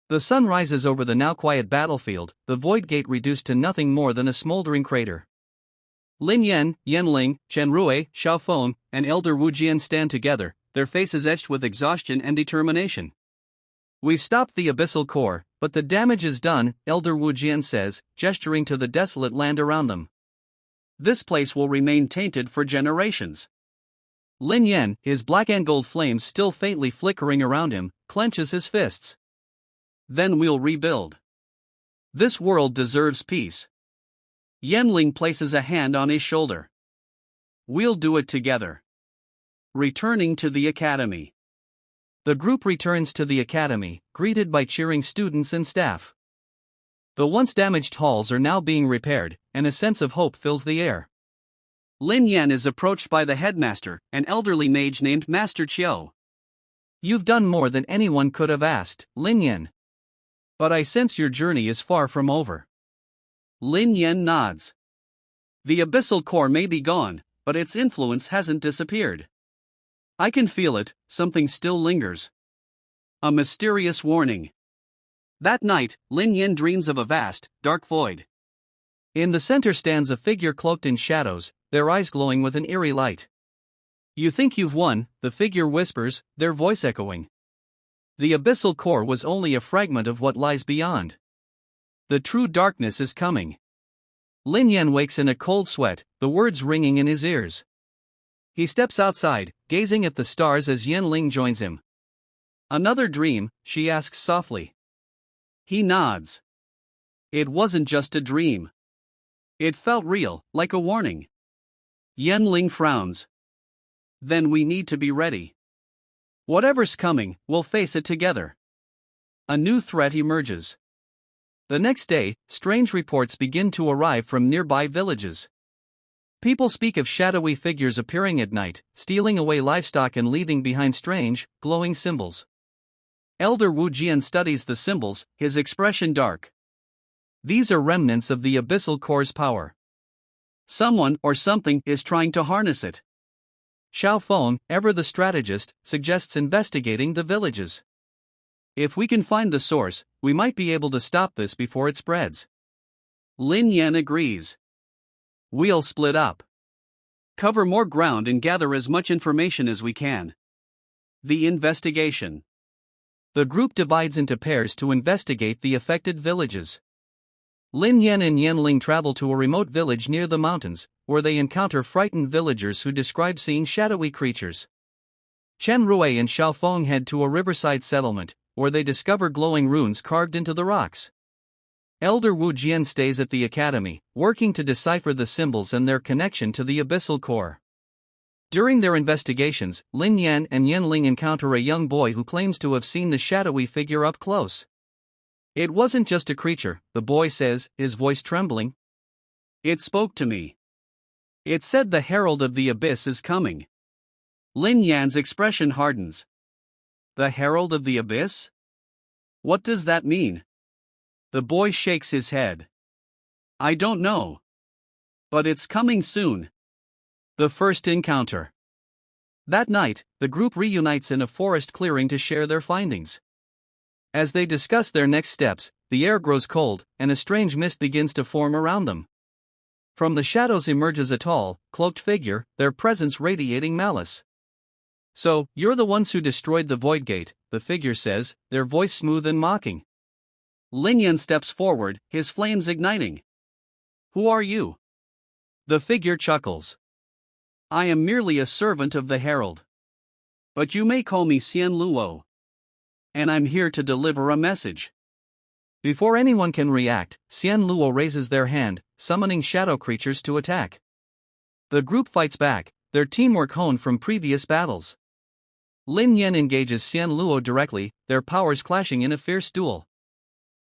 The sun rises over the now quiet battlefield, the Void Gate reduced to nothing more than a smoldering crater. Lin Yan, Yan Ling, Chen Rui, Xiaofeng, and Elder Wu Jian stand together, their faces etched with exhaustion and determination. We've stopped the abyssal core, but the damage is done, Elder Wu Jian says, gesturing to the desolate land around them. This place will remain tainted for generations. Lin Yan, his black and gold flames still faintly flickering around him, clenches his fists. Then we'll rebuild. This world deserves peace. Yan Ling places a hand on his shoulder. We'll do it together. Returning to the academy. The group returns to the academy, greeted by cheering students and staff. The once damaged halls are now being repaired, and a sense of hope fills the air. Lin Yan is approached by the headmaster, an elderly mage named Master Chiu. You've done more than anyone could have asked, Lin Yan. But I sense your journey is far from over. Lin Yan nods. The abyssal core may be gone, but its influence hasn't disappeared. I can feel it, something still lingers. A mysterious warning. That night, Lin Yan dreams of a vast, dark void. In the center stands a figure cloaked in shadows, their eyes glowing with an eerie light. You think you've won, the figure whispers, their voice echoing. The abyssal core was only a fragment of what lies beyond. The true darkness is coming. Lin Yan wakes in a cold sweat, the words ringing in his ears. He steps outside, gazing at the stars as Yan Ling joins him. Another dream, she asks softly. He nods. It wasn't just a dream. It felt real, like a warning. Yan Ling frowns. Then we need to be ready. Whatever's coming, we'll face it together. A new threat emerges. The next day, strange reports begin to arrive from nearby villages. People speak of shadowy figures appearing at night, stealing away livestock and leaving behind strange, glowing symbols. Elder Wu Jian studies the symbols, his expression dark. These are remnants of the abyssal core's power. Someone or something is trying to harness it. Xiao Feng, ever the strategist, suggests investigating the villages. If we can find the source, we might be able to stop this before it spreads. Lin Yan agrees. We'll split up. Cover more ground and gather as much information as we can. The investigation. The group divides into pairs to investigate the affected villages. Lin Yan and Yan Ling travel to a remote village near the mountains, where they encounter frightened villagers who describe seeing shadowy creatures. Chen Rui and Xiao Feng head to a riverside settlement, where they discover glowing runes carved into the rocks. Elder Wu Jian stays at the academy, working to decipher the symbols and their connection to the abyssal core. During their investigations, Lin Yan and Yan Ling encounter a young boy who claims to have seen the shadowy figure up close. It wasn't just a creature, the boy says, his voice trembling. It spoke to me. It said the herald of the abyss is coming. Lin Yan's expression hardens. The herald of the abyss? What does that mean? The boy shakes his head. I don't know. But it's coming soon. The first encounter. That night, the group reunites in a forest clearing to share their findings. As they discuss their next steps, the air grows cold, and a strange mist begins to form around them. From the shadows emerges a tall, cloaked figure, their presence radiating malice. So, you're the ones who destroyed the Void Gate, the figure says, their voice smooth and mocking. Lin Yan steps forward, his flames igniting. Who are you? The figure chuckles. I am merely a servant of the Herald. But you may call me Xian Luo. And I'm here to deliver a message. Before anyone can react, Xian Luo raises their hand, summoning shadow creatures to attack. The group fights back, their teamwork honed from previous battles. Lin Yan engages Xian Luo directly, their powers clashing in a fierce duel.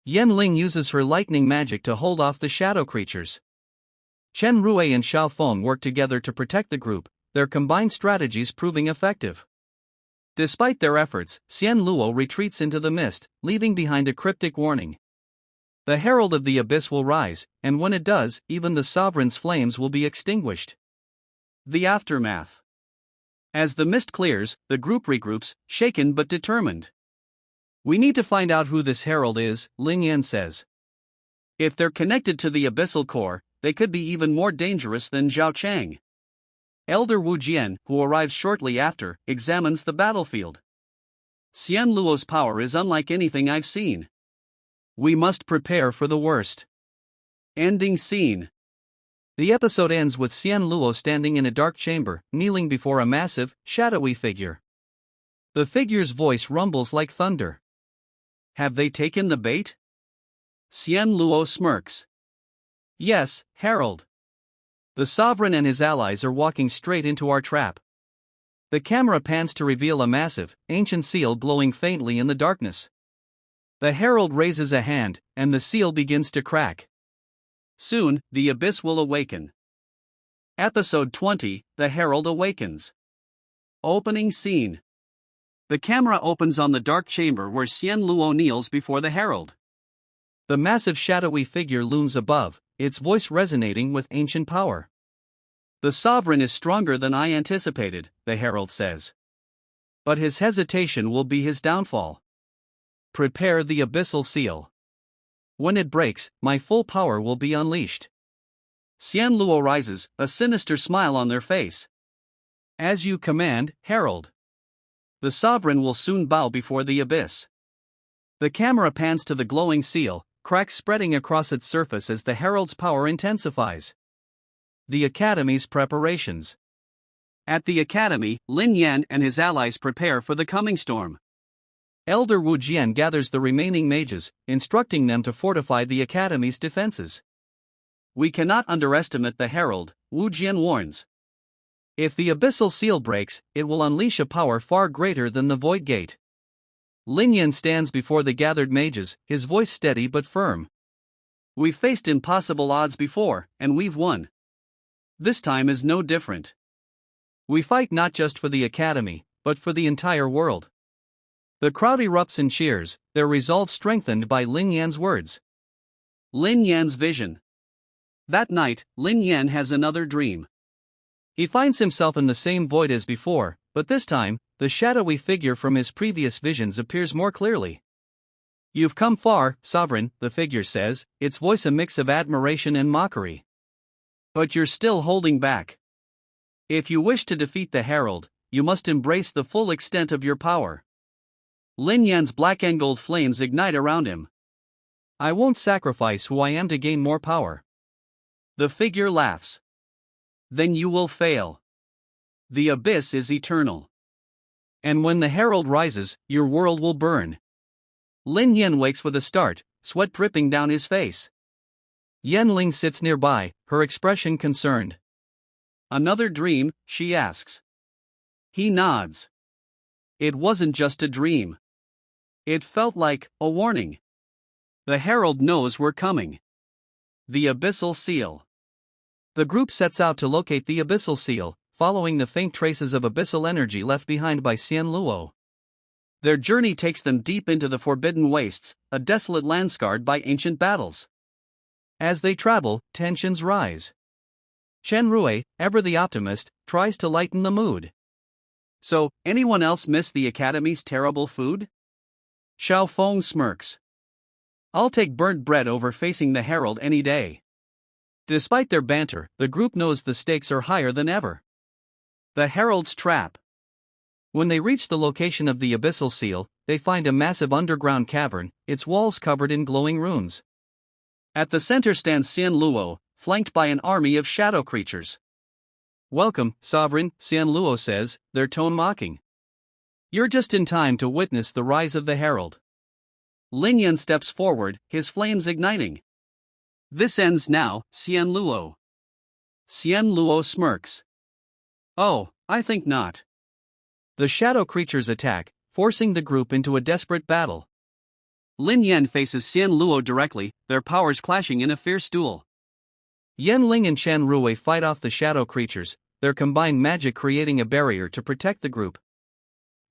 Yan Ling uses her lightning magic to hold off the shadow creatures. Chen Rui and Xiao Feng work together to protect the group, their combined strategies proving effective. Despite their efforts, Xian Luo retreats into the mist, leaving behind a cryptic warning. The herald of the abyss will rise, and when it does, even the sovereign's flames will be extinguished. The aftermath. As the mist clears, the group regroups, shaken but determined. We need to find out who this herald is, Lin Yan says. If they're connected to the abyssal core, they could be even more dangerous than Zhao Chang. Elder Wu Jian, who arrives shortly after, examines the battlefield. Xian Luo's power is unlike anything I've seen. We must prepare for the worst. Ending scene. The episode ends with Xian Luo standing in a dark chamber, kneeling before a massive, shadowy figure. The figure's voice rumbles like thunder. Have they taken the bait? Xian Luo smirks. Yes, Herald. The sovereign and his allies are walking straight into our trap. The camera pans to reveal a massive, ancient seal glowing faintly in the darkness. The herald raises a hand, and the seal begins to crack. Soon, the abyss will awaken. Episode 20, The Herald Awakens. Opening scene. The camera opens on the dark chamber where Xian Luo kneels before the herald. The massive shadowy figure looms above, its voice resonating with ancient power. "The sovereign is stronger than I anticipated," the herald says. "But his hesitation will be his downfall. Prepare the abyssal seal. When it breaks, my full power will be unleashed." Xian Luo rises, a sinister smile on their face. "As you command, herald. The sovereign will soon bow before the abyss." The camera pans to the glowing seal, cracks spreading across its surface as the herald's power intensifies. The Academy's preparations. At the Academy, Lin Yan and his allies prepare for the coming storm. Elder Wu Jian gathers the remaining mages, instructing them to fortify the Academy's defenses. "We cannot underestimate the herald," Wu Jian warns. "If the abyssal seal breaks, it will unleash a power far greater than the Void Gate." Lin Yan stands before the gathered mages, his voice steady but firm. "We've faced impossible odds before, and we've won. This time is no different. We fight not just for the Academy, but for the entire world." The crowd erupts in cheers, their resolve strengthened by Lin Yan's words. Lin Yan's vision. That night, Lin Yan has another dream. He finds himself in the same void as before, but this time, the shadowy figure from his previous visions appears more clearly. "You've come far, Sovereign," the figure says, its voice a mix of admiration and mockery. "But you're still holding back. If you wish to defeat the herald, you must embrace the full extent of your power." Lin Yan's black and gold flames ignite around him. "I won't sacrifice who I am to gain more power." The figure laughs. "Then you will fail. The abyss is eternal. And when the herald rises, your world will burn." Lin Yan wakes with a start, sweat dripping down his face. Yan Ling sits nearby, her expression concerned. "Another dream?" she asks. He nods. "It wasn't just a dream. It felt like a warning. The herald knows we're coming." The abyssal seal. The group sets out to locate the abyssal seal, following the faint traces of abyssal energy left behind by Xian Luo. Their journey takes them deep into the Forbidden Wastes, a desolate land scarred by ancient battles. As they travel, tensions rise. Chen Rui, ever the optimist, tries to lighten the mood. "So, anyone else miss the Academy's terrible food?" Xiao Feng smirks. "I'll take burnt bread over facing the herald any day." Despite their banter, the group knows the stakes are higher than ever. The herald's trap. When they reach the location of the abyssal seal, they find a massive underground cavern, its walls covered in glowing runes. At the center stands Xian Luo, flanked by an army of shadow creatures. "Welcome, Sovereign," Xian Luo says, their tone mocking. "You're just in time to witness the rise of the herald." Lin Yan steps forward, his flames igniting. "This ends now, Xian Luo." Xian Luo smirks. "Oh, I think not." The shadow creatures attack, forcing the group into a desperate battle. Lin Yan faces Xian Luo directly, their powers clashing in a fierce duel. Yan Ling and Chen Rui fight off the shadow creatures, their combined magic creating a barrier to protect the group.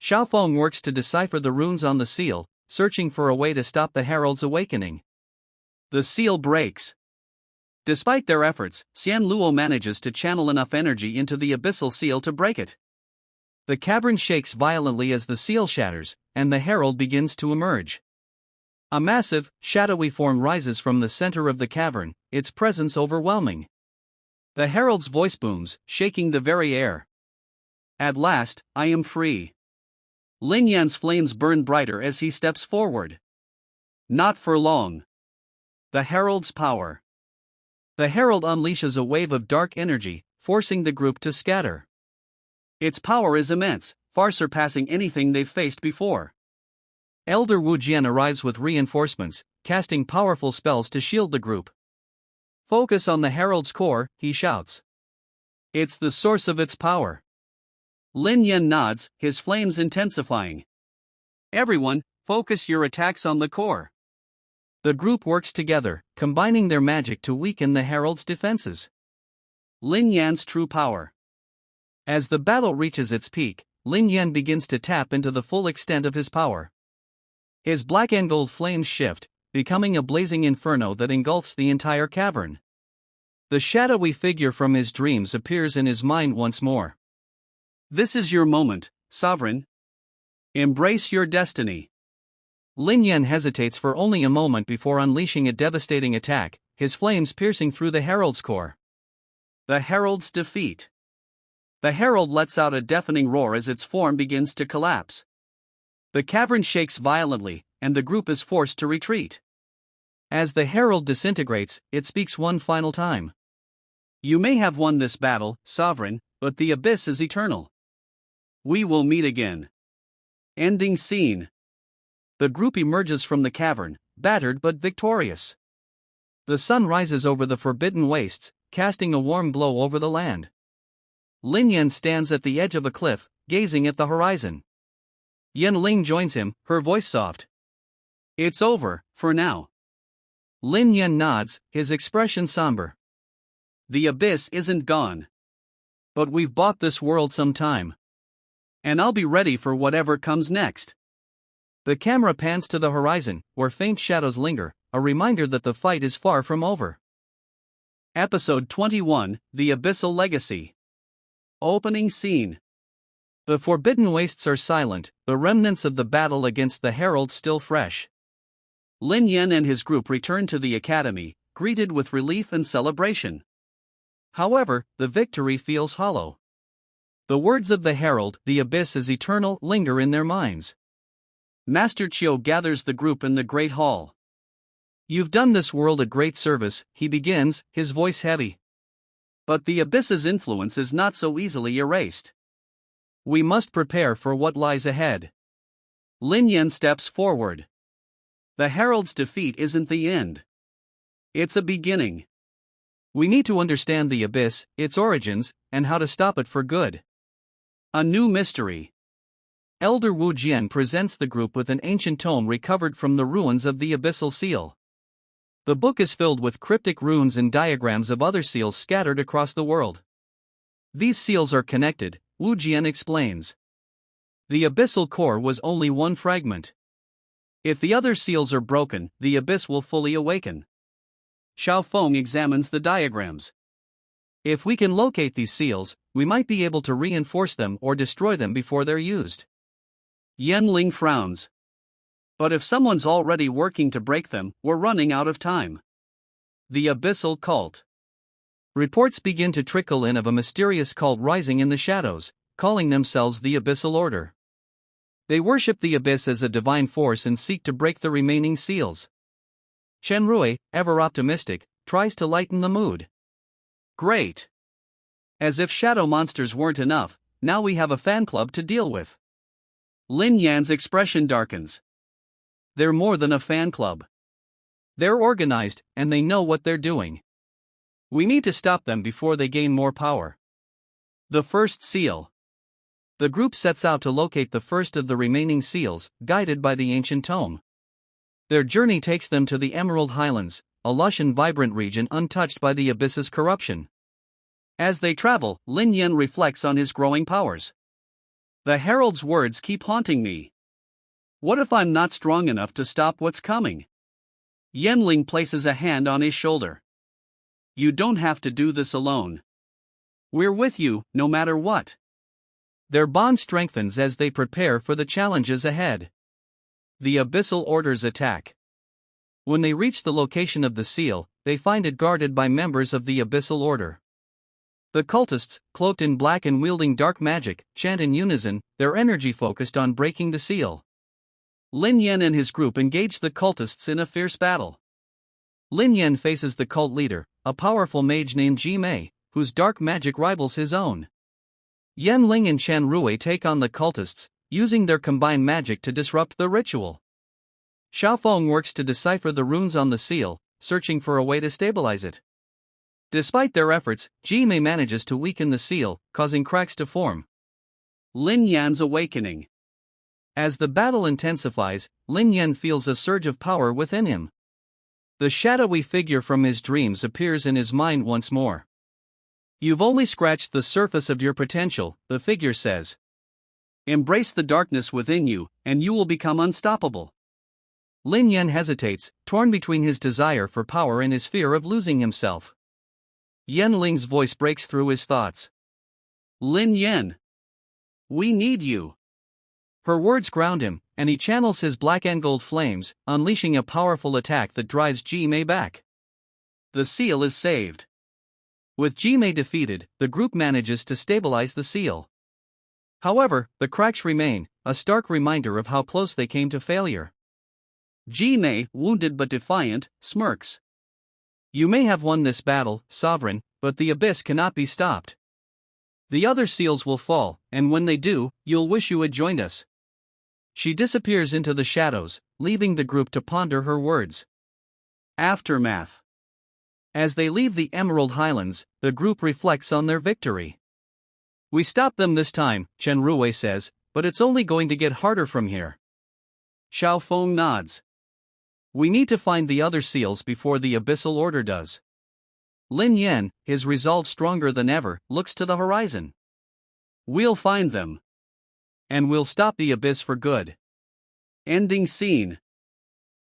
Xiao Feng works to decipher the runes on the seal, searching for a way to stop the herald's awakening. The seal breaks. Despite their efforts, Xian Luo manages to channel enough energy into the abyssal seal to break it. The cavern shakes violently as the seal shatters, and the herald begins to emerge. A massive, shadowy form rises from the center of the cavern, its presence overwhelming. The herald's voice booms, shaking the very air. "At last, I am free." Lin Yan's flames burn brighter as he steps forward. Not for long. The herald's power. The herald unleashes a wave of dark energy, forcing the group to scatter. Its power is immense, far surpassing anything they've faced before. Elder Wu Jian arrives with reinforcements, casting powerful spells to shield the group. "Focus on the herald's core," he shouts. "It's the source of its power." Lin Yan nods, his flames intensifying. Everyone, focus your attacks on the core. The group works together, combining their magic to weaken the Herald's defenses. Lin Yan's true power. As the battle reaches its peak, Lin Yan begins to tap into the full extent of his power. His black and gold flames shift, becoming a blazing inferno that engulfs the entire cavern. The shadowy figure from his dreams appears in his mind once more. This is your moment, Sovereign. Embrace your destiny. Lin Yan hesitates for only a moment before unleashing a devastating attack, his flames piercing through the Herald's core. The Herald's defeat. The Herald lets out a deafening roar as its form begins to collapse. The cavern shakes violently, and the group is forced to retreat. As the Herald disintegrates, it speaks one final time. You may have won this battle, Sovereign, but the abyss is eternal. We will meet again. Ending scene. The group emerges from the cavern, battered but victorious. The sun rises over the forbidden wastes, casting a warm glow over the land. Lin Yan stands at the edge of a cliff, gazing at the horizon. Yan Ling joins him, her voice soft. It's over, for now. Lin Yan nods, his expression somber. The abyss isn't gone. But we've bought this world some time. And I'll be ready for whatever comes next. The camera pans to the horizon, where faint shadows linger, a reminder that the fight is far from over. Episode 21, The Abyssal Legacy. Opening scene. The Forbidden Wastes are silent, the remnants of the battle against the Herald still fresh. Lin Yan and his group return to the academy, greeted with relief and celebration. However, the victory feels hollow. The words of the Herald, "The abyss is eternal," linger in their minds. Master Chiu gathers the group in the Great Hall. You've done this world a great service, he begins, his voice heavy. But the abyss's influence is not so easily erased. We must prepare for what lies ahead. Lin Yan steps forward. The Herald's defeat isn't the end. It's a beginning. We need to understand the abyss, its origins, and how to stop it for good. A new mystery. Elder Wu Jian presents the group with an ancient tome recovered from the ruins of the Abyssal Seal. The book is filled with cryptic runes and diagrams of other seals scattered across the world. These seals are connected, Wu Jian explains. The abyssal core was only one fragment. If the other seals are broken, the abyss will fully awaken. Xiao Feng examines the diagrams. If we can locate these seals, we might be able to reinforce them or destroy them before they're used. Yan Ling frowns. But if someone's already working to break them, we're running out of time. The Abyssal Cult. Reports begin to trickle in of a mysterious cult rising in the shadows, calling themselves the Abyssal Order. They worship the abyss as a divine force and seek to break the remaining seals. Chen Rui, ever optimistic, tries to lighten the mood. Great! As if shadow monsters weren't enough, now we have a fan club to deal with. Lin Yan's expression darkens. They're more than a fan club. They're organized, and they know what they're doing. We need to stop them before they gain more power. The first seal. The group sets out to locate the first of the remaining seals, guided by the ancient tome. Their journey takes them to the Emerald Highlands, a lush and vibrant region untouched by the abyss's corruption. As they travel, Lin Yan reflects on his growing powers. The Herald's words keep haunting me. What if I'm not strong enough to stop what's coming? Yan Ling places a hand on his shoulder. You don't have to do this alone. We're with you, no matter what. Their bond strengthens as they prepare for the challenges ahead. The Abyssal Order's attack. When they reach the location of the seal, they find it guarded by members of the Abyssal Order. The cultists, cloaked in black and wielding dark magic, chant in unison, their energy focused on breaking the seal. Lin Yan and his group engage the cultists in a fierce battle. Lin Yan faces the cult leader, a powerful mage named Ji Mei, whose dark magic rivals his own. Yan Ling and Chen Rui take on the cultists, using their combined magic to disrupt the ritual. Xiao Feng works to decipher the runes on the seal, searching for a way to stabilize it. Despite their efforts, Ji Mei manages to weaken the seal, causing cracks to form. Lin Yan's awakening. As the battle intensifies, Lin Yan feels a surge of power within him. The shadowy figure from his dreams appears in his mind once more. You've only scratched the surface of your potential, the figure says. Embrace the darkness within you, and you will become unstoppable. Lin Yan hesitates, torn between his desire for power and his fear of losing himself. Yan Ling's voice breaks through his thoughts. Lin Yan, we need you. Her words ground him, and he channels his black and gold flames, unleashing a powerful attack that drives Ji Mei back. The seal is saved. With Ji Mei defeated, the group manages to stabilize the seal. However, the cracks remain, a stark reminder of how close they came to failure. Ji Mei, wounded but defiant, smirks. You may have won this battle, Sovereign, but the abyss cannot be stopped. The other seals will fall, and when they do, you'll wish you had joined us. She disappears into the shadows, leaving the group to ponder her words. Aftermath. As they leave the Emerald Highlands, the group reflects on their victory. We stopped them this time, Chen Rui says, but it's only going to get harder from here. Xiao Feng nods. We need to find the other seals before the Abyssal Order does. Lin Yan, his resolve stronger than ever, looks to the horizon. We'll find them. And we'll stop the abyss for good. Ending scene.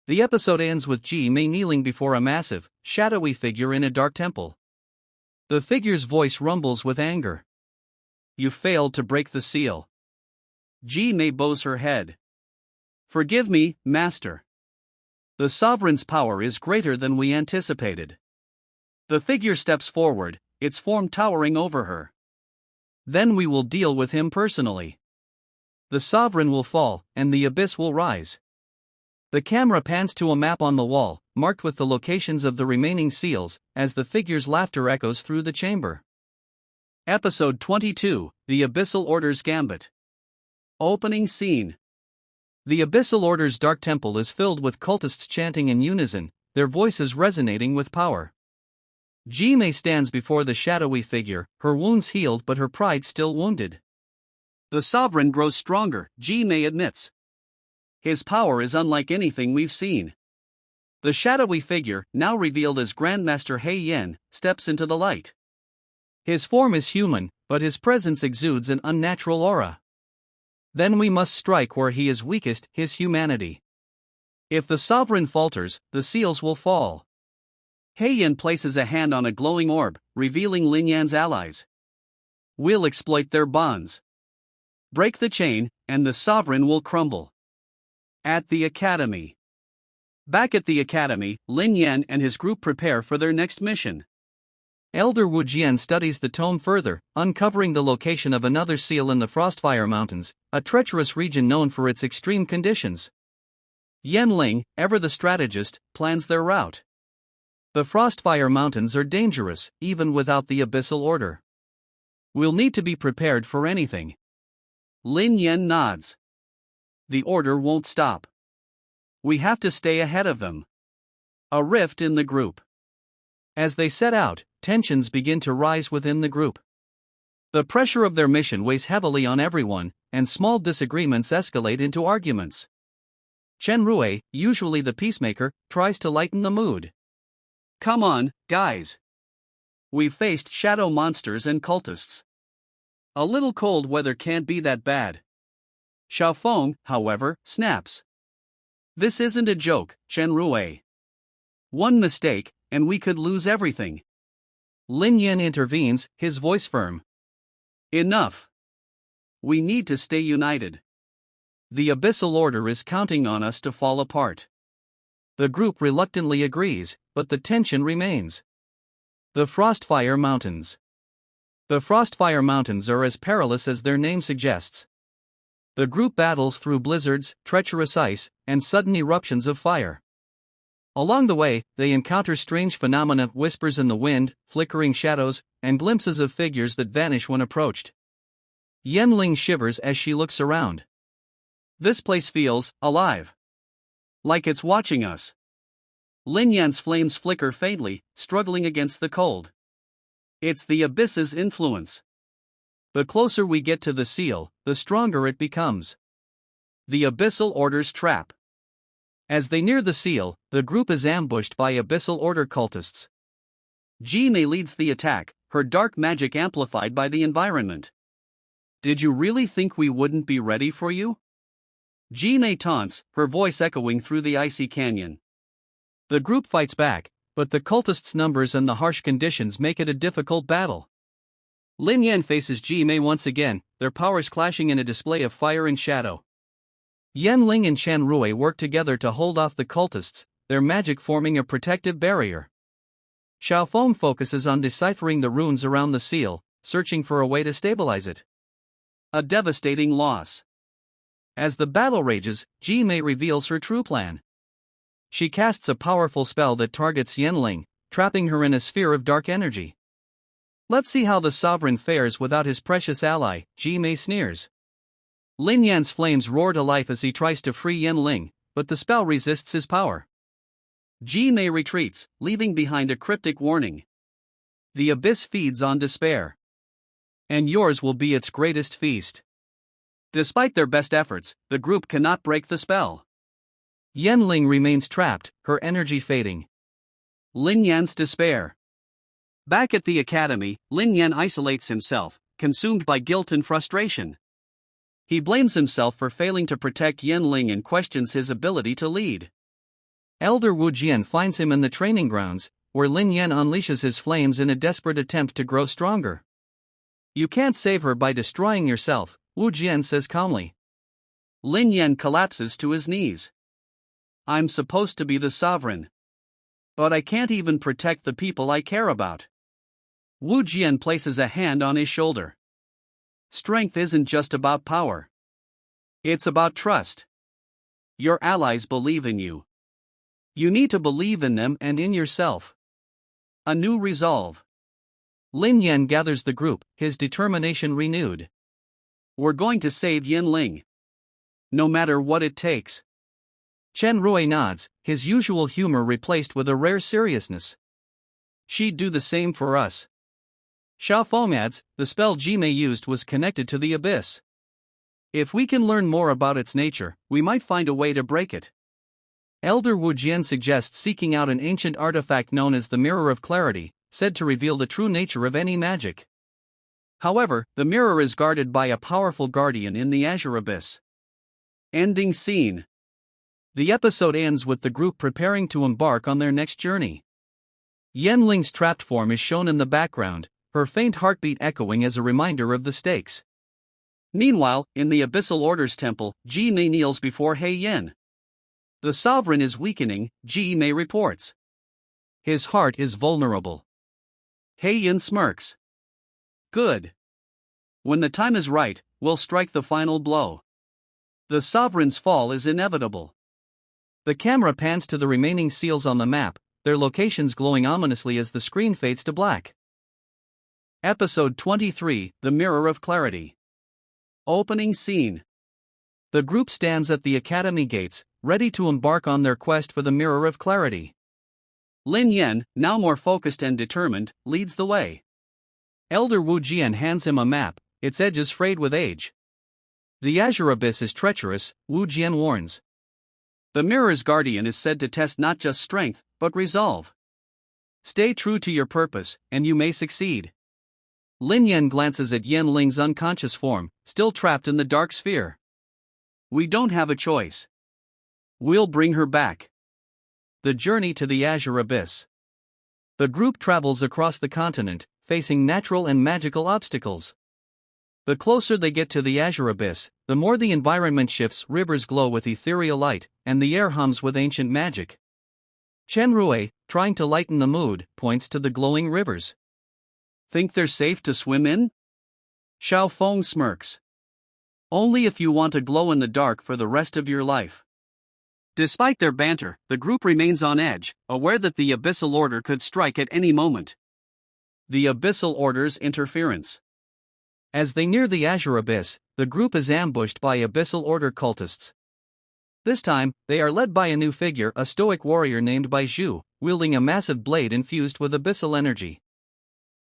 The episode ends with Ji Mei kneeling before a massive, shadowy figure in a dark temple. The figure's voice rumbles with anger. You failed to break the seal. Ji Mei bows her head. Forgive me, Master. The Sovereign's power is greater than we anticipated. The figure steps forward, its form towering over her. Then we will deal with him personally. The Sovereign will fall, and the abyss will rise. The camera pans to a map on the wall, marked with the locations of the remaining seals, as the figure's laughter echoes through the chamber. Episode 22, The Abyssal Order's Gambit. Opening scene. The Abyssal Order's dark temple is filled with cultists chanting in unison, their voices resonating with power. Ji Mei stands before the shadowy figure, her wounds healed but her pride still wounded. The Sovereign grows stronger, Ji Mei admits. His power is unlike anything we've seen. The shadowy figure, now revealed as Grandmaster He Yen, steps into the light. His form is human, but his presence exudes an unnatural aura. Then we must strike where he is weakest, his humanity. If the Sovereign falters, the seals will fall. He Yen places a hand on a glowing orb, revealing Lin Yan's allies. We'll exploit their bonds. Break the chain, and the Sovereign will crumble. At the Academy. Back at the Academy, Lin Yan and his group prepare for their next mission. Elder Wu Jian studies the tome further, uncovering the location of another seal in the Frostfire Mountains, a treacherous region known for its extreme conditions. Yan Ling, ever the strategist, plans their route. The Frostfire Mountains are dangerous, even without the Abyssal Order. We'll need to be prepared for anything. Lin Yan nods. The Order won't stop. We have to stay ahead of them. A rift in the group. As they set out, tensions begin to rise within the group. The pressure of their mission weighs heavily on everyone, and small disagreements escalate into arguments. Chen Rui, usually the peacemaker, tries to lighten the mood. Come on, guys. We've faced shadow monsters and cultists. A little cold weather can't be that bad. Xiao Feng, however, snaps. This isn't a joke, Chen Rui. One mistake, and we could lose everything. Lin Yan intervenes, his voice firm. Enough. We need to stay united. The Abyssal Order is counting on us to fall apart. The group reluctantly agrees, but the tension remains. The Frostfire Mountains. The Frostfire Mountains are as perilous as their name suggests. The group battles through blizzards, treacherous ice, and sudden eruptions of fire. Along the way, they encounter strange phenomena, whispers in the wind, flickering shadows, and glimpses of figures that vanish when approached. Yan Ling shivers as she looks around. This place feels alive. Like it's watching us. Lin Yan's flames flicker faintly, struggling against the cold. It's the abyss's influence. The closer we get to the seal, the stronger it becomes. The Abyssal Order's trap. As they near the seal, the group is ambushed by Abyssal Order cultists. Jime leads the attack, her dark magic amplified by the environment. Did you really think we wouldn't be ready for you? Jime taunts, her voice echoing through the icy canyon. The group fights back, but the cultists' numbers and the harsh conditions make it a difficult battle. Lin Yan faces Jime once again, their powers clashing in a display of fire and shadow. Yanling and Chen Rui work together to hold off the cultists, their magic forming a protective barrier. Xiaofeng focuses on deciphering the runes around the seal, searching for a way to stabilize it. A devastating loss. As the battle rages, Jime reveals her true plan. She casts a powerful spell that targets Yanling, trapping her in a sphere of dark energy. Let's see how the sovereign fares without his precious ally, Jime sneers. Lin Yan's flames roar to life as he tries to free Yanling, but the spell resists his power. Jime retreats, leaving behind a cryptic warning. The abyss feeds on despair. And yours will be its greatest feast. Despite their best efforts, the group cannot break the spell. Yanling remains trapped, her energy fading. Lin Yan's despair. Back at the academy, Lin Yan isolates himself, consumed by guilt and frustration. He blames himself for failing to protect Yanling and questions his ability to lead. Elder Wu Jian finds him in the training grounds, where Lin Yan unleashes his flames in a desperate attempt to grow stronger. You can't save her by destroying yourself, Wu Jian says calmly. Lin Yan collapses to his knees. I'm supposed to be the sovereign. But I can't even protect the people I care about. Wu Jian places a hand on his shoulder. Strength isn't just about power. It's about trust. Your allies believe in you. You need to believe in them and in yourself. A new resolve. Lin Yan gathers the group, his determination renewed. We're going to save Yanling. No matter what it takes. Chen Rui nods, his usual humor replaced with a rare seriousness. She'd do the same for us. Xiaofeng adds, the spell Jime used was connected to the abyss. If we can learn more about its nature, we might find a way to break it. Elder Wu Jian suggests seeking out an ancient artifact known as the Mirror of Clarity, said to reveal the true nature of any magic. However, the mirror is guarded by a powerful guardian in the Azure Abyss. Ending scene. The episode ends with the group preparing to embark on their next journey. Yanling's trapped form is shown in the background, her faint heartbeat echoing as a reminder of the stakes. Meanwhile, in the Abyssal Order's temple, Jime kneels before He Yin. The sovereign is weakening, Jime reports. His heart is vulnerable. He Yin smirks. Good. When the time is right, we'll strike the final blow. The sovereign's fall is inevitable. The camera pans to the remaining seals on the map, their locations glowing ominously as the screen fades to black. Episode 23, The Mirror of Clarity. Opening scene. The group stands at the academy gates, ready to embark on their quest for the Mirror of Clarity. Lin Yan, now more focused and determined, leads the way. Elder Wu Jian hands him a map, its edges frayed with age. The Azure Abyss is treacherous, Wu Jian warns. The Mirror's guardian is said to test not just strength, but resolve. Stay true to your purpose, and you may succeed. Lin Yan glances at Yanling's unconscious form, still trapped in the dark sphere. We don't have a choice. We'll bring her back. The journey to the Azure Abyss. The group travels across the continent, facing natural and magical obstacles. The closer they get to the Azure Abyss, the more the environment shifts, rivers glow with ethereal light, and the air hums with ancient magic. Chen Rui, trying to lighten the mood, points to the glowing rivers. Think they're safe to swim in? Xiaofeng smirks. Only if you want to glow in the dark for the rest of your life. Despite their banter, the group remains on edge, aware that the Abyssal Order could strike at any moment. The Abyssal Order's interference. As they near the Azure Abyss, the group is ambushed by Abyssal Order cultists. This time, they are led by a new figure, a stoic warrior named Bai Zhu, wielding a massive blade infused with abyssal energy.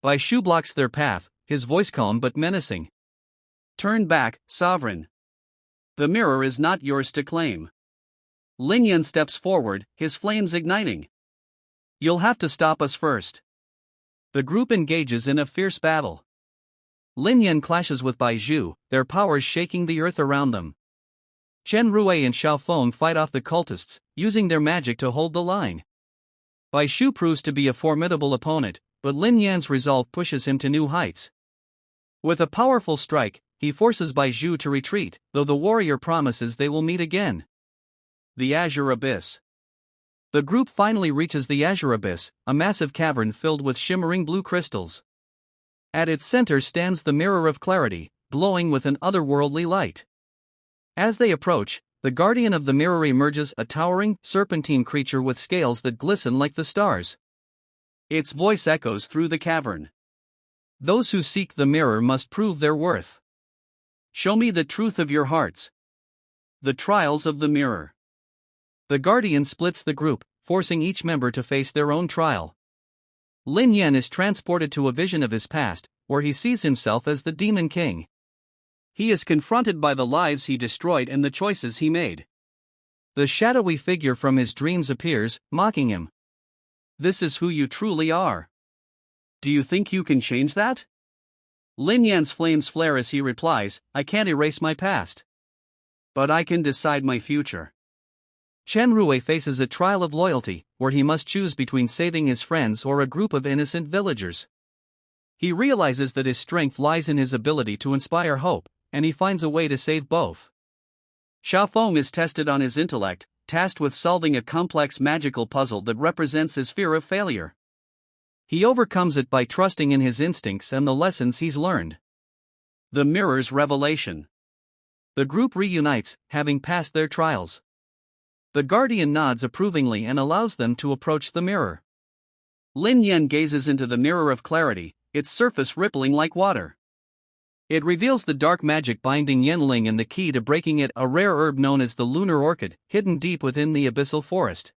Bai Zhu blocks their path, his voice calm but menacing. Turn back, sovereign. The mirror is not yours to claim. Lin Yan steps forward, his flames igniting. You'll have to stop us first. The group engages in a fierce battle. Lin Yan clashes with Bai Zhu, their powers shaking the earth around them. Chen Rue and Xiao Feng fight off the cultists, using their magic to hold the line. Bai Shu proves to be a formidable opponent, but Lin Yan's resolve pushes him to new heights. With a powerful strike, he forces Bai Zhu to retreat, though the warrior promises they will meet again. The Azure Abyss. The group finally reaches the Azure Abyss, a massive cavern filled with shimmering blue crystals. At its center stands the Mirror of Clarity, glowing with an otherworldly light. As they approach, the guardian of the mirror emerges, a towering, serpentine creature with scales that glisten like the stars. Its voice echoes through the cavern. Those who seek the mirror must prove their worth. Show me the truth of your hearts. The trials of the mirror. The guardian splits the group, forcing each member to face their own trial. Lin Yan is transported to a vision of his past, where he sees himself as the Demon King. He is confronted by the lives he destroyed and the choices he made. The shadowy figure from his dreams appears, mocking him. This is who you truly are. Do you think you can change that? Lin Yan's flames flare as he replies, I can't erase my past. But I can decide my future. Chen Rue faces a trial of loyalty, where he must choose between saving his friends or a group of innocent villagers. He realizes that his strength lies in his ability to inspire hope, and he finds a way to save both. Xiao Feng is tested on his intellect, tasked with solving a complex magical puzzle that represents his fear of failure. He overcomes it by trusting in his instincts and the lessons he's learned. The Mirror's Revelation. The group reunites, having passed their trials. The guardian nods approvingly and allows them to approach the mirror. Lin Yan gazes into the Mirror of Clarity, its surface rippling like water. It reveals the dark magic binding Yanling and the key to breaking it, a rare herb known as the Lunar Orchid, hidden deep within the abyssal forest.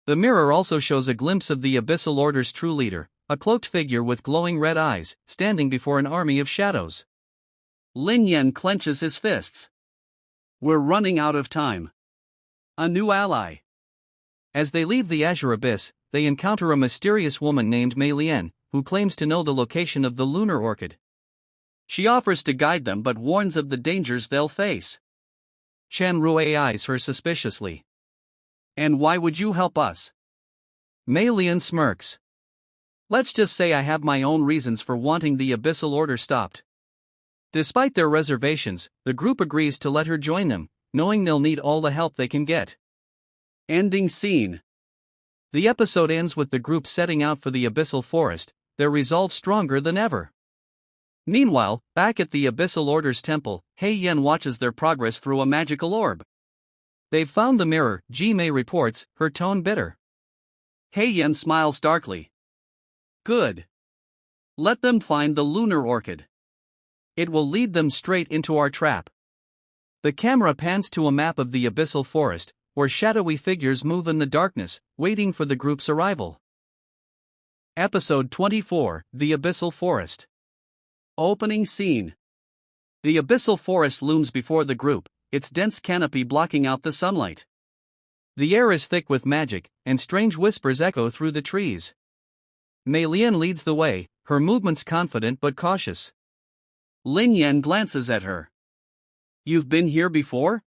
The mirror also shows a glimpse of the Abyssal Order's true leader, a cloaked figure with glowing red eyes, standing before an army of shadows. Lin Yan clenches his fists. We're running out of time. A new ally. As they leave the Azure Abyss, they encounter a mysterious woman named Mei Lian, who claims to know the location of the Lunar Orchid. She offers to guide them but warns of the dangers they'll face. Chen Rue eyes her suspiciously. And why would you help us? Mei Lian smirks. Let's just say I have my own reasons for wanting the Abyssal Order stopped. Despite their reservations, the group agrees to let her join them, knowing they'll need all the help they can get. Ending scene. The episode ends with the group setting out for the Abyssal Forest, their resolve stronger than ever. Meanwhile, back at the Abyssal Order's temple, He Yan watches their progress through a magical orb. They've found the mirror, Ji Mei reports, her tone bitter. He Yan smiles darkly. Good. Let them find the Lunar Orchid. It will lead them straight into our trap. The camera pans to a map of the Abyssal Forest, where shadowy figures move in the darkness, waiting for the group's arrival. Episode 24, The Abyssal Forest. Opening scene. The Abyssal Forest looms before the group, its dense canopy blocking out the sunlight. The air is thick with magic, and strange whispers echo through the trees. Mei Lian leads the way, her movements confident but cautious. Lin Yan glances at her. You've been here before?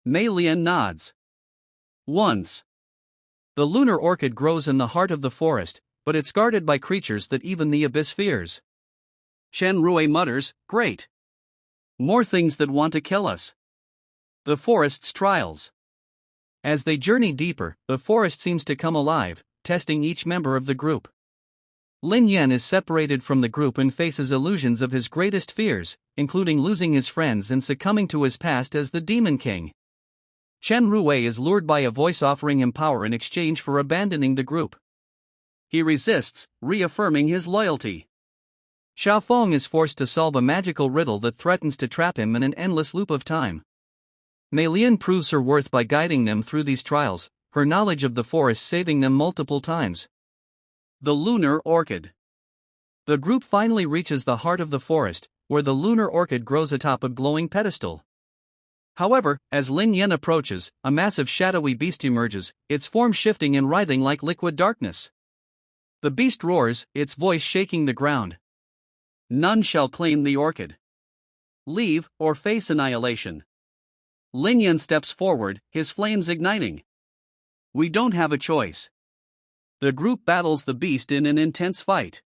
Mei Lian nods. Once. The Lunar Orchid grows in the heart of the forest, but it's guarded by creatures that even the abyss fears. Chen Rue mutters, Great. More things that want to kill us. The forest's trials. As they journey deeper, the forest seems to come alive, testing each member of the group. Lin Yan is separated from the group and faces illusions of his greatest fears, including losing his friends and succumbing to his past as the Demon King. Chen Rue is lured by a voice offering him power in exchange for abandoning the group. He resists, reaffirming his loyalty. Xiao Feng is forced to solve a magical riddle that threatens to trap him in an endless loop of time. Mei Lian proves her worth by guiding them through these trials, her knowledge of the forest saving them multiple times. The Lunar Orchid. The group finally reaches the heart of the forest, where the lunar orchid grows atop a glowing pedestal. However, as Lin Yen approaches, a massive shadowy beast emerges, its form shifting and writhing like liquid darkness. The beast roars, its voice shaking the ground. None shall claim the orchid. Leave, or face annihilation. Lin Yen steps forward, his flames igniting. We don't have a choice. The group battles the beast in an intense fight.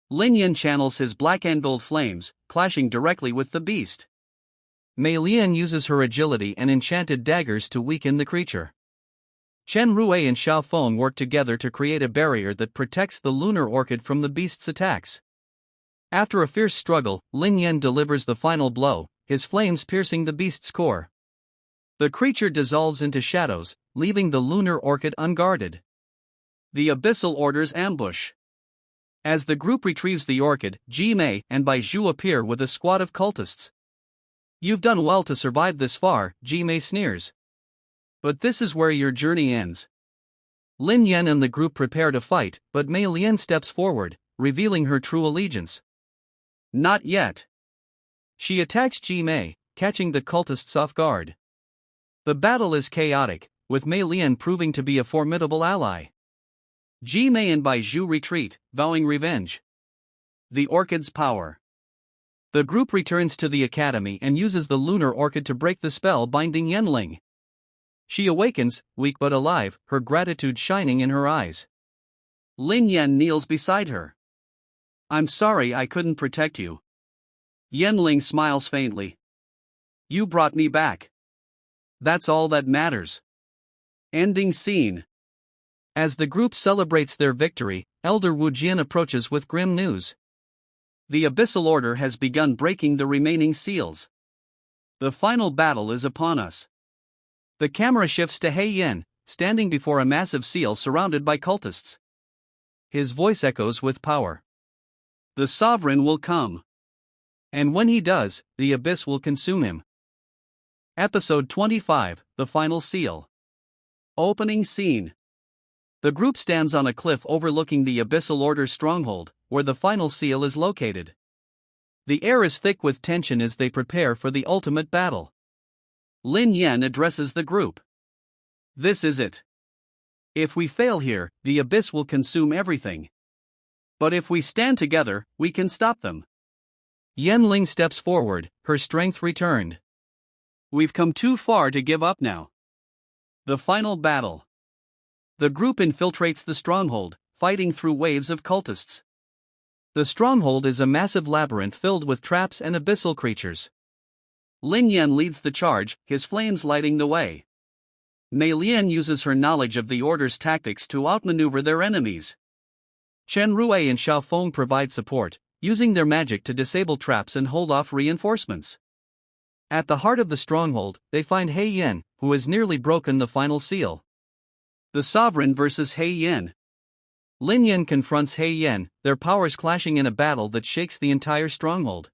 Lin Yen channels his black and gold flames, clashing directly with the beast. Mei Lian uses her agility and enchanted daggers to weaken the creature. Chen Rui and Xiao Feng work together to create a barrier that protects the lunar orchid from the beast's attacks. After a fierce struggle, Lin Yen delivers the final blow, his flames piercing the beast's core. The creature dissolves into shadows, leaving the lunar orchid unguarded. The Abyssal Order's ambush. As the group retrieves the orchid, Ji Mei and Bai Zhu appear with a squad of cultists. You've done well to survive this far, Ji Mei sneers. But this is where your journey ends. Lin Yen and the group prepare to fight, but Mei Lian steps forward, revealing her true allegiance. Not yet. She attacks Ji Mei, catching the cultists off guard. The battle is chaotic, with Mei Lian proving to be a formidable ally. Ji Mei and Bai Zhu retreat, vowing revenge. The orchid's power. The group returns to the academy and uses the lunar orchid to break the spell binding Yanling. She awakens, weak but alive, her gratitude shining in her eyes. Lin Yen kneels beside her. I'm sorry I couldn't protect you. Yanling smiles faintly. You brought me back. That's all that matters. Ending scene. As the group celebrates their victory, Elder Wu Jian approaches with grim news. The Abyssal Order has begun breaking the remaining seals. The final battle is upon us. The camera shifts to He Yen, standing before a massive seal surrounded by cultists. His voice echoes with power. The Sovereign will come. And when he does, the abyss will consume him. Episode 25, The Final Seal. Opening scene. The group stands on a cliff overlooking the Abyssal Order's stronghold, where the final seal is located. The air is thick with tension as they prepare for the ultimate battle. Lin Yen addresses the group. This is it. If we fail here, the abyss will consume everything. But if we stand together, we can stop them. Yanling steps forward, her strength returned. We've come too far to give up now. The final battle. The group infiltrates the stronghold, fighting through waves of cultists. The stronghold is a massive labyrinth filled with traps and abyssal creatures. Lin Yen leads the charge, his flames lighting the way. Mei Lian uses her knowledge of the Order's tactics to outmaneuver their enemies. Chen Rui and Xiao Feng provide support, using their magic to disable traps and hold off reinforcements. At the heart of the stronghold, they find He Yen, who has nearly broken the final seal. The Sovereign versus He Yen. Lin Yen confronts He Yen, their powers clashing in a battle that shakes the entire stronghold.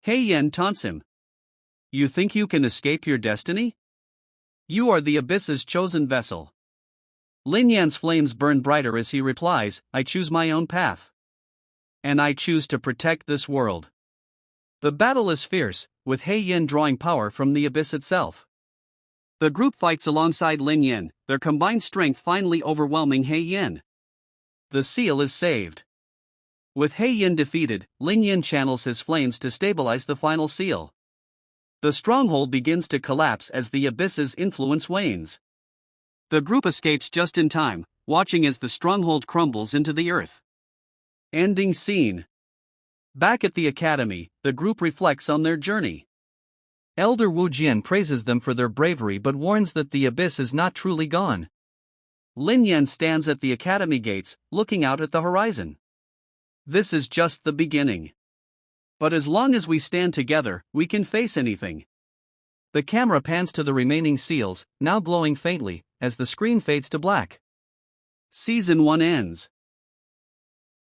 He Yen taunts him. You think you can escape your destiny? You are the Abyss's chosen vessel. Lin Yan's flames burn brighter as he replies, I choose my own path. And I choose to protect this world. The battle is fierce, with He Yen drawing power from the abyss itself. The group fights alongside Lin Yen, their combined strength finally overwhelming He Yen. The seal is saved. With He Yen defeated, Lin Yen channels his flames to stabilize the final seal. The stronghold begins to collapse as the abyss's influence wanes. The group escapes just in time, watching as the stronghold crumbles into the earth. Ending scene. Back at the academy, the group reflects on their journey. Elder Wu Jian praises them for their bravery but warns that the abyss is not truly gone. Lin Yen stands at the academy gates, looking out at the horizon. This is just the beginning. But as long as we stand together, we can face anything. The camera pans to the remaining seals, now glowing faintly, as the screen fades to black. Season 1 ends.